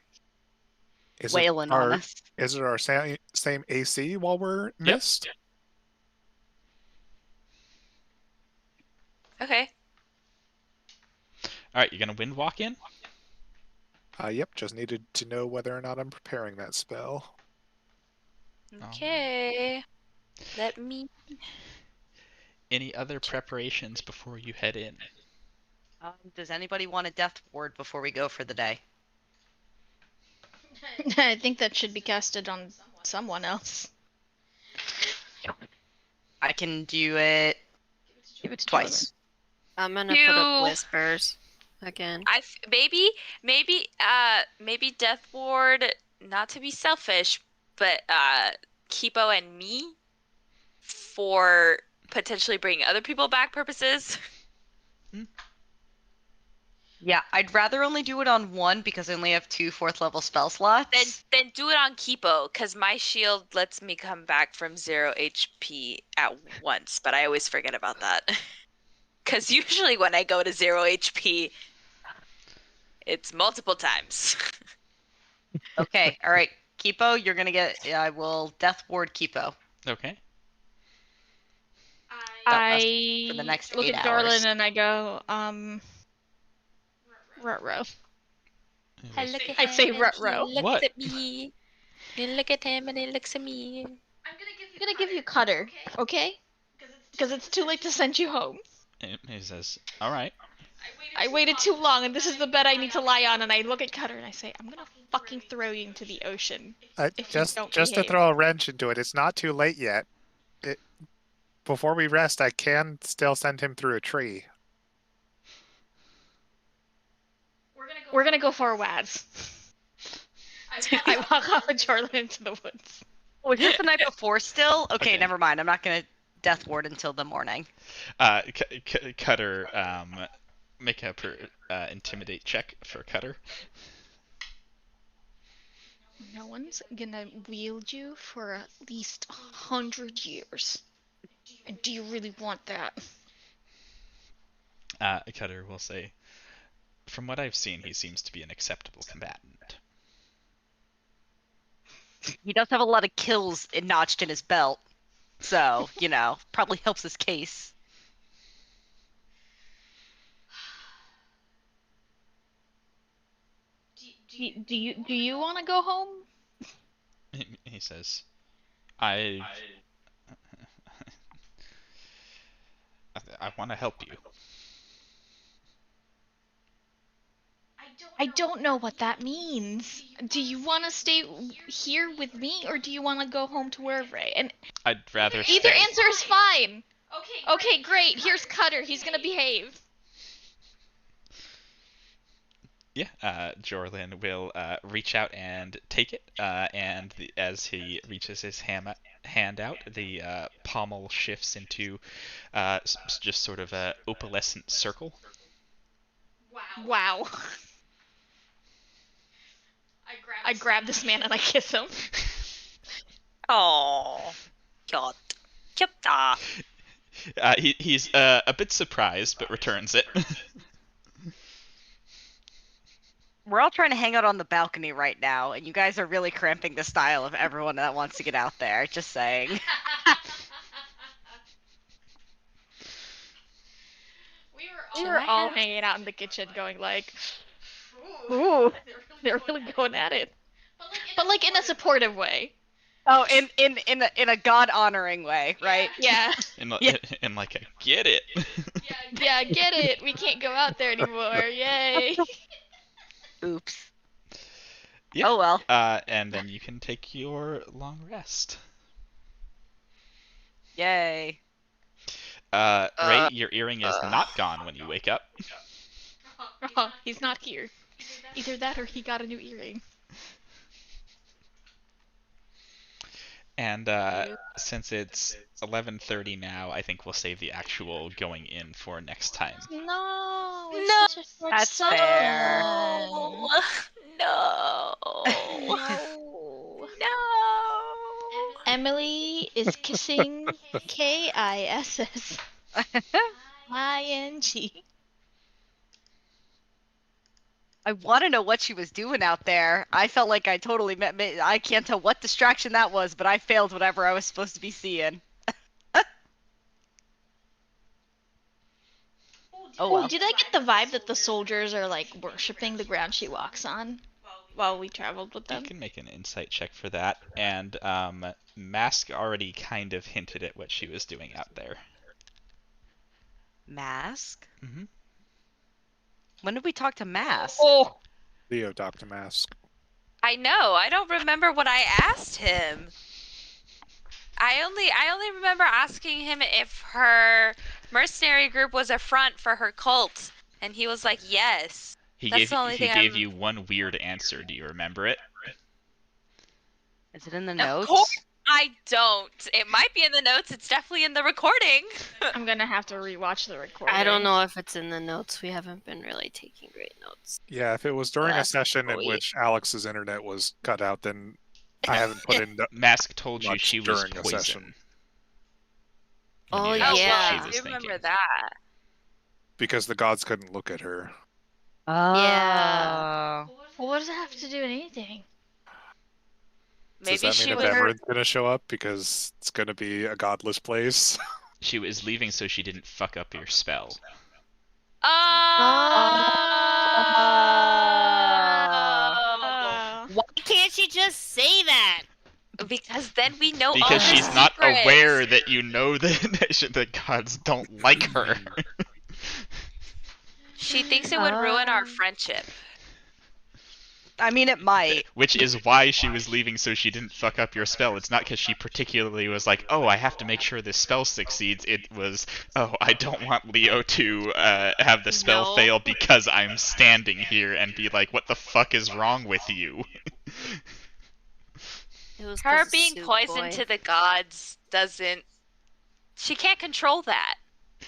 Is Wailing it our, on us. Is it our same AC while we're missed? Okay. Alright, you gonna Windwalk in? Yep, just needed to know whether or not I'm preparing that spell. Okay. Let me. Any other preparations before you head in? Does anybody want a death ward before we go for the day? I think that should be casted on someone else. I can do it Give it to twice. I'm gonna put up You- whispers again. Maybe Death Ward. Not to be selfish, but Kipo and me for potentially bringing other people back purposes. Yeah, I'd rather only do it on one because I only have 2 4th level spell slots. Then do it on Kipo, because my shield lets me come back from 0 HP at once, but I always forget about that. Because usually when I go to 0 HP, it's multiple times. Okay, alright. Kipo, you're gonna get. I will death ward Kipo. Okay. I for the next look 8 at hours. Darlin and I go, ruh-roh. I look at I'd him say and ruh-roh. he looks What? at me. You look at him and he looks at me. I'm gonna give you Cutter, okay? Because it's too late to send you home. And he says, "Alright." I waited too long, and this is the bed I need to lie on. And I look at Cutter and I say, I'm gonna fucking throw you into the ocean. If you Just don't to behave. throw a wrench into it, it's not too late yet. Before we rest, I can still send him through a tree. We're gonna go for a Waz. I walk off with Jordan into the woods. Was this the night before still? Okay, Okay. never mind. I'm not gonna death ward until the morning. Cutter, make a intimidate check for Cutter. No one's gonna wield you for at least 100 years. And do you really want that? Cutter will say, From what I've seen, he seems to be an acceptable combatant. He does have a lot of kills notched in his belt, so probably helps his case. Do you want to go home? He says, I want to help you. I don't know what that means. Do you want to stay here with me, or do you want to go home to Wervray? And I'd rather either stay. answer is fine. Okay, great. Here's Cutter. He's gonna behave. Yeah, Jorlin will reach out and take it, and as he reaches his hand out, the pommel shifts into just sort of a opalescent circle. Wow. I grab this man and I kiss him. Oh, God. He's a bit surprised, but returns it. We're all trying to hang out on the balcony right now, and you guys are really cramping the style of everyone that wants to get out there. Just saying. We were all hanging out in the kitchen going like, ooh, they're really going at it. But like in a supportive way. Oh, in a god honoring way, right? Yeah. In like a get it. Yeah, get it. We can't go out there anymore. Yay. Oops. Yeah. Oh well. And then you can take your long rest. Yay. Ray, your earring is not gone when you wake up. Oh, he's not here. Either that or he got a new earring. And since it's 11:30 now, I think we'll save the actual going in for next time. No. No, That's fair. No. No. No. No. Emily is kissing Kissing. I want to know what she was doing out there. I felt like I totally I can't tell what distraction that was, but I failed whatever I was supposed to be seeing. Oh well. Did I get the vibe that the soldiers are like worshipping the ground she walks on while we traveled with You them? can make an insight check for that. And Mask already kind of hinted at what she was doing out there. Mask? Mm-hmm. When did we talk to Mask? Oh. Leo Dr. Mask. I know. I don't remember what I asked him. I only remember asking him if her mercenary group was a front for her cult, and he was like, "Yes." He That's the only gave thing you one weird answer. Do you remember it? Is it in the Of notes? course I don't. It might be in the notes. It's definitely in the recording. I'm gonna have to rewatch the recording. I don't know if it's in the notes. We haven't been really taking great notes. Yeah, if it was during a That's session in sweet. which Alex's internet was cut out, then I haven't put in Mask told you much she was during a poison. session. And Oh, you asked what yeah. she I was do remember thinking. that. because the gods couldn't look at her. Yeah. Well, what does it have to do with anything? Maybe Does that she mean was. Emeren's gonna show up because it's gonna be a godless place? She was leaving so she didn't fuck up your spell. Oh. Why can't she just say that? Because then we know all Because her she's not secrets. aware that you know that the gods don't like her. She thinks it would ruin our friendship. I mean, it might. Which is why she was leaving so she didn't fuck up your spell. It's not because she particularly was like, oh, I have to make sure this spell succeeds. It was, oh, I don't want Leo to have the spell No. fail because I'm standing here and be like, what the fuck is wrong with you? It was Her 'cause of being Soup poisoned Boy. to the gods doesn't. She can't control that.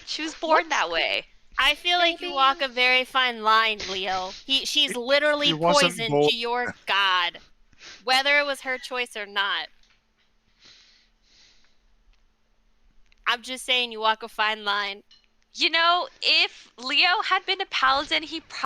She was born that way. I feel like you walk a very fine line, Leo. She's literally He wasn't poisoned born- to your god, whether it was her choice or not. I'm just saying you walk a fine line. You know, if Leo had been a paladin, he